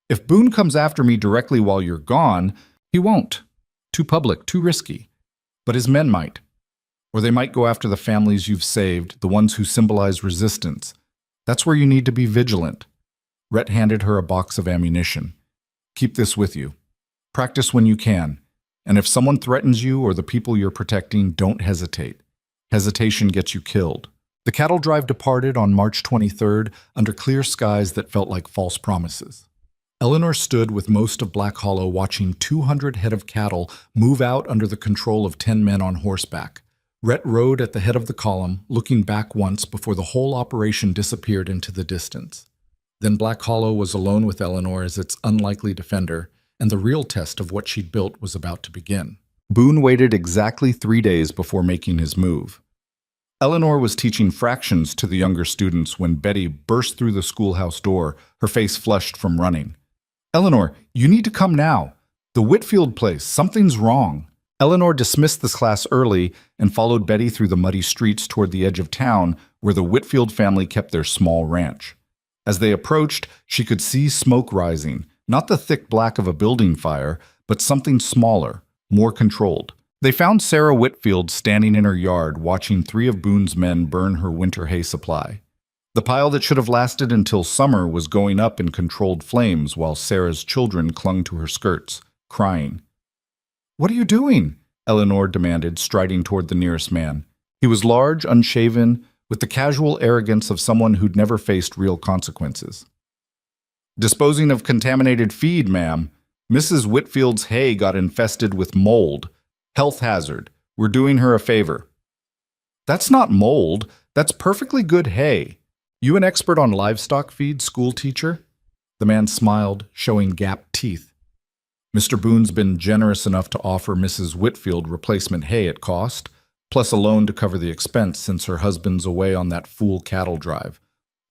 If Boone comes after me directly while you're gone, he won't. Too public, too risky. But his men might. Or they might go after the families you've saved, the ones who symbolize resistance. That's where you need to be vigilant. Rhett handed her a box of ammunition. Keep this with you. Practice when you can. And if someone threatens you or the people you're protecting, don't hesitate. Hesitation gets you killed. The cattle drive departed on March 23rd under clear skies that felt like false promises. Eleanor stood with most of Black Hollow watching 200 head of cattle move out under the control of 10 men on horseback. Rhett rode at the head of the column, looking back once before the whole operation disappeared into the distance. Then Black Hollow was alone with Eleanor as its unlikely defender, and the real test of what she'd built was about to begin. Boone waited exactly 3 days before making his move. Eleanor was teaching fractions to the younger students when Betty burst through the schoolhouse door, her face flushed from running. Eleanor, you need to come now. The Whitfield place, something's wrong. Eleanor dismissed this class early and followed Betty through the muddy streets toward the edge of town where the Whitfield family kept their small ranch. As they approached, she could see smoke rising, not the thick black of a building fire, but something smaller, more controlled. They found Sarah Whitfield standing in her yard watching 3 of Boone's men burn her winter hay supply. The pile that should have lasted until summer was going up in controlled flames while Sarah's children clung to her skirts, crying. What are you doing? Eleanor demanded, striding toward the nearest man. He was large, unshaven, with the casual arrogance of someone who'd never faced real consequences. Disposing of contaminated feed, ma'am. Mrs. Whitfield's hay got infested with mold. Health hazard. We're doing her a favor. That's not mold. That's perfectly good hay. You an expert on livestock feed, school teacher? The man smiled, showing gapped teeth. Mr. Boone's been generous enough to offer Mrs. Whitfield replacement hay at cost, plus a loan to cover the expense since her husband's away on that fool cattle drive.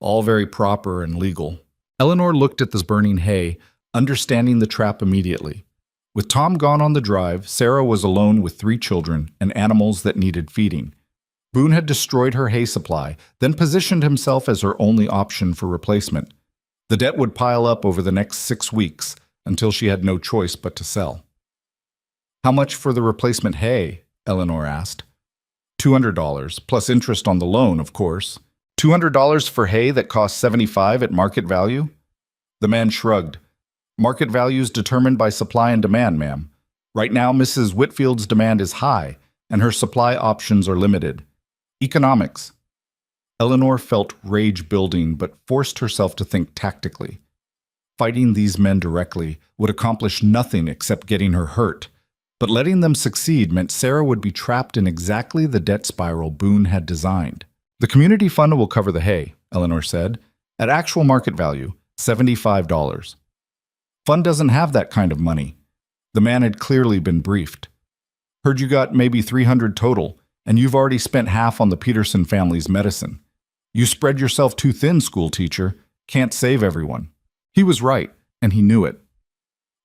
All very proper and legal. Eleanor looked at this burning hay, understanding the trap immediately. With Tom gone on the drive, Sarah was alone with 3 children and animals that needed feeding. Boone had destroyed her hay supply, then positioned himself as her only option for replacement. The debt would pile up over the next 6 weeks until she had no choice but to sell. How much for the replacement hay? Eleanor asked. $200, plus interest on the loan, of course. $200 for hay that costs $75 at market value? The man shrugged. Market value is determined by supply and demand, ma'am. Right now, Mrs. Whitfield's demand is high, and her supply options are limited. Economics. Eleanor felt rage building, but forced herself to think tactically. Fighting these men directly would accomplish nothing except getting her hurt. But letting them succeed meant Sarah would be trapped in exactly the debt spiral Boone had designed. The community fund will cover the hay, Eleanor said. At actual market value, $75. Fund doesn't have that kind of money. The man had clearly been briefed. Heard you got maybe $300 total, and you've already spent half on the Peterson family's medicine. You spread yourself too thin, school teacher. Can't save everyone. He was right, and he knew it.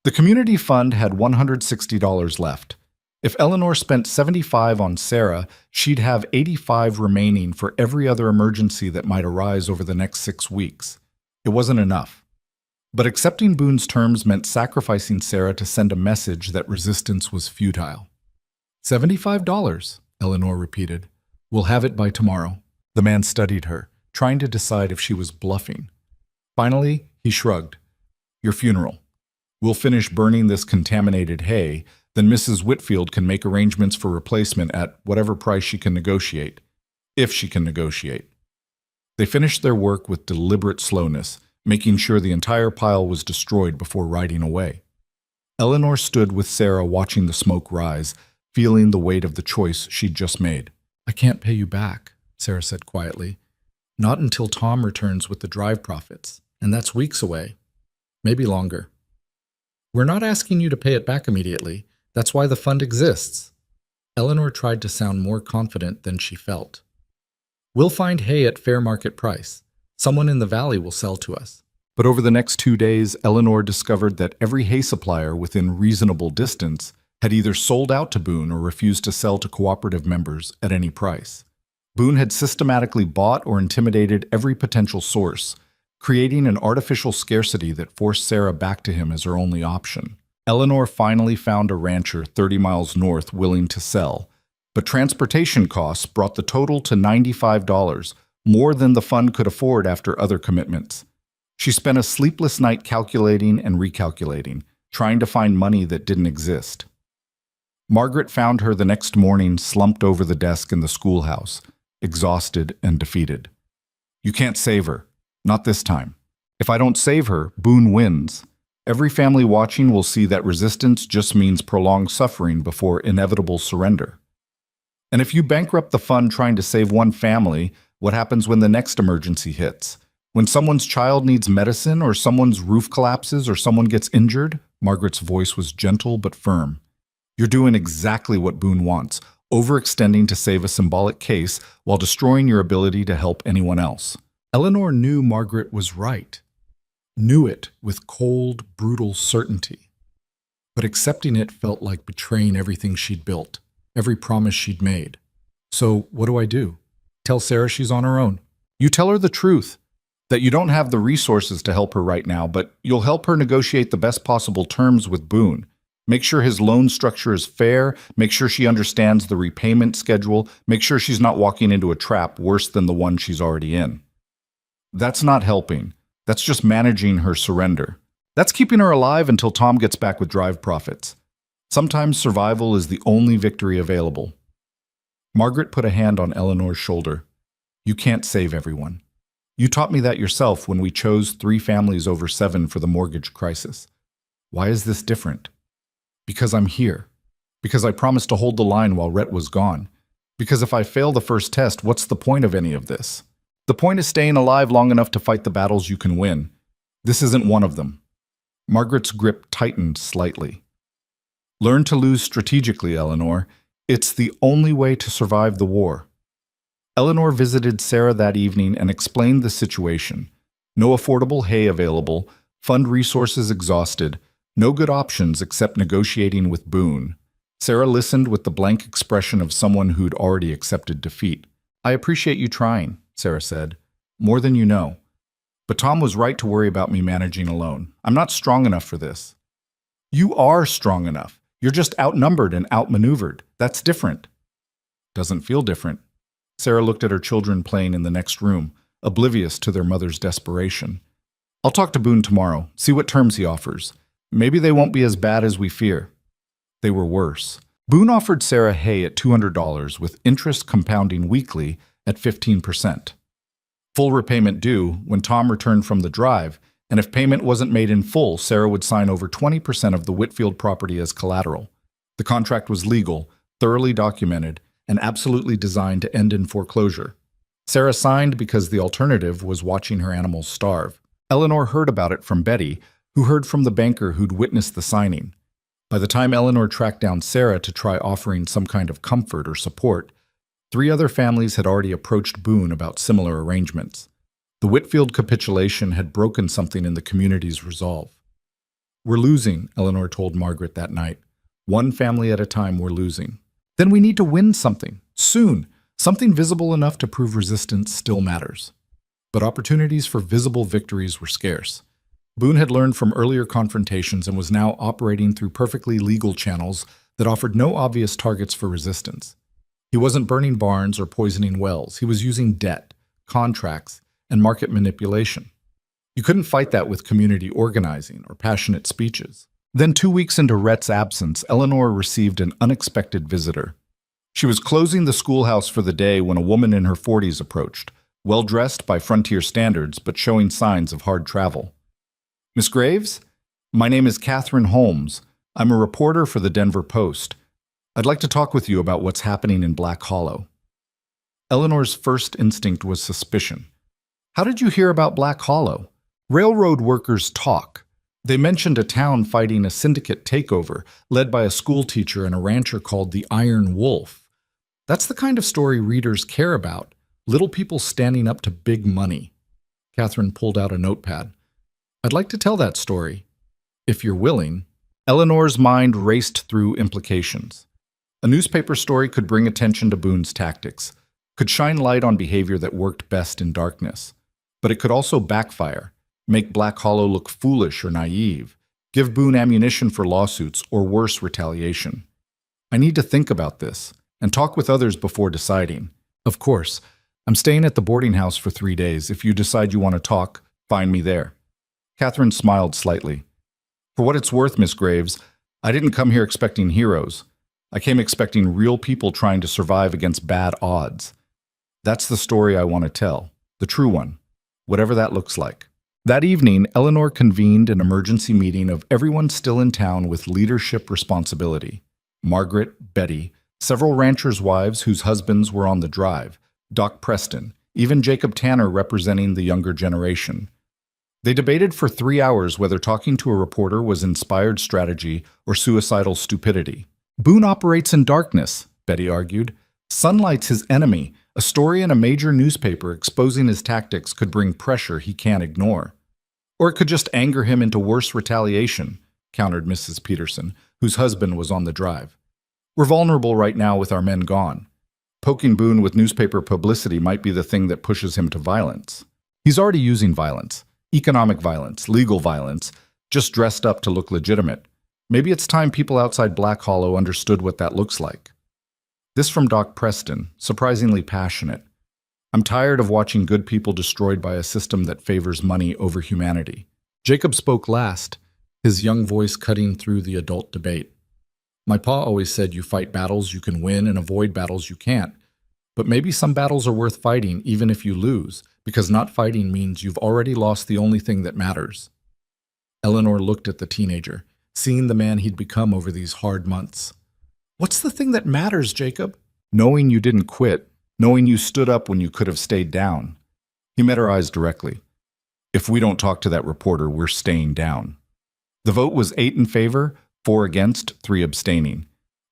The community fund had $160 left. If Eleanor spent $75 on Sarah, she'd have $85 remaining for every other emergency that might arise over the next 6 weeks. It wasn't enough. But accepting Boone's terms meant sacrificing Sarah to send a message that resistance was futile. $75, Eleanor repeated. We'll have it by tomorrow. The man studied her, trying to decide if she was bluffing. Finally, he shrugged. Your funeral. We'll finish burning this contaminated hay, then Mrs. Whitfield can make arrangements for replacement at whatever price she can negotiate, if she can negotiate. They finished their work with deliberate slowness, making sure the entire pile was destroyed before riding away. Eleanor stood with Sarah watching the smoke rise, feeling the weight of the choice she'd just made. I can't pay you back, Sarah said quietly. Not until Tom returns with the drive profits, and that's weeks away. Maybe longer. We're not asking you to pay it back immediately. That's why the fund exists. Eleanor tried to sound more confident than she felt. We'll find hay at fair market price. Someone in the valley will sell to us. But over the next 2 days, Eleanor discovered that every hay supplier within reasonable distance had either sold out to Boone or refused to sell to cooperative members at any price. Boone had systematically bought or intimidated every potential source, creating an artificial scarcity that forced Sarah back to him as her only option. Eleanor finally found a rancher 30 miles north willing to sell, but transportation costs brought the total to $95, more than the fund could afford after other commitments. She spent a sleepless night calculating and recalculating, trying to find money that didn't exist. Margaret found her the next morning slumped over the desk in the schoolhouse, exhausted and defeated. You can't save her. Not this time. If I don't save her, Boone wins. Every family watching will see that resistance just means prolonged suffering before inevitable surrender. And if you bankrupt the fund trying to save one family, what happens when the next emergency hits? When someone's child needs medicine, or someone's roof collapses, or someone gets injured? Margaret's voice was gentle but firm. You're doing exactly what Boone wants, overextending to save a symbolic case while destroying your ability to help anyone else. Eleanor knew Margaret was right. Knew it with cold, brutal certainty. But accepting it felt like betraying everything she'd built, every promise she'd made. So what do? Tell Sarah she's on her own. You tell her the truth, that you don't have the resources to help her right now, but you'll help her negotiate the best possible terms with Boone. Make sure his loan structure is fair, make sure she understands the repayment schedule, make sure she's not walking into a trap worse than the one she's already in. That's not helping. That's just managing her surrender. That's keeping her alive until Tom gets back with drive profits. Sometimes survival is the only victory available. Margaret put a hand on Eleanor's shoulder. You can't save everyone. You taught me that yourself when we chose 3 families over 7 for the mortgage crisis. Why is this different? Because I'm here. Because I promised to hold the line while Rhett was gone. Because if I fail the first test, what's the point of any of this? The point is staying alive long enough to fight the battles you can win. This isn't one of them. Margaret's grip tightened slightly. Learn to lose strategically, Eleanor. It's the only way to survive the war. Eleanor visited Sarah that evening and explained the situation. No affordable hay available, fund resources exhausted, no good options except negotiating with Boone. Sarah listened with the blank expression of someone who'd already accepted defeat. I appreciate you trying, Sarah said. More than you know. But Tom was right to worry about me managing alone. I'm not strong enough for this. You are strong enough. You're just outnumbered and outmaneuvered. That's different. Doesn't feel different. Sarah looked at her children playing in the next room, oblivious to their mother's desperation. I'll talk to Boone tomorrow, see what terms he offers. Maybe they won't be as bad as we fear. They were worse. Boone offered Sarah hay at $200 with interest compounding weekly at 15%. Full repayment due when Tom returned from the drive, and if payment wasn't made in full, Sarah would sign over 20% of the Whitfield property as collateral. The contract was legal, thoroughly documented, and absolutely designed to end in foreclosure. Sarah signed because the alternative was watching her animals starve. Eleanor heard about it from Betty, who heard from the banker who'd witnessed the signing. By the time Eleanor tracked down Sarah to try offering some kind of comfort or support, 3 other families had already approached Boone about similar arrangements. The Whitfield capitulation had broken something in the community's resolve. "We're losing," Eleanor told Margaret that night. "One family at a time, we're losing. Then we need to win something, soon, something visible enough to prove resistance still matters." But opportunities for visible victories were scarce. Boone had learned from earlier confrontations and was now operating through perfectly legal channels that offered no obvious targets for resistance. He wasn't burning barns or poisoning wells. He was using debt, contracts, and market manipulation. You couldn't fight that with community organizing or passionate speeches. Then 2 weeks into Rhett's absence, Eleanor received an unexpected visitor. She was closing the schoolhouse for the day when a woman in her 40s approached, well-dressed by Frontier standards but showing signs of hard travel. "Miss Graves? My name is Catherine Holmes. I'm a reporter for the Denver Post. I'd like to talk with you about what's happening in Black Hollow." Eleanor's first instinct was suspicion. "How did you hear about Black Hollow?" "Railroad workers talk. They mentioned a town fighting a syndicate takeover led by a school teacher and a rancher called the Iron Wolf. That's the kind of story readers care about, little people standing up to big money." Catherine pulled out a notepad. "I'd like to tell that story, if you're willing." Eleanor's mind raced through implications. A newspaper story could bring attention to Boone's tactics, could shine light on behavior that worked best in darkness. But it could also backfire, make Black Hollow look foolish or naive, give Boone ammunition for lawsuits or worse, retaliation. "I need to think about this and talk with others before deciding. Of course, I'm staying at the boarding house for 3 days. If you decide you want to talk, find me there." Catherine smiled slightly. "For what it's worth, Miss Graves, I didn't come here expecting heroes. I came expecting real people trying to survive against bad odds. That's the story I want to tell, the true one, whatever that looks like." That evening, Eleanor convened an emergency meeting of everyone still in town with leadership responsibility. Margaret, Betty, several ranchers' wives whose husbands were on the drive, Doc Preston, even Jacob Tanner representing the younger generation. They debated for 3 hours whether talking to a reporter was inspired strategy or suicidal stupidity. "Boone operates in darkness," Betty argued. "Sunlight's his enemy. A story in a major newspaper exposing his tactics could bring pressure he can't ignore. Or it could just anger him into worse retaliation," countered Mrs. Peterson, whose husband was on the drive. "We're vulnerable right now with our men gone. Poking Boone with newspaper publicity might be the thing that pushes him to violence. He's already using violence, economic violence, legal violence, just dressed up to look legitimate. Maybe it's time people outside Black Hollow understood what that looks like." This from Doc Preston, surprisingly passionate. "I'm tired of watching good people destroyed by a system that favors money over humanity." Jacob spoke last, his young voice cutting through the adult debate. "My pa always said you fight battles you can win and avoid battles you can't. But maybe some battles are worth fighting even if you lose, because not fighting means you've already lost the only thing that matters." Eleanor looked at the teenager, seeing the man he'd become over these hard months. "What's the thing that matters, Jacob?" "Knowing you didn't quit, knowing you stood up when you could have stayed down." He met her eyes directly. "If we don't talk to that reporter, we're staying down." The vote was 8 in favor, 4 against, 3 abstaining.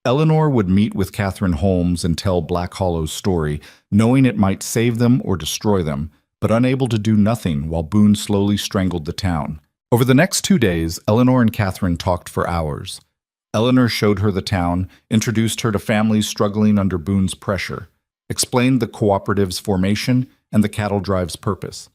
Eleanor would meet with Catherine Holmes and tell Black Hollow's story, knowing it might save them or destroy them, but unable to do nothing while Boone slowly strangled the town. Over the next 2 days, Eleanor and Catherine talked for hours. Eleanor showed her the town, introduced her to families struggling under Boone's pressure, explained the cooperative's formation and the cattle drive's purpose.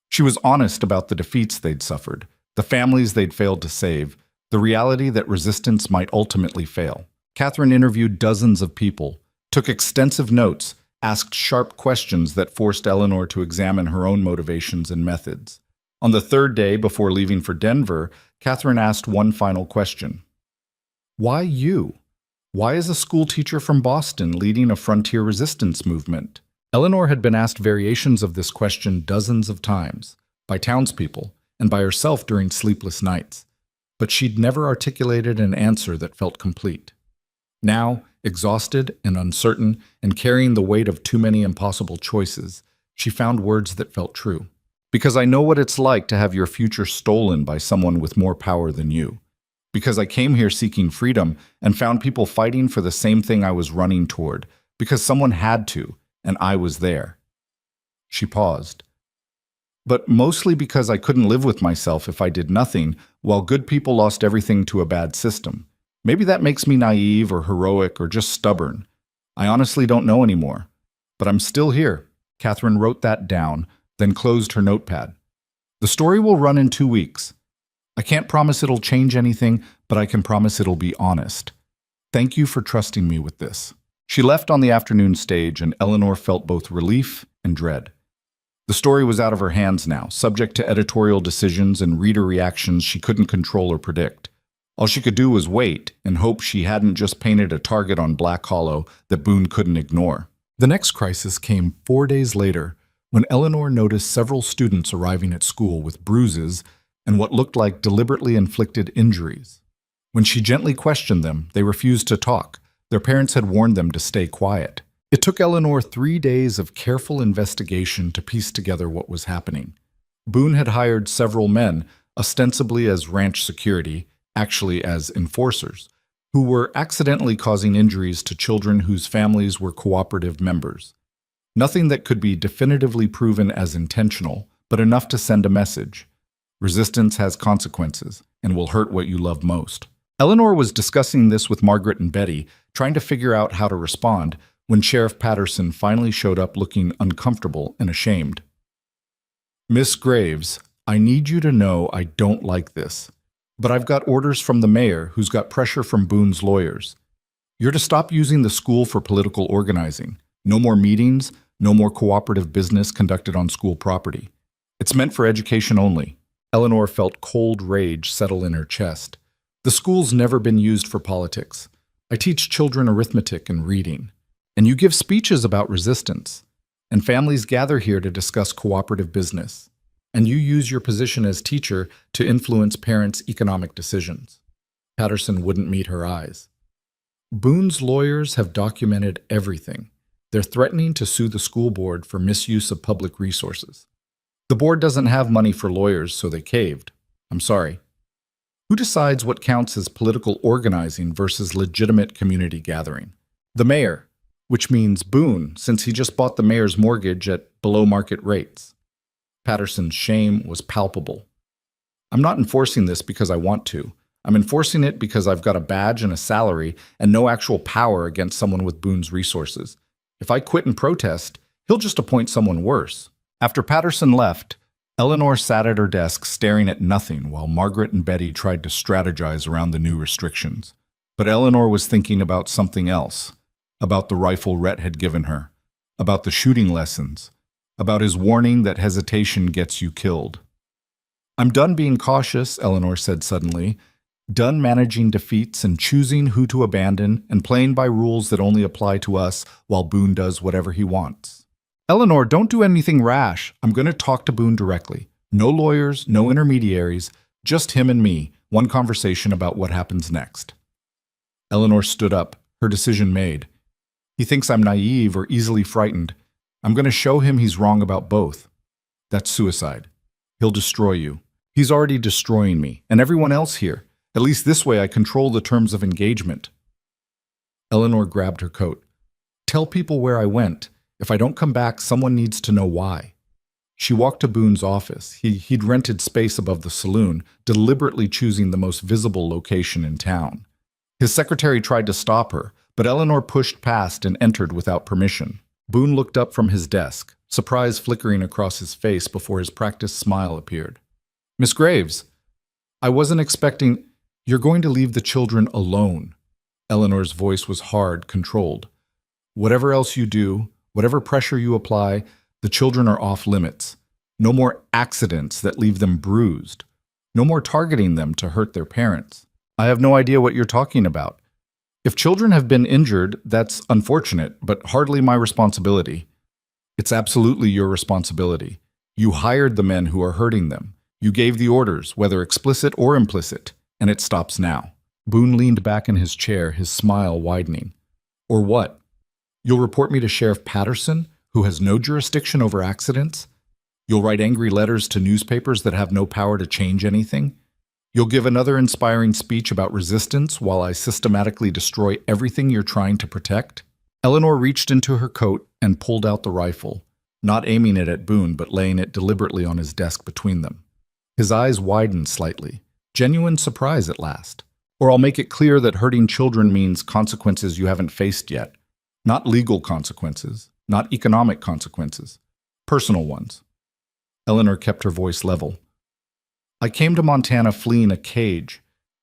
She was honest about the defeats they'd suffered, the families they'd failed to save, the reality that resistance might ultimately fail. Catherine interviewed dozens of people, took extensive notes, asked sharp questions that forced Eleanor to examine her own motivations and methods. On the 3rd day before leaving for Denver, Catherine asked one final question. "Why you? Why is a school teacher from Boston leading a frontier resistance movement?" Eleanor had been asked variations of this question dozens of times, by townspeople and by herself during sleepless nights, but she'd never articulated an answer that felt complete. Now, exhausted and uncertain and carrying the weight of too many impossible choices, she found words that felt true. "Because I know what it's like to have your future stolen by someone with more power than you. Because I came here seeking freedom and found people fighting for the same thing I was running toward, because someone had to, and I was there. She paused. But mostly because I couldn't live with myself if I did nothing, while good people lost everything to a bad system. Maybe that makes me naive or heroic or just stubborn. I honestly don't know anymore. But I'm still here. Catherine wrote that down, then closed her notepad. The story will run in 2 weeks. I can't promise it'll change anything, but I can promise it'll be honest. Thank you for trusting me with this. She left on the afternoon stage, and Eleanor felt both relief and dread. The story was out of her hands now, subject to editorial decisions and reader reactions she couldn't control or predict. All she could do was wait and hope she hadn't just painted a target on Black Hollow that Boone couldn't ignore. The next crisis came 4 days later, when Eleanor noticed several students arriving at school with bruises and what looked like deliberately inflicted injuries. When she gently questioned them, they refused to talk. Their parents had warned them to stay quiet. It took Eleanor 3 days of careful investigation to piece together what was happening. Boone had hired several men, ostensibly as ranch security, actually as enforcers, who were accidentally causing injuries to children whose families were cooperative members. Nothing that could be definitively proven as intentional, but enough to send a message. Resistance has consequences and will hurt what you love most. Eleanor was discussing this with Margaret and Betty, trying to figure out how to respond, when Sheriff Patterson finally showed up looking uncomfortable and ashamed. "Miss Graves, I need you to know I don't like this. But I've got orders from the mayor, who's got pressure from Boone's lawyers. You're to stop using the school for political organizing. No more meetings, no more cooperative business conducted on school property. It's meant for education only." Eleanor felt cold rage settle in her chest. "The school's never been used for politics. I teach children arithmetic and reading. And you give speeches about resistance. And families gather here to discuss cooperative business. And you use your position as teacher to influence parents' economic decisions." Patterson wouldn't meet her eyes. "Boone's lawyers have documented everything. They're threatening to sue the school board for misuse of public resources. The board doesn't have money for lawyers, so they caved. I'm sorry. Who decides what counts as political organizing versus legitimate community gathering? The mayor, which means Boone, since he just bought the mayor's mortgage at below market rates." Patterson's shame was palpable. "I'm not enforcing this because I want to. I'm enforcing it because I've got a badge and a salary and no actual power against someone with Boone's resources. If I quit and protest, he'll just appoint someone worse." After Patterson left, Eleanor sat at her desk staring at nothing while Margaret and Betty tried to strategize around the new restrictions. But Eleanor was thinking about something else, about the rifle Rhett had given her, about the shooting lessons, about his warning that hesitation gets you killed. "I'm done being cautious," Eleanor said suddenly, "done managing defeats and choosing who to abandon and playing by rules that only apply to us while Boone does whatever he wants." "Eleanor, don't do anything rash. I'm going to talk to Boone directly. No lawyers, no intermediaries, just him and me, one conversation about what happens next." Eleanor stood up, her decision made. "He thinks I'm naive or easily frightened. I'm going to show him he's wrong about both. That's suicide. He'll destroy you. He's already destroying me, and everyone else here. At least this way I control the terms of engagement." Eleanor grabbed her coat. "Tell people where I went. If I don't come back, someone needs to know why." She walked to Boone's office. He'd rented space above the saloon, deliberately choosing the most visible location in town. His secretary tried to stop her, but Eleanor pushed past and entered without permission. Boone looked up from his desk, surprise flickering across his face before his practiced smile appeared. "Miss Graves, I wasn't expecting—" "You're going to leave the children alone." Eleanor's voice was hard, controlled. "Whatever else you do, whatever pressure you apply, the children are off limits. No more accidents that leave them bruised. No more targeting them to hurt their parents." "I have no idea what you're talking about. If children have been injured, that's unfortunate, but hardly my responsibility." "It's absolutely your responsibility. You hired the men who are hurting them. You gave the orders, whether explicit or implicit, and it stops now." Boone leaned back in his chair, his smile widening. "Or what? You'll report me to Sheriff Patterson, who has no jurisdiction over accidents? You'll write angry letters to newspapers that have no power to change anything? You'll give another inspiring speech about resistance while I systematically destroy everything you're trying to protect?" Eleanor reached into her coat and pulled out the rifle, not aiming it at Boone but laying it deliberately on his desk between them. His eyes widened slightly, genuine surprise at last. Or I'll make it clear that hurting children means consequences you haven't faced yet. Not legal consequences, not economic consequences, personal ones. Eleanor kept her voice level. I came to Montana fleeing a cage.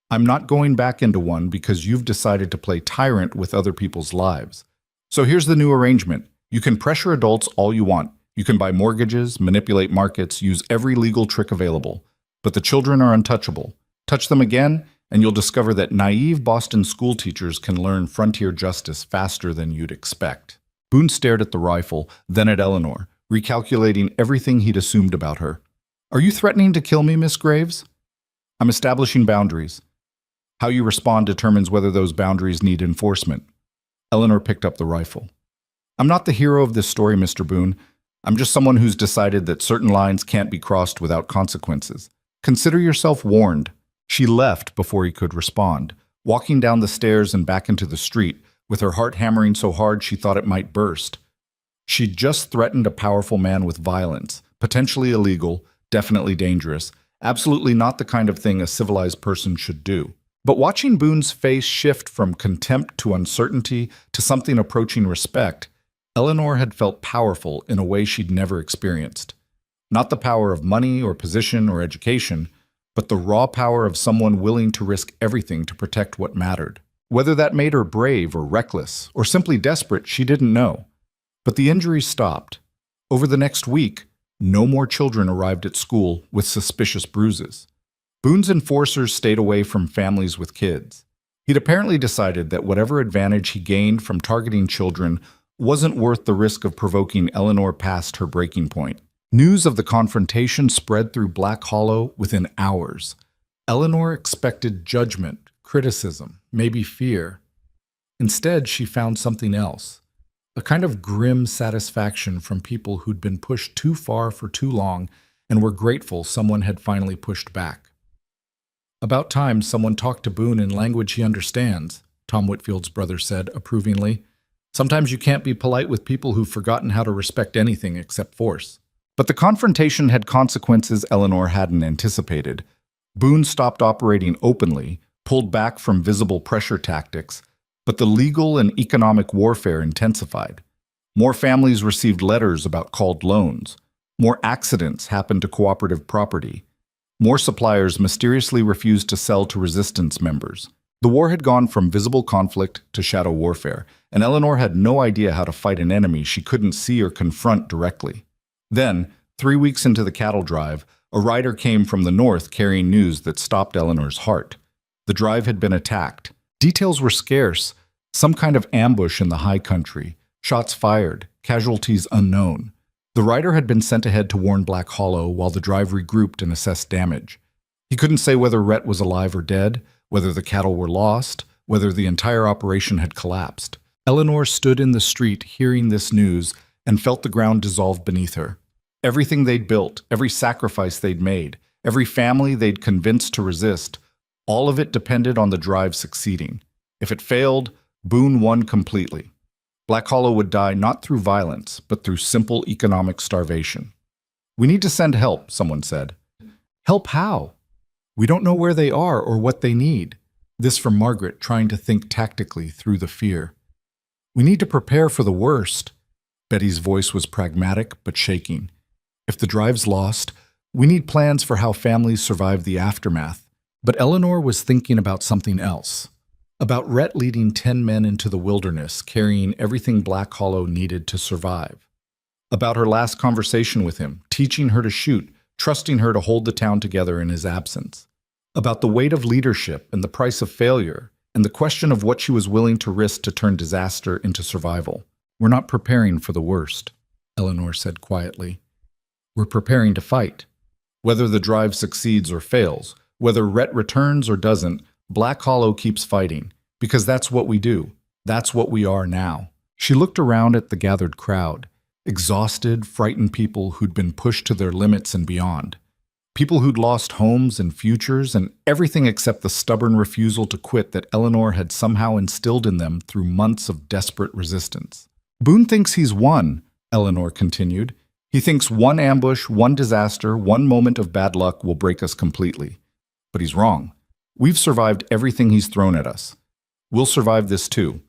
I'm not going back into one because you've decided to play tyrant with other people's lives. So here's the new arrangement. You can pressure adults all you want. You can buy mortgages, manipulate markets, use every legal trick available. But the children are untouchable. Touch them again, and you'll discover that naive Boston school teachers can learn frontier justice faster than you'd expect. Boone stared at the rifle, then at Eleanor, recalculating everything he'd assumed about her. Are you threatening to kill me, Miss Graves? I'm establishing boundaries. How you respond determines whether those boundaries need enforcement. Eleanor picked up the rifle. I'm not the hero of this story, Mr. Boone. I'm just someone who's decided that certain lines can't be crossed without consequences. Consider yourself warned. She left before he could respond, walking down the stairs and back into the street, with her heart hammering so hard she thought it might burst. She'd just threatened a powerful man with violence, potentially illegal, definitely dangerous, absolutely not the kind of thing a civilized person should do. But watching Boone's face shift from contempt to uncertainty to something approaching respect, Eleanor had felt powerful in a way she'd never experienced. Not the power of money or position or education, but the raw power of someone willing to risk everything to protect what mattered. Whether that made her brave or reckless or simply desperate, she didn't know. But the injuries stopped. Over the next week, no more children arrived at school with suspicious bruises. Boone's enforcers stayed away from families with kids. He'd apparently decided that whatever advantage he gained from targeting children wasn't worth the risk of provoking Eleanor past her breaking point. News of the confrontation spread through Black Hollow within hours. Eleanor expected judgment, criticism, maybe fear. Instead, she found something else, a kind of grim satisfaction from people who'd been pushed too far for too long and were grateful someone had finally pushed back. About time someone talked to Boone in language he understands, Tom Whitfield's brother said approvingly. Sometimes you can't be polite with people who've forgotten how to respect anything except force. But the confrontation had consequences Eleanor hadn't anticipated. Boone stopped operating openly, pulled back from visible pressure tactics, but the legal and economic warfare intensified. More families received letters about called loans. More accidents happened to cooperative property. More suppliers mysteriously refused to sell to resistance members. The war had gone from visible conflict to shadow warfare, and Eleanor had no idea how to fight an enemy she couldn't see or confront directly. Then, 3 weeks into the cattle drive, a rider came from the north carrying news that stopped Eleanor's heart. The drive had been attacked. Details were scarce. Some kind of ambush in the high country. Shots fired. Casualties unknown. The rider had been sent ahead to warn Black Hollow while the drive regrouped and assessed damage. He couldn't say whether Rhett was alive or dead, whether the cattle were lost, whether the entire operation had collapsed. Eleanor stood in the street hearing this news and felt the ground dissolve beneath her. Everything they'd built, every sacrifice they'd made, every family they'd convinced to resist, all of it depended on the drive succeeding. If it failed, Boone won completely. Black Hollow would die not through violence, but through simple economic starvation. We need to send help, someone said. Help how? We don't know where they are or what they need. This from Margaret, trying to think tactically through the fear. We need to prepare for the worst. Betty's voice was pragmatic but shaking. If the drive's lost, we need plans for how families survive the aftermath. But Eleanor was thinking about something else. About Rhett leading 10 men into the wilderness, carrying everything Black Hollow needed to survive. About her last conversation with him, teaching her to shoot, trusting her to hold the town together in his absence. About the weight of leadership and the price of failure, and the question of what she was willing to risk to turn disaster into survival. We're not preparing for the worst, Eleanor said quietly. We're preparing to fight. Whether the drive succeeds or fails, whether Rhett returns or doesn't, Black Hollow keeps fighting, because that's what we do. That's what we are now. She looked around at the gathered crowd, exhausted, frightened people who'd been pushed to their limits and beyond. People who'd lost homes and futures and everything except the stubborn refusal to quit that Eleanor had somehow instilled in them through months of desperate resistance. Boone thinks he's won, Eleanor continued. He thinks one ambush, one disaster, one moment of bad luck will break us completely. But he's wrong. We've survived everything he's thrown at us. We'll survive this too.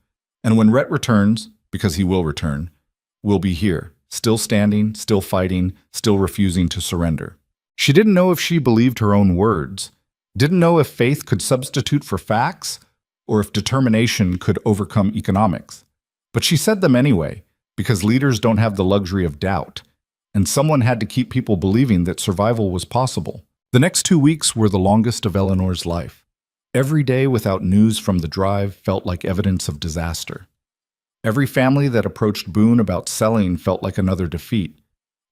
And when Rhett returns, because he will return, we'll be here, still standing, still fighting, still refusing to surrender. She didn't know if she believed her own words, didn't know if faith could substitute for facts, or if determination could overcome economics. But she said them anyway, because leaders don't have the luxury of doubt, and someone had to keep people believing that survival was possible. The next 2 weeks were the longest of Eleanor's life. Every day without news from the drive felt like evidence of disaster. Every family that approached Boone about selling felt like another defeat.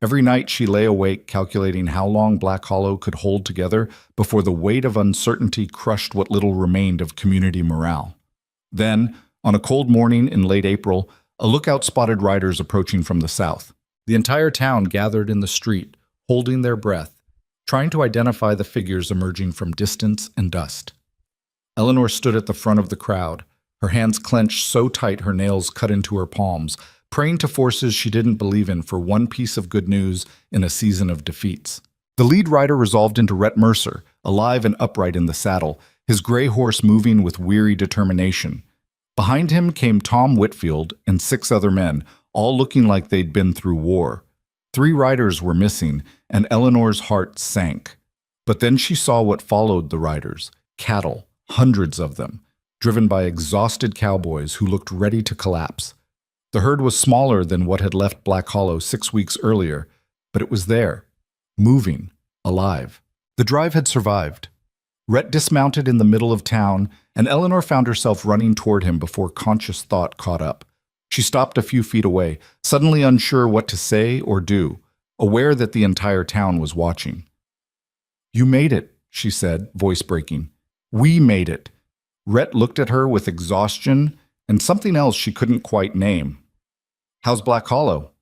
Every night she lay awake calculating how long Black Hollow could hold together before the weight of uncertainty crushed what little remained of community morale. Then, on a cold morning in late April, a lookout spotted riders approaching from the south. The entire town gathered in the street, holding their breath, trying to identify the figures emerging from distance and dust. Eleanor stood at the front of the crowd, her hands clenched so tight her nails cut into her palms, praying to forces she didn't believe in for one piece of good news in a season of defeats. The lead rider resolved into Rhett Mercer, alive and upright in the saddle, his gray horse moving with weary determination. Behind him came Tom Whitfield and 6 other men, all looking like they'd been through war. 3 riders were missing, and Eleanor's heart sank. But then she saw what followed the riders, cattle, hundreds of them, driven by exhausted cowboys who looked ready to collapse. The herd was smaller than what had left Black Hollow 6 weeks earlier, but it was there, moving, alive. The drive had survived. Rhett dismounted in the middle of town, and Eleanor found herself running toward him before conscious thought caught up. She stopped a few feet away, suddenly unsure what to say or do, aware that the entire town was watching. "You made it," she said, voice breaking. "We made it." Rhett looked at her with exhaustion and something else she couldn't quite name. "How's Black Hollow?"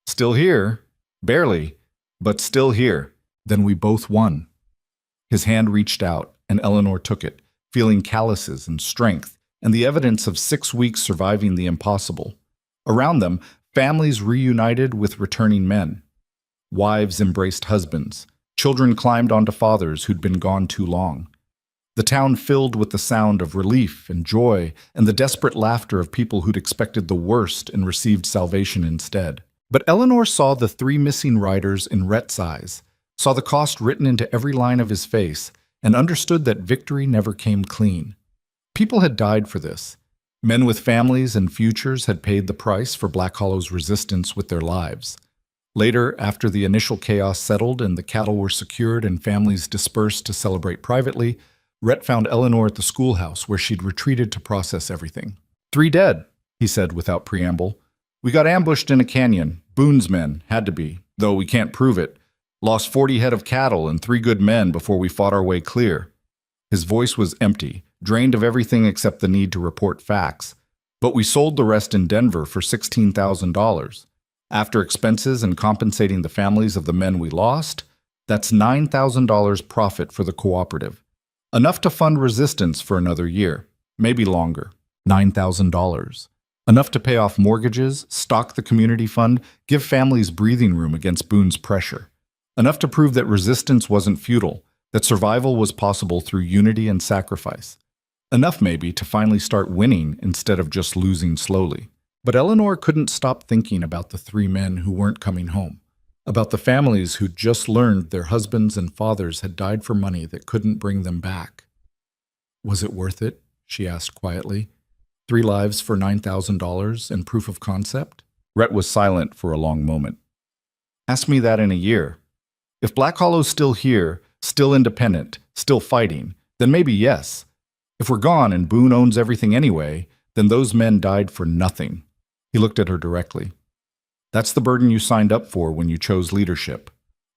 "Still here. Barely, but still here." "Then we both won." His hand reached out, and Eleanor took it, feeling calluses and strength, and the evidence of 6 weeks surviving the impossible. Around them, families reunited with returning men. Wives embraced husbands. Children climbed onto fathers who'd been gone too long. The town filled with the sound of relief and joy and the desperate laughter of people who'd expected the worst and received salvation instead. But Eleanor saw the 3 missing riders in Rhett's eyes, saw the cost written into every line of his face, and understood that victory never came clean. People had died for this. Men with families and futures had paid the price for Black Hollow's resistance with their lives. Later, after the initial chaos settled and the cattle were secured and families dispersed to celebrate privately, Rhett found Eleanor at the schoolhouse where she'd retreated to process everything. 3 dead, he said without preamble. "We got ambushed in a canyon. Boone's men, had to be, though we can't prove it. Lost 40 head of cattle and 3 good men before we fought our way clear." His voice was empty, drained of everything except the need to report facts. "But we sold the rest in Denver for $16,000. After expenses and compensating the families of the men we lost, that's $9,000 profit for the cooperative. Enough to fund resistance for another year, maybe longer. $9,000. Enough to pay off mortgages, stock the community fund, give families breathing room against Boone's pressure. Enough to prove that resistance wasn't futile, that survival was possible through unity and sacrifice. Enough, maybe, to finally start winning instead of just losing slowly. But Eleanor couldn't stop thinking about the 3 men who weren't coming home, about the families who'd just learned their husbands and fathers had died for money that couldn't bring them back. "Was it worth it?" she asked quietly. 3 lives for $9,000 and proof of concept? Rhett was silent for a long moment. "Ask me that in a year. If Black Hollow's still here, still independent, still fighting, then maybe yes. If we're gone and Boone owns everything anyway, then those men died for nothing." He looked at her directly. "That's the burden you signed up for when you chose leadership.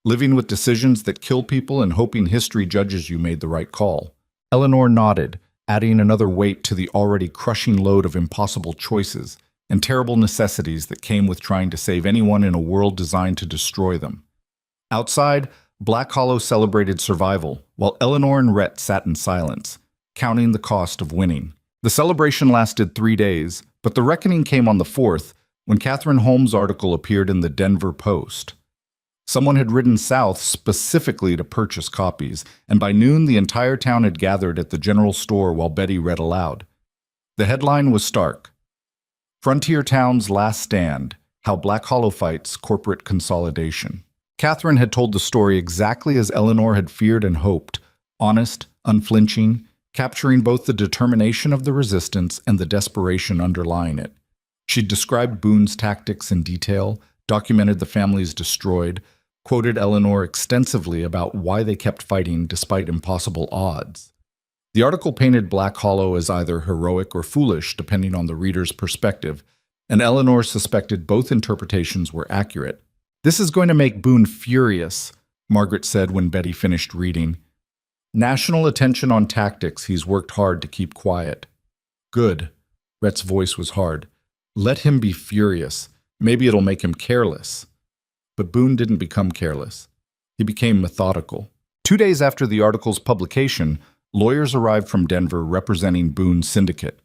Living with decisions that kill people and hoping history judges you made the right call." Eleanor nodded, adding another weight to the already crushing load of impossible choices and terrible necessities that came with trying to save anyone in a world designed to destroy them. Outside, Black Hollow celebrated survival, while Eleanor and Rhett sat in silence, counting the cost of winning. The celebration lasted 3 days, but the reckoning came on the 4th when Catherine Holmes' article appeared in the Denver Post. Someone had ridden south specifically to purchase copies, and by noon the entire town had gathered at the general store while Betty read aloud. The headline was stark: Frontier Town's Last Stand, How Black Hollow Fights Corporate Consolidation. Catherine had told the story exactly as Eleanor had feared and hoped, honest, unflinching, capturing both the determination of the resistance and the desperation underlying it. She'd described Boone's tactics in detail, documented the families destroyed, quoted Eleanor extensively about why they kept fighting despite impossible odds. The article painted Black Hollow as either heroic or foolish, depending on the reader's perspective, and Eleanor suspected both interpretations were accurate. "This is going to make Boone furious," Margaret said when Betty finished reading. "National attention on tactics he's worked hard to keep quiet." "Good." Rhett's voice was hard. "Let him be furious. Maybe it'll make him careless." But Boone didn't become careless. He became methodical. 2 days after the article's publication, lawyers arrived from Denver representing Boone's syndicate.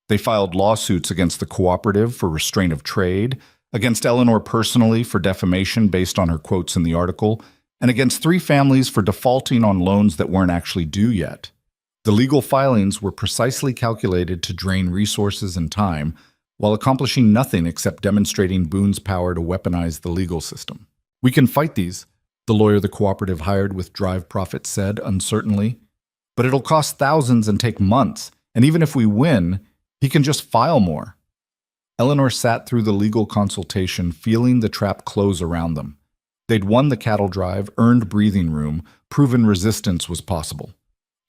They filed lawsuits against the cooperative for restraint of trade, against Eleanor personally for defamation based on her quotes in the article, and against 3 families for defaulting on loans that weren't actually due yet. The legal filings were precisely calculated to drain resources and time, while accomplishing nothing except demonstrating Boone's power to weaponize the legal system. "We can fight these," the lawyer the cooperative hired with Drive Profit said uncertainly. "But it'll cost thousands and take months, and even if we win, he can just file more." Eleanor sat through the legal consultation, feeling the trap close around them. They'd won the cattle drive, earned breathing room, proven resistance was possible.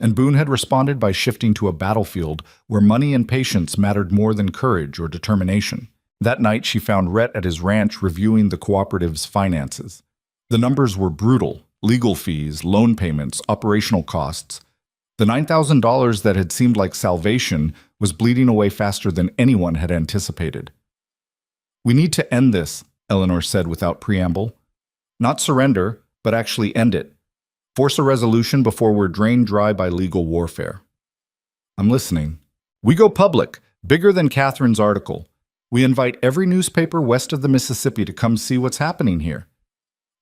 And Boone had responded by shifting to a battlefield where money and patience mattered more than courage or determination. That night, she found Rhett at his ranch reviewing the cooperative's finances. The numbers were brutal: legal fees, loan payments, operational costs. The $9,000 that had seemed like salvation was bleeding away faster than anyone had anticipated. "We need to end this," Eleanor said without preamble. "Not surrender, but actually end it. Force a resolution before we're drained dry by legal warfare." "I'm listening." "We go public, bigger than Catherine's article. We invite every newspaper west of the Mississippi to come see what's happening here.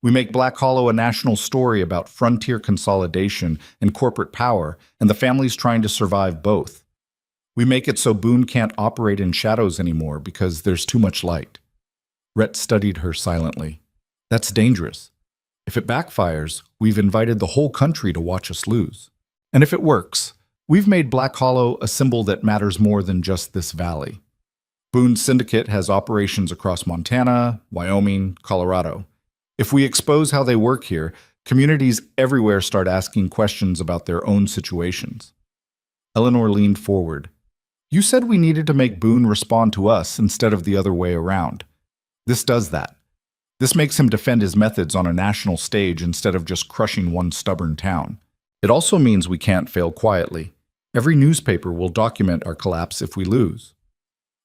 We make Black Hollow a national story about frontier consolidation and corporate power, and the families trying to survive both. We make it so Boone can't operate in shadows anymore because there's too much light." Rhett studied her silently. "That's dangerous. If it backfires, we've invited the whole country to watch us lose. And if it works, we've made Black Hollow a symbol that matters more than just this valley. Boone's syndicate has operations across Montana, Wyoming, Colorado. If we expose how they work here, communities everywhere start asking questions about their own situations." Eleanor leaned forward. "You said we needed to make Boone respond to us instead of the other way around. This does that. This makes him defend his methods on a national stage instead of just crushing one stubborn town. It also means we can't fail quietly. Every newspaper will document our collapse if we lose."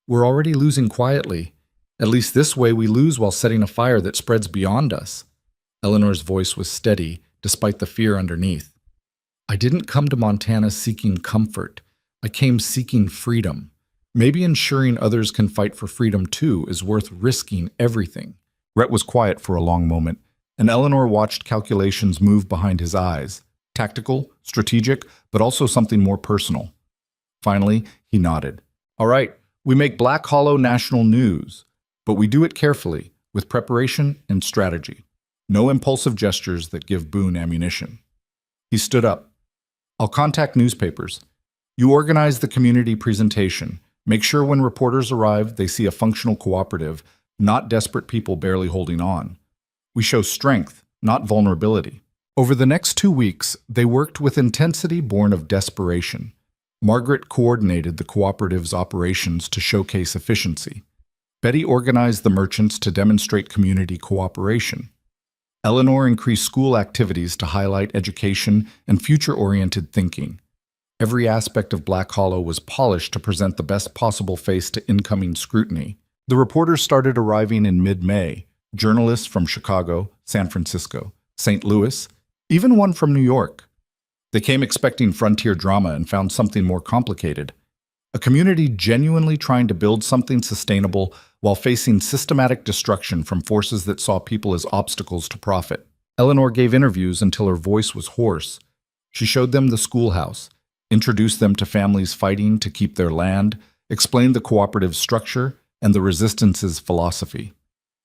"We're already losing quietly. At least this way we lose while setting a fire that spreads beyond us." Eleanor's voice was steady, despite the fear underneath. "I didn't come to Montana seeking comfort. I came seeking freedom. Maybe ensuring others can fight for freedom too is worth risking everything." Rhett was quiet for a long moment, and Eleanor watched calculations move behind his eyes. Tactical, strategic, but also something more personal. Finally, he nodded. "All right, we make Black Hollow national news, but we do it carefully, with preparation and strategy. No impulsive gestures that give Boone ammunition." He stood up. "I'll contact newspapers. You organize the community presentation. Make sure when reporters arrive, they see a functional cooperative, not desperate people barely holding on. We show strength, not vulnerability." Over the next 2 weeks, they worked with intensity born of desperation. Margaret coordinated the cooperative's operations to showcase efficiency. Betty organized the merchants to demonstrate community cooperation. Eleanor increased school activities to highlight education and future-oriented thinking. Every aspect of Black Hollow was polished to present the best possible face to incoming scrutiny. The reporters started arriving in mid-May, journalists from Chicago, San Francisco, St. Louis, even one from New York. They came expecting frontier drama and found something more complicated. A community genuinely trying to build something sustainable while facing systematic destruction from forces that saw people as obstacles to profit. Eleanor gave interviews until her voice was hoarse. She showed them the schoolhouse, introduced them to families fighting to keep their land, explained the cooperative structure and the resistance's philosophy.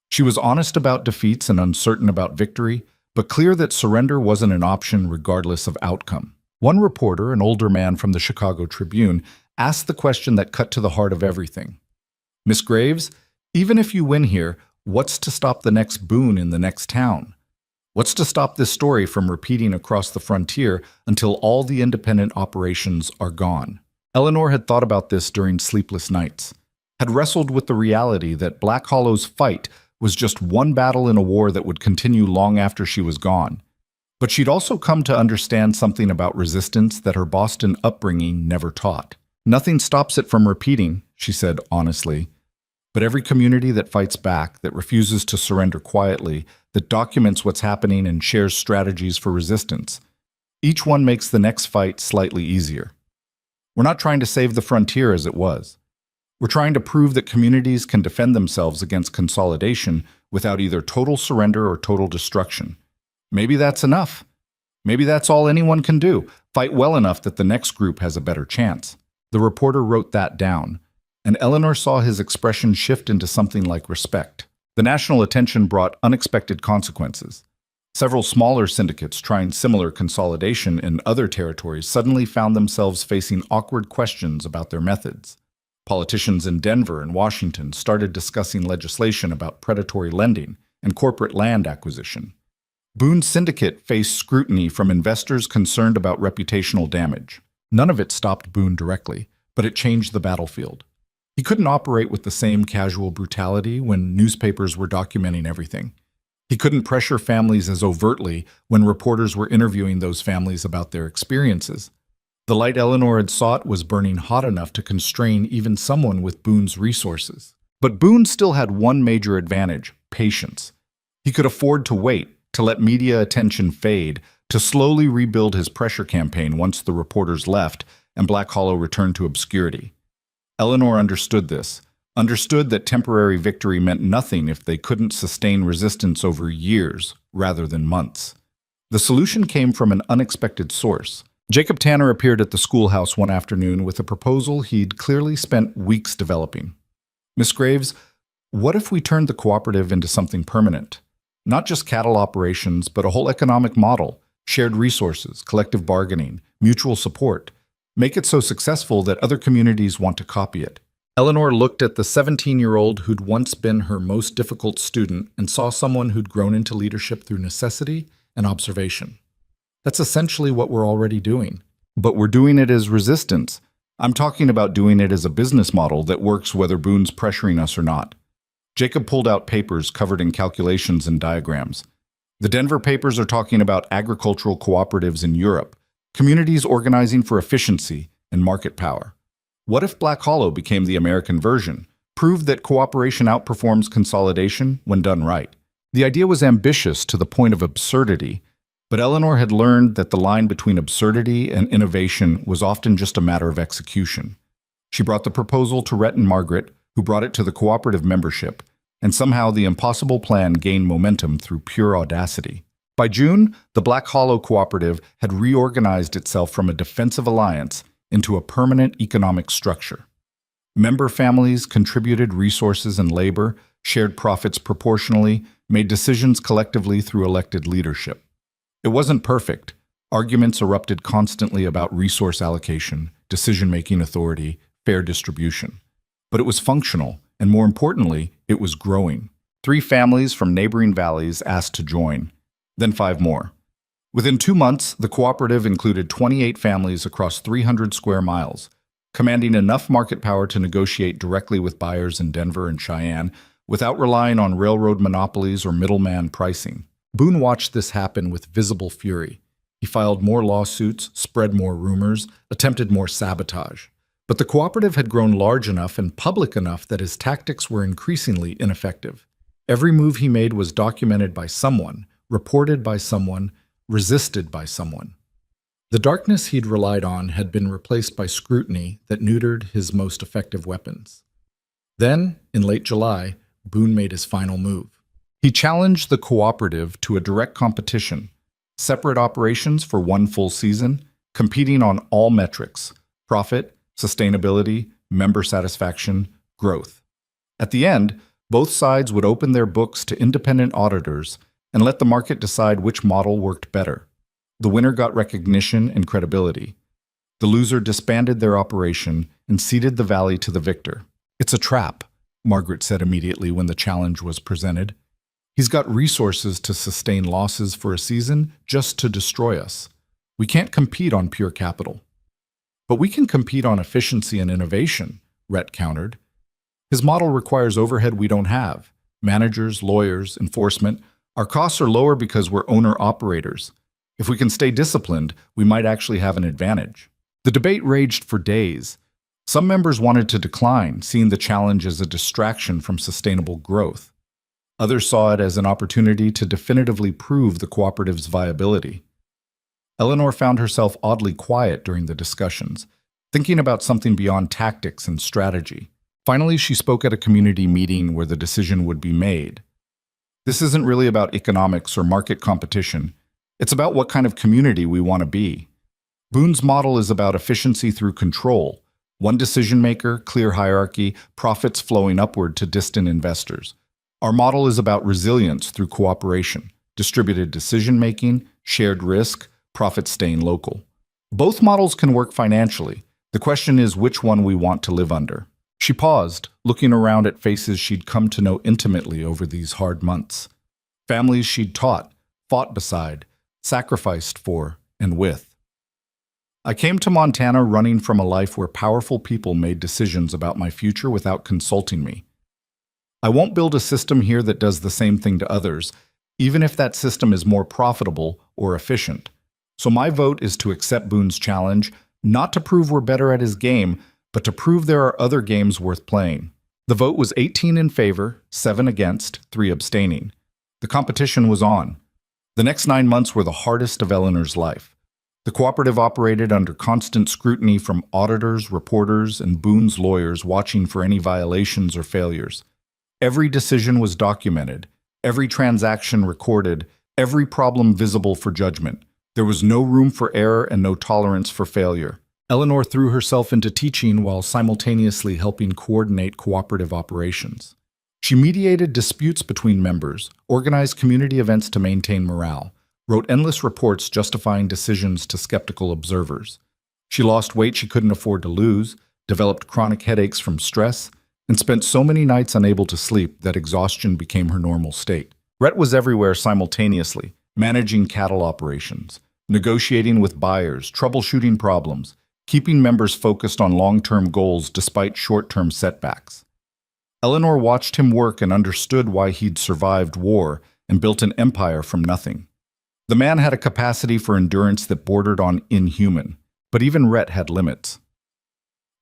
She was honest about defeats and uncertain about victory, but clear that surrender wasn't an option regardless of outcome. One reporter, an older man from the Chicago Tribune, asked the question that cut to the heart of everything. Miss Graves, even if you win here, what's to stop the next boon in the next town? What's to stop this story from repeating across the frontier until all the independent operations are gone? Eleanor had thought about this during sleepless nights, had wrestled with the reality that Black Hollow's fight was just one battle in a war that would continue long after she was gone. But she'd also come to understand something about resistance that her Boston upbringing never taught. Nothing stops it from repeating, she said honestly. But every community that fights back, that refuses to surrender quietly, that documents what's happening and shares strategies for resistance, each one makes the next fight slightly easier. We're not trying to save the frontier as it was. We're trying to prove that communities can defend themselves against consolidation without either total surrender or total destruction. Maybe that's enough. Maybe that's all anyone can do, fight well enough that the next group has a better chance. The reporter wrote that down, and Eleanor saw his expression shift into something like respect. The national attention brought unexpected consequences. Several smaller syndicates trying similar consolidation in other territories suddenly found themselves facing awkward questions about their methods. Politicians in Denver and Washington started discussing legislation about predatory lending and corporate land acquisition. Boone's syndicate faced scrutiny from investors concerned about reputational damage. None of it stopped Boone directly, but it changed the battlefield. He couldn't operate with the same casual brutality when newspapers were documenting everything. He couldn't pressure families as overtly when reporters were interviewing those families about their experiences. The light Eleanor had sought was burning hot enough to constrain even someone with Boone's resources. But Boone still had one major advantage: patience. He could afford to wait, to let media attention fade, to slowly rebuild his pressure campaign once the reporters left and Black Hollow returned to obscurity. Eleanor understood this, understood that temporary victory meant nothing if they couldn't sustain resistance over years rather than months. The solution came from an unexpected source. Jacob Tanner appeared at the schoolhouse one afternoon with a proposal he'd clearly spent weeks developing. Miss Graves, what if we turned the cooperative into something permanent? Not just cattle operations, but a whole economic model, shared resources, collective bargaining, mutual support. Make it so successful that other communities want to copy it. Eleanor looked at the 17-year-old who'd once been her most difficult student and saw someone who'd grown into leadership through necessity and observation. That's essentially what we're already doing. But we're doing it as resistance. I'm talking about doing it as a business model that works whether Boone's pressuring us or not. Jacob pulled out papers covered in calculations and diagrams. The Denver papers are talking about agricultural cooperatives in Europe, communities organizing for efficiency and market power. What if Black Hollow became the American version, proved that cooperation outperforms consolidation when done right? The idea was ambitious to the point of absurdity, but Eleanor had learned that the line between absurdity and innovation was often just a matter of execution. She brought the proposal to Rhett and Margaret, who brought it to the cooperative membership, and somehow the impossible plan gained momentum through pure audacity. By June, the Black Hollow Cooperative had reorganized itself from a defensive alliance into a permanent economic structure. Member families contributed resources and labor, shared profits proportionally, made decisions collectively through elected leadership. It wasn't perfect. Arguments erupted constantly about resource allocation, decision-making authority, fair distribution. But it was functional, and more importantly, it was growing. 3 families from neighboring valleys asked to join, then 5 more. Within 2 months, the cooperative included 28 families across 300 square miles, commanding enough market power to negotiate directly with buyers in Denver and Cheyenne without relying on railroad monopolies or middleman pricing. Boone watched this happen with visible fury. He filed more lawsuits, spread more rumors, attempted more sabotage. But the cooperative had grown large enough and public enough that his tactics were increasingly ineffective. Every move he made was documented by someone, reported by someone, resisted by someone. The darkness he'd relied on had been replaced by scrutiny that neutered his most effective weapons. Then, in late July, Boone made his final move. He challenged the cooperative to a direct competition, separate operations for one full season, competing on all metrics: profit, sustainability, member satisfaction, growth. At the end, both sides would open their books to independent auditors and let the market decide which model worked better. The winner got recognition and credibility. The loser disbanded their operation and ceded the valley to the victor. "It's a trap," Margaret said immediately when the challenge was presented. "He's got resources to sustain losses for a season just to destroy us. We can't compete on pure capital." "But we can compete on efficiency and innovation," Rhett countered. "His model requires overhead we don't have: managers, lawyers, enforcement. Our costs are lower because we're owner-operators. If we can stay disciplined, we might actually have an advantage." The debate raged for days. Some members wanted to decline, seeing the challenge as a distraction from sustainable growth. Others saw it as an opportunity to definitively prove the cooperative's viability. Eleanor found herself oddly quiet during the discussions, thinking about something beyond tactics and strategy. Finally, she spoke at a community meeting where the decision would be made. "This isn't really about economics or market competition. It's about what kind of community we want to be. Boone's model is about efficiency through control: one decision maker, clear hierarchy, profits flowing upward to distant investors. Our model is about resilience through cooperation, distributed decision making, shared risk, profits staying local. Both models can work financially. The question is which one we want to live under." She paused, looking around at faces she'd come to know intimately over these hard months. Families she'd taught, fought beside, sacrificed for, and with. "I came to Montana running from a life where powerful people made decisions about my future without consulting me. I won't build a system here that does the same thing to others, even if that system is more profitable or efficient. So my vote is to accept Boone's challenge, not to prove we're better at his game, but to prove there are other games worth playing." The vote was 18 in favor, 7 against, 3 abstaining. The competition was on. The next 9 months were the hardest of Eleanor's life. The cooperative operated under constant scrutiny from auditors, reporters, and Boone's lawyers watching for any violations or failures. Every decision was documented, every transaction recorded, every problem visible for judgment. There was no room for error and no tolerance for failure. Eleanor threw herself into teaching while simultaneously helping coordinate cooperative operations. She mediated disputes between members, organized community events to maintain morale, wrote endless reports justifying decisions to skeptical observers. She lost weight she couldn't afford to lose, developed chronic headaches from stress, and spent so many nights unable to sleep that exhaustion became her normal state. Rhett was everywhere simultaneously, managing cattle operations, negotiating with buyers, troubleshooting problems, keeping members focused on long-term goals despite short-term setbacks. Eleanor watched him work and understood why he'd survived war and built an empire from nothing. The man had a capacity for endurance that bordered on inhuman, but even Rhett had limits.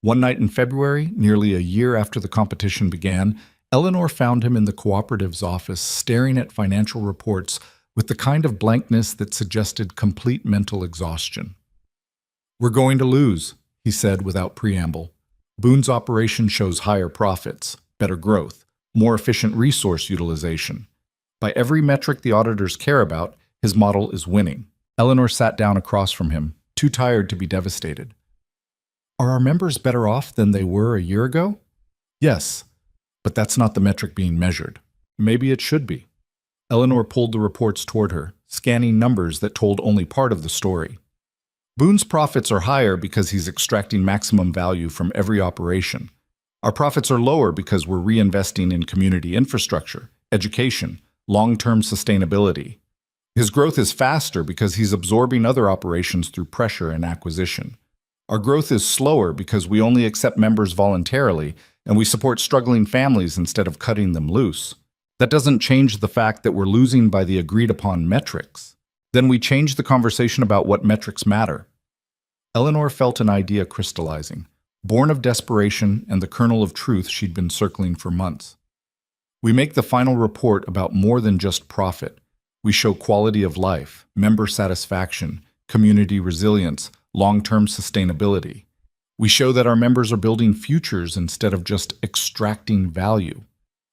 One night in February, nearly a year after the competition began, Eleanor found him in the cooperative's office staring at financial reports with the kind of blankness that suggested complete mental exhaustion. "We're going to lose," he said without preamble. "Boone's operation shows higher profits, better growth, more efficient resource utilization. By every metric the auditors care about, his model is winning." Eleanor sat down across from him, too tired to be devastated. "Are our members better off than they were a year ago?" "Yes, but that's not the metric being measured. Maybe it should be." Eleanor pulled the reports toward her, scanning numbers that told only part of the story. "Boone's profits are higher because he's extracting maximum value from every operation. Our profits are lower because we're reinvesting in community infrastructure, education, long-term sustainability. His growth is faster because he's absorbing other operations through pressure and acquisition. Our growth is slower because we only accept members voluntarily and we support struggling families instead of cutting them loose. That doesn't change the fact that we're losing by the agreed-upon metrics. Then we change the conversation about what metrics matter." Eleanor felt an idea crystallizing, born of desperation and the kernel of truth she'd been circling for months. "We make the final report about more than just profit. We show quality of life, member satisfaction, community resilience, long-term sustainability. We show that our members are building futures instead of just extracting value.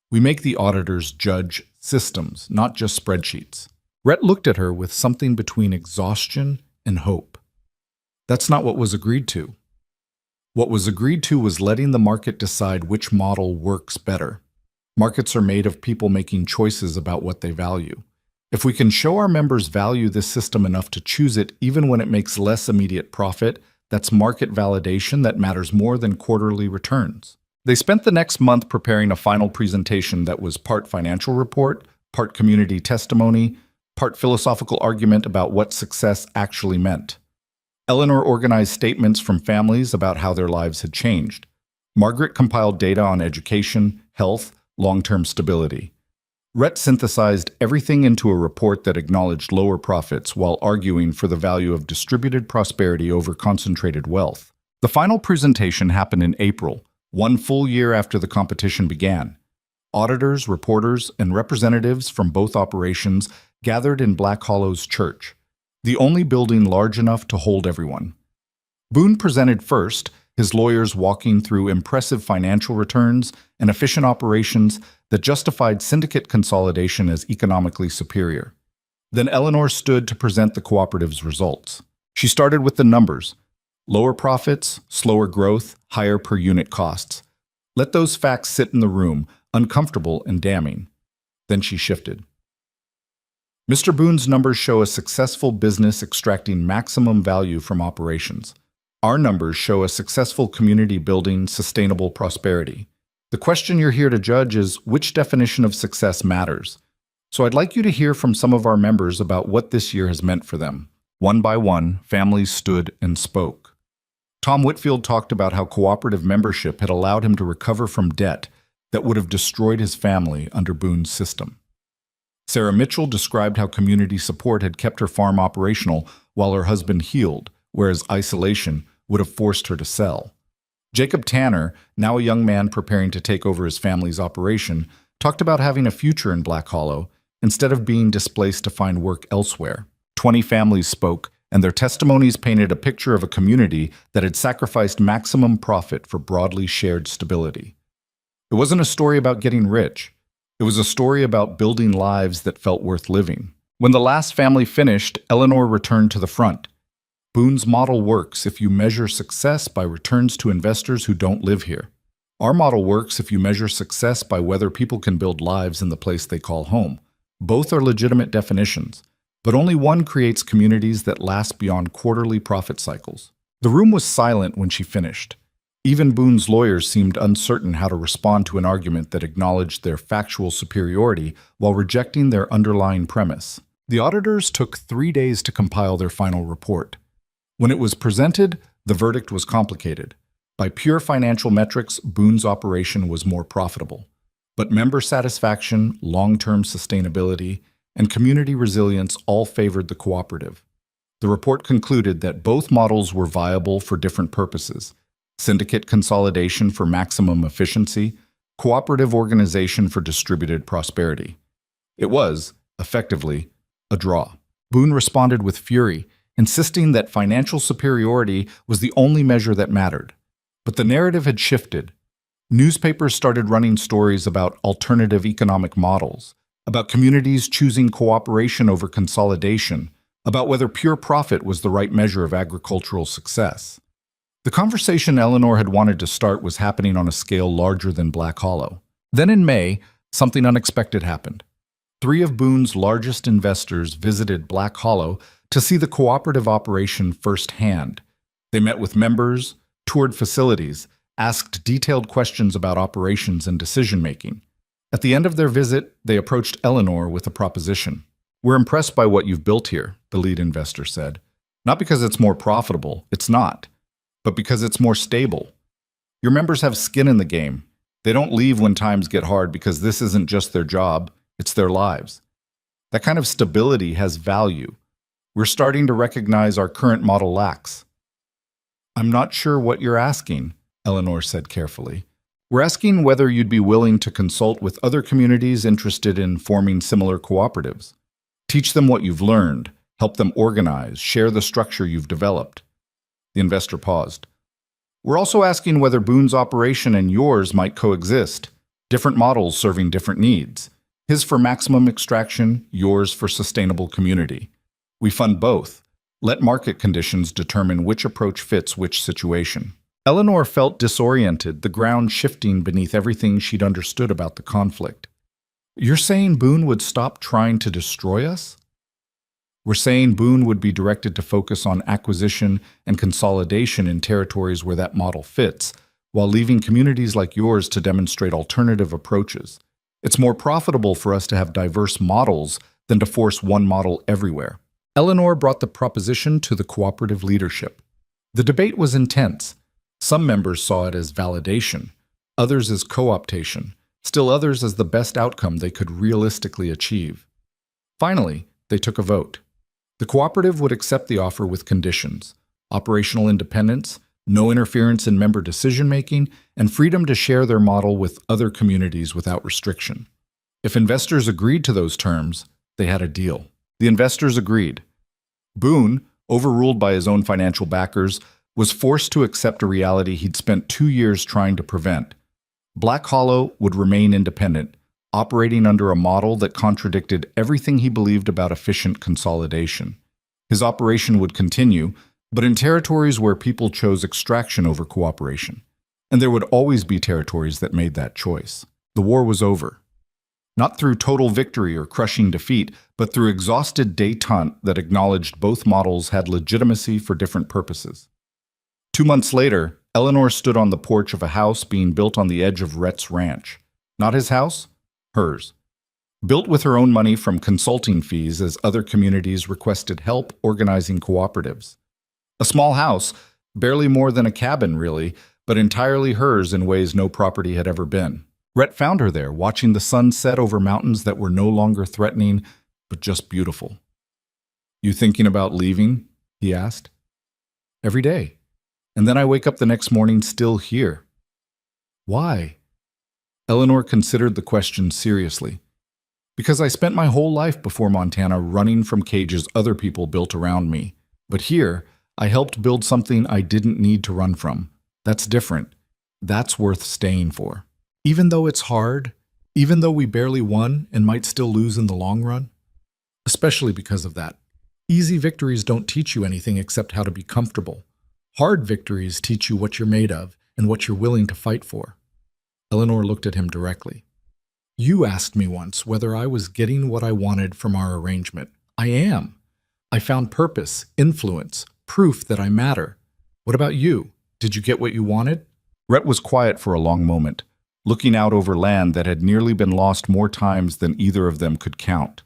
We make the auditors judge systems, not just spreadsheets. Rhett looked at her with something between exhaustion and hope. That's not what was agreed to. What was agreed to was letting the market decide which model works better. Markets are made of people making choices about what they value. If we can show our members value this system enough to choose it even when it makes less immediate profit, that's market validation that matters more than quarterly returns. They spent the next month preparing a final presentation that was part financial report, part community testimony, part philosophical argument about what success actually meant. Eleanor organized statements from families about how their lives had changed. Margaret compiled data on education, health, long-term stability. Rhett synthesized everything into a report that acknowledged lower profits while arguing for the value of distributed prosperity over concentrated wealth. The final presentation happened in April, one full year after the competition began. Auditors, reporters, and representatives from both operations gathered in Black Hollow's church, the only building large enough to hold everyone. Boone presented first, his lawyers walking through impressive financial returns and efficient operations that justified syndicate consolidation as economically superior. Then Eleanor stood to present the cooperative's results. She started with the numbers: lower profits, slower growth, higher per unit costs. Let those facts sit in the room, uncomfortable and damning. Then she shifted. Mr. Boone's numbers show a successful business extracting maximum value from operations. Our numbers show a successful community building sustainable prosperity. The question you're here to judge is which definition of success matters. So I'd like you to hear from some of our members about what this year has meant for them. One by one, families stood and spoke. Tom Whitfield talked about how cooperative membership had allowed him to recover from debt that would have destroyed his family under Boone's system. Sarah Mitchell described how community support had kept her farm operational while her husband healed, whereas isolation would have forced her to sell. Jacob Tanner, now a young man preparing to take over his family's operation, talked about having a future in Black Hollow instead of being displaced to find work elsewhere. 20 families spoke, and their testimonies painted a picture of a community that had sacrificed maximum profit for broadly shared stability. It wasn't a story about getting rich. It was a story about building lives that felt worth living. When the last family finished, Eleanor returned to the front. Boone's model works if you measure success by returns to investors who don't live here. Our model works if you measure success by whether people can build lives in the place they call home. Both are legitimate definitions, but only one creates communities that last beyond quarterly profit cycles. The room was silent when she finished. Even Boone's lawyers seemed uncertain how to respond to an argument that acknowledged their factual superiority while rejecting their underlying premise. The auditors took 3 days to compile their final report. When it was presented, the verdict was complicated. By pure financial metrics, Boone's operation was more profitable. But member satisfaction, long-term sustainability, and community resilience all favored the cooperative. The report concluded that both models were viable for different purposes: syndicate consolidation for maximum efficiency, cooperative organization for distributed prosperity. It was, effectively, a draw. Boone responded with fury, insisting that financial superiority was the only measure that mattered. But the narrative had shifted. Newspapers started running stories about alternative economic models, about communities choosing cooperation over consolidation, about whether pure profit was the right measure of agricultural success. The conversation Eleanor had wanted to start was happening on a scale larger than Black Hollow. Then in May, something unexpected happened. 3 of Boone's largest investors visited Black Hollow to see the cooperative operation firsthand. They met with members, toured facilities, asked detailed questions about operations and decision-making. At the end of their visit, they approached Eleanor with a proposition. "We're impressed by what you've built here," the lead investor said. "Not because it's more profitable, it's not, but because it's more stable. Your members have skin in the game. They don't leave when times get hard because this isn't just their job, it's their lives. That kind of stability has value. We're starting to recognize our current model lacks." "I'm not sure what you're asking," Eleanor said carefully. "We're asking whether you'd be willing to consult with other communities interested in forming similar cooperatives. Teach them what you've learned. Help them organize. Share the structure you've developed. The investor paused. We're also asking whether Boone's operation and yours might coexist. Different models serving different needs. His for maximum extraction, yours for sustainable community. We fund both. Let market conditions determine which approach fits which situation. Eleanor felt disoriented, the ground shifting beneath everything she'd understood about the conflict. You're saying Boone would stop trying to destroy us? We're saying Boone would be directed to focus on acquisition and consolidation in territories where that model fits, while leaving communities like yours to demonstrate alternative approaches. It's more profitable for us to have diverse models than to force one model everywhere. Eleanor brought the proposition to the cooperative leadership. The debate was intense. Some members saw it as validation, others as co-optation, still others as the best outcome they could realistically achieve. Finally, they took a vote. The cooperative would accept the offer with conditions: operational independence, no interference in member decision-making, and freedom to share their model with other communities without restriction. If investors agreed to those terms, they had a deal. The investors agreed. Boone, overruled by his own financial backers, was forced to accept a reality he'd spent 2 years trying to prevent. Black Hollow would remain independent, operating under a model that contradicted everything he believed about efficient consolidation. His operation would continue, but in territories where people chose extraction over cooperation. And there would always be territories that made that choice. The war was over. Not through total victory or crushing defeat, but through exhausted détente that acknowledged both models had legitimacy for different purposes. 2 months later, Eleanor stood on the porch of a house being built on the edge of Rhett's ranch. Not his house, hers. Built with her own money from consulting fees as other communities requested help organizing cooperatives. A small house, barely more than a cabin really, but entirely hers in ways no property had ever been. Rhett found her there, watching the sun set over mountains that were no longer threatening, but just beautiful. "You thinking about leaving?" he asked. "Every day. And then I wake up the next morning still here." "Why?" Eleanor considered the question seriously. "Because I spent my whole life before Montana running from cages other people built around me. But here, I helped build something I didn't need to run from. That's different. That's worth staying for. Even though it's hard, even though we barely won and might still lose in the long run. Especially because of that. Easy victories don't teach you anything except how to be comfortable. Hard victories teach you what you're made of and what you're willing to fight for." Eleanor looked at him directly. "You asked me once whether I was getting what I wanted from our arrangement. I am. I found purpose, influence, proof that I matter. What about you? Did you get what you wanted?" Rhett was quiet for a long moment, looking out over land that had nearly been lost more times than either of them could count.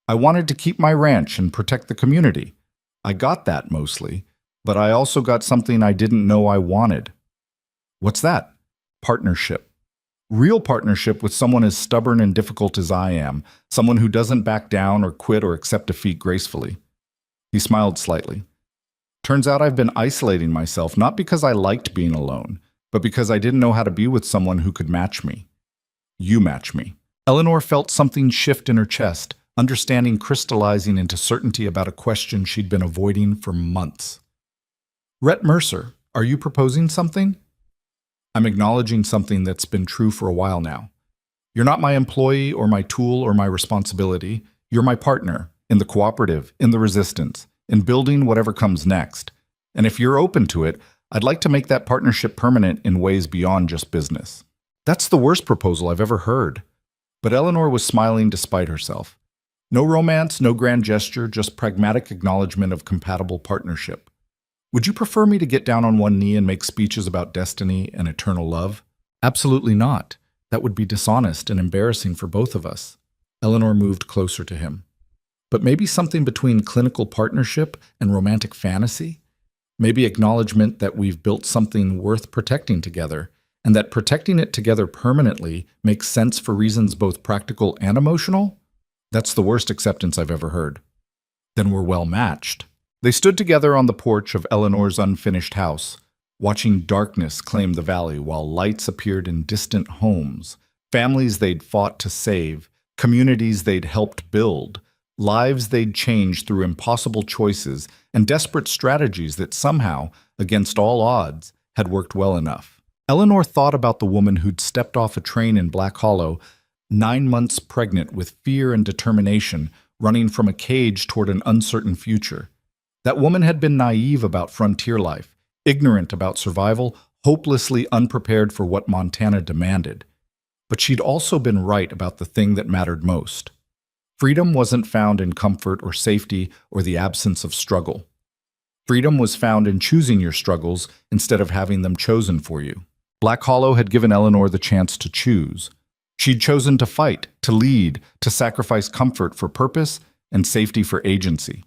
"I wanted to keep my ranch and protect the community. I got that mostly, but I also got something I didn't know I wanted." "What's that?" "Partnership. Real partnership with someone as stubborn and difficult as I am, someone who doesn't back down or quit or accept defeat gracefully." He smiled slightly. "Turns out I've been isolating myself, not because I liked being alone, but because I didn't know how to be with someone who could match me. You match me." Eleanor felt something shift in her chest, understanding crystallizing into certainty about a question she'd been avoiding for months. "Rhett Mercer, are you proposing something?" "I'm acknowledging something that's been true for a while now. You're not my employee or my tool or my responsibility. You're my partner, in the cooperative, in the resistance, in building whatever comes next. And if you're open to it, I'd like to make that partnership permanent in ways beyond just business." That's the worst proposal I've ever heard. But Eleanor was smiling despite herself. No romance, no grand gesture, just pragmatic acknowledgement of compatible partnership. "Would you prefer me to get down on one knee and make speeches about destiny and eternal love?" "Absolutely not. That would be dishonest and embarrassing for both of us." Eleanor moved closer to him. "But maybe something between clinical partnership and romantic fantasy? Maybe acknowledgement that we've built something worth protecting together, and that protecting it together permanently makes sense for reasons both practical and emotional? That's the worst acceptance I've ever heard." "Then we're well matched." They stood together on the porch of Eleanor's unfinished house, watching darkness claim the valley while lights appeared in distant homes, families they'd fought to save, communities they'd helped build, lives they'd change through impossible choices and desperate strategies that somehow, against all odds, had worked well enough. Eleanor thought about the woman who'd stepped off a train in Black Hollow, 9 months pregnant with fear and determination, running from a cage toward an uncertain future. That woman had been naive about frontier life, ignorant about survival, hopelessly unprepared for what Montana demanded. But she'd also been right about the thing that mattered most. Freedom wasn't found in comfort or safety or the absence of struggle. Freedom was found in choosing your struggles instead of having them chosen for you. Black Hollow had given Eleanor the chance to choose. She'd chosen to fight, to lead, to sacrifice comfort for purpose and safety for agency.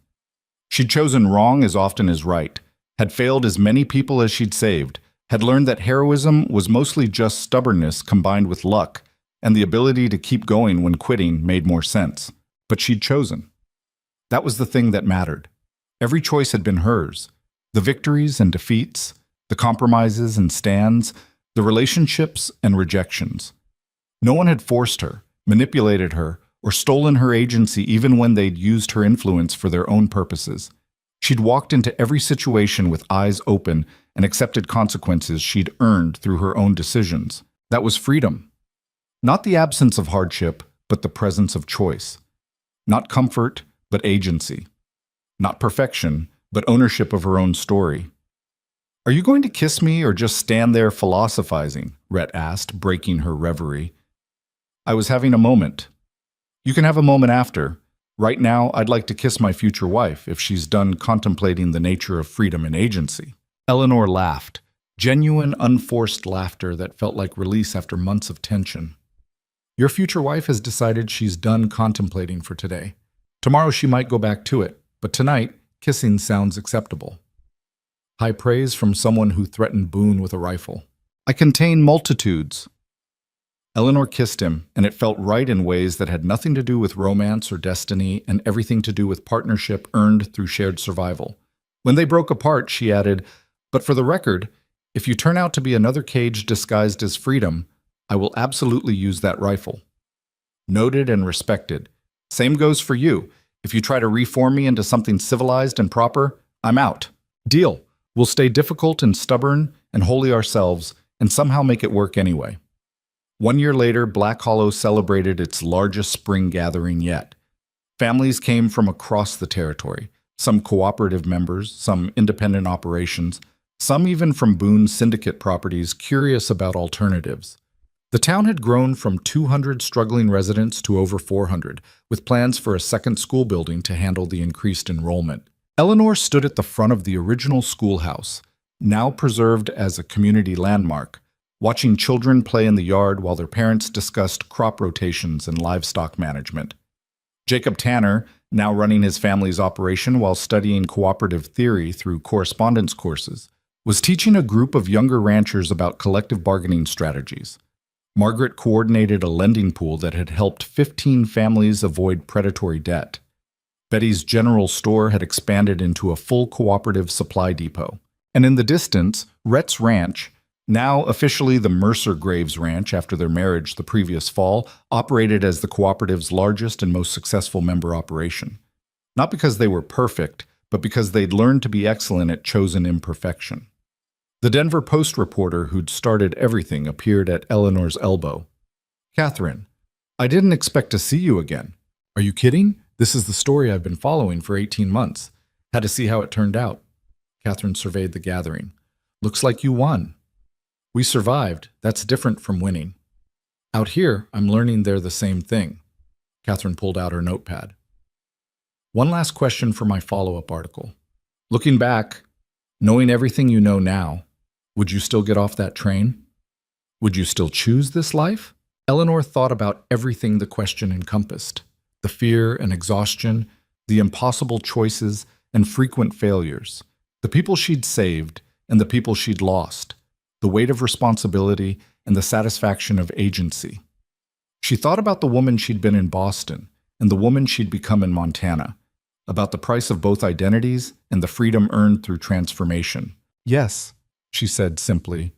She'd chosen wrong as often as right, had failed as many people as she'd saved, had learned that heroism was mostly just stubbornness combined with luck, and the ability to keep going when quitting made more sense. But she'd chosen. That was the thing that mattered. Every choice had been hers. The victories and defeats, the compromises and stands, the relationships and rejections. No one had forced her, manipulated her, or stolen her agency even when they'd used her influence for their own purposes. She'd walked into every situation with eyes open and accepted consequences she'd earned through her own decisions. That was freedom. Not the absence of hardship, but the presence of choice. Not comfort, but agency. Not perfection, but ownership of her own story. "Are you going to kiss me or just stand there philosophizing?" Rhett asked, breaking her reverie. "I was having a moment." "You can have a moment after. Right now, I'd like to kiss my future wife if she's done contemplating the nature of freedom and agency." Eleanor laughed, genuine, unforced laughter that felt like release after months of tension. "Your future wife has decided she's done contemplating for today. Tomorrow she might go back to it, but tonight, kissing sounds acceptable." High praise from someone who threatened Boone with a rifle. "I contain multitudes." Eleanor kissed him, and it felt right in ways that had nothing to do with romance or destiny and everything to do with partnership earned through shared survival. When they broke apart, she added, "But for the record, if you turn out to be another cage disguised as freedom, I will absolutely use that rifle." Noted and respected. "Same goes for you. If you try to reform me into something civilized and proper, I'm out. Deal. We'll stay difficult and stubborn and holy ourselves and somehow make it work anyway." 1 year later, Black Hollow celebrated its largest spring gathering yet. Families came from across the territory, some cooperative members, some independent operations, some even from Boone's syndicate properties curious about alternatives. The town had grown from 200 struggling residents to over 400, with plans for a second school building to handle the increased enrollment. Eleanor stood at the front of the original schoolhouse, now preserved as a community landmark, watching children play in the yard while their parents discussed crop rotations and livestock management. Jacob Tanner, now running his family's operation while studying cooperative theory through correspondence courses, was teaching a group of younger ranchers about collective bargaining strategies. Margaret coordinated a lending pool that had helped 15 families avoid predatory debt. Betty's general store had expanded into a full cooperative supply depot. And in the distance, Rhett's ranch, now officially the Mercer Graves Ranch after their marriage the previous fall, operated as the cooperative's largest and most successful member operation. Not because they were perfect, but because they'd learned to be excellent at chosen imperfection. The Denver Post reporter who'd started everything appeared at Eleanor's elbow. "Catherine, I didn't expect to see you again." "Are you kidding? This is the story I've been following for 18 months. Had to see how it turned out." Catherine surveyed the gathering. "Looks like you won." "We survived. That's different from winning." "Out here, I'm learning they're the same thing." Catherine pulled out her notepad. "One last question for my follow-up article. Looking back, knowing everything you know now, would you still get off that train? Would you still choose this life?" Eleanor thought about everything the question encompassed: the fear and exhaustion, the impossible choices and frequent failures, the people she'd saved and the people she'd lost, the weight of responsibility and the satisfaction of agency. She thought about the woman she'd been in Boston and the woman she'd become in Montana, about the price of both identities and the freedom earned through transformation. "Yes," she said simply,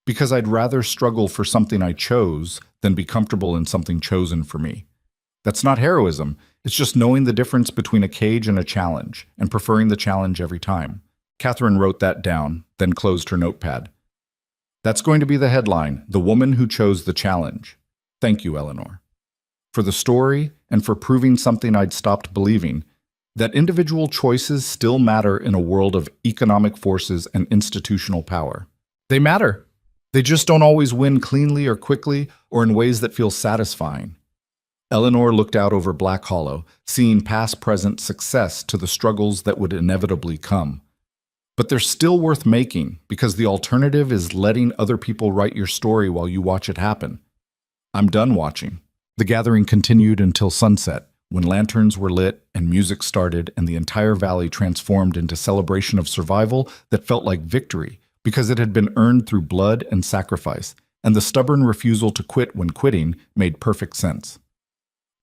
"because I'd rather struggle for something I chose than be comfortable in something chosen for me. That's not heroism, It's just knowing the difference between a cage and a challenge, and preferring the challenge every time. Catherine wrote that down, then closed her notepad. That's going to be the headline, The Woman Who Chose the Challenge. Thank you, Eleanor. For the story, and for proving something I'd stopped believing, that individual choices still matter in a world of economic forces and institutional power. They matter. They just don't always win cleanly or quickly or in ways that feel satisfying. Eleanor looked out over Black Hollow, seeing past-present success to the struggles that would inevitably come. But they're still worth making because the alternative is letting other people write your story while you watch it happen. I'm done watching. The gathering continued until sunset, when lanterns were lit and music started and the entire valley transformed into celebration of survival that felt like victory because it had been earned through blood and sacrifice, and the stubborn refusal to quit when quitting made perfect sense.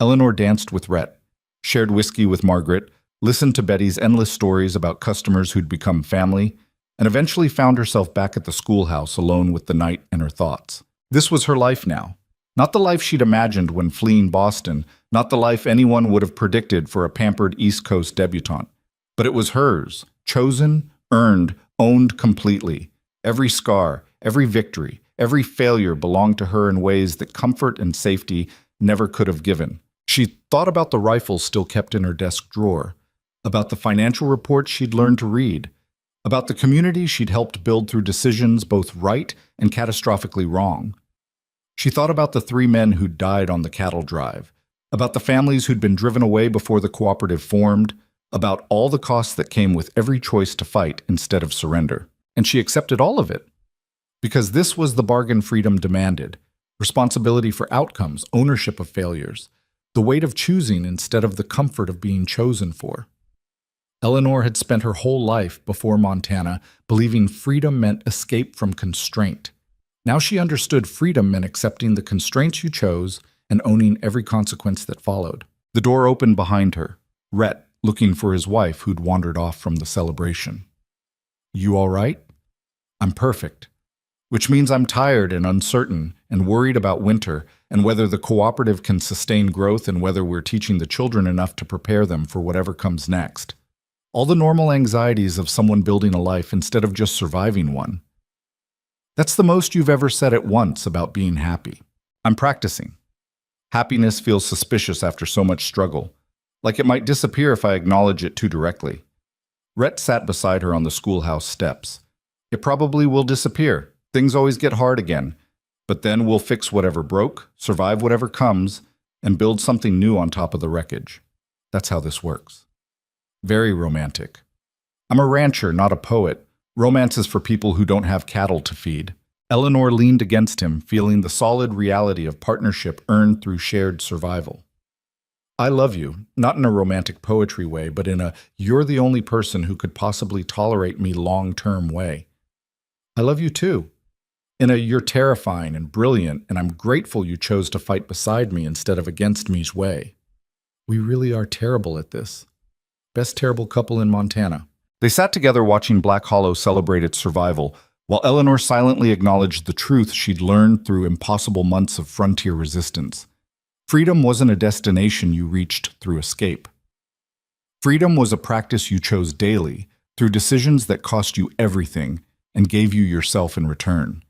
Eleanor danced with Rhett, shared whiskey with Margaret, listened to Betty's endless stories about customers who'd become family, and eventually found herself back at the schoolhouse alone with the night and her thoughts. This was her life now. Not the life she'd imagined when fleeing Boston, not the life anyone would have predicted for a pampered East Coast debutante. But it was hers, chosen, earned, owned completely. Every scar, every victory, every failure belonged to her in ways that comfort and safety never could have given. She thought about the rifle still kept in her desk drawer, about the financial reports she'd learned to read, about the community she'd helped build through decisions both right and catastrophically wrong. She thought about the 3 men who'd died on the cattle drive, about the families who'd been driven away before the cooperative formed, about all the costs that came with every choice to fight instead of surrender. And she accepted all of it. Because this was the bargain freedom demanded: responsibility for outcomes, ownership of failures, the weight of choosing instead of the comfort of being chosen for. Eleanor had spent her whole life before Montana believing freedom meant escape from constraint. Now she understood freedom meant accepting the constraints you chose and owning every consequence that followed. The door opened behind her, Rhett looking for his wife who'd wandered off from the celebration. You all right? I'm perfect. Which means I'm tired and uncertain and worried about winter and whether the cooperative can sustain growth and whether we're teaching the children enough to prepare them for whatever comes next. All the normal anxieties of someone building a life instead of just surviving one. That's the most you've ever said at once about being happy. I'm practicing. Happiness feels suspicious after so much struggle, like it might disappear if I acknowledge it too directly. Rhett sat beside her on the schoolhouse steps. It probably will disappear. Things always get hard again. But then we'll fix whatever broke, survive whatever comes, and build something new on top of the wreckage. That's how this works. Very romantic. I'm a rancher, not a poet. Romance is for people who don't have cattle to feed. Eleanor leaned against him, feeling the solid reality of partnership earned through shared survival. I love you, not in a romantic poetry way, but in a you're the only person who could possibly tolerate me long-term way. I love you too. In a you're terrifying and brilliant, and I'm grateful you chose to fight beside me instead of against me's way. We really are terrible at this. Best terrible couple in Montana. They sat together watching Black Hollow celebrate its survival, while Eleanor silently acknowledged the truth she'd learned through impossible months of frontier resistance. Freedom wasn't a destination you reached through escape. Freedom was a practice you chose daily, through decisions that cost you everything and gave you yourself in return.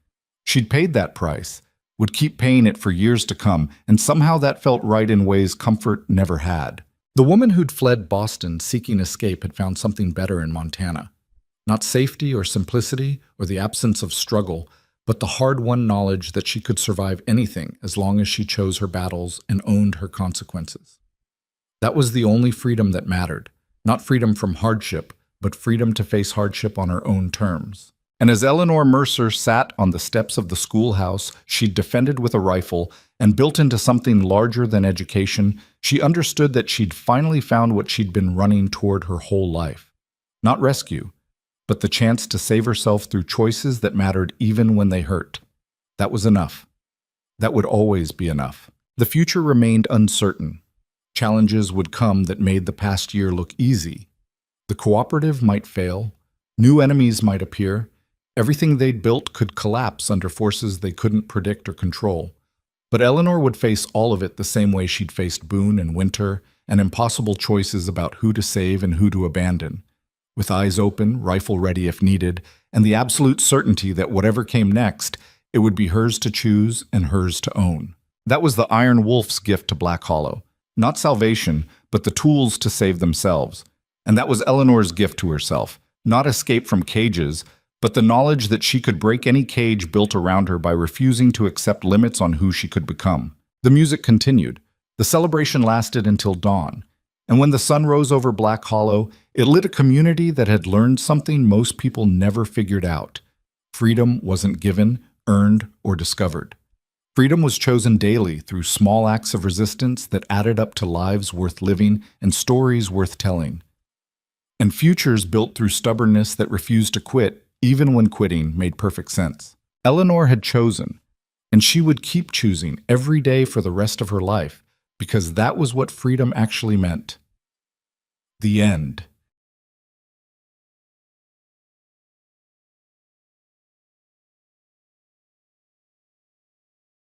She'd paid that price, would keep paying it for years to come, and somehow that felt right in ways comfort never had. The woman who'd fled Boston seeking escape had found something better in Montana. Not safety or simplicity or the absence of struggle, but the hard-won knowledge that she could survive anything as long as she chose her battles and owned her consequences. That was the only freedom that mattered, not freedom from hardship, but freedom to face hardship on her own terms. And as Eleanor Mercer sat on the steps of the schoolhouse she'd defended with a rifle and built into something larger than education, she understood that she'd finally found what she'd been running toward her whole life. Not rescue, but the chance to save herself through choices that mattered even when they hurt. That was enough. That would always be enough. The future remained uncertain. Challenges would come that made the past year look easy. The cooperative might fail. New enemies might appear. Everything they'd built could collapse under forces they couldn't predict or control. But Eleanor would face all of it the same way she'd faced Boone and Winter and impossible choices about who to save and who to abandon. With eyes open, rifle ready if needed, and the absolute certainty that whatever came next, it would be hers to choose and hers to own. That was the Iron Wolf's gift to Black Hollow. Not salvation, but the tools to save themselves. And that was Eleanor's gift to herself. Not escape from cages, but the knowledge that she could break any cage built around her by refusing to accept limits on who she could become. The music continued. The celebration lasted until dawn. And when the sun rose over Black Hollow, it lit a community that had learned something most people never figured out. Freedom wasn't given, earned, or discovered. Freedom was chosen daily through small acts of resistance that added up to lives worth living and stories worth telling. And futures built through stubbornness that refused to quit, even when quitting made perfect sense. Eleanor had chosen, and she would keep choosing every day for the rest of her life, because that was what freedom actually meant. The end.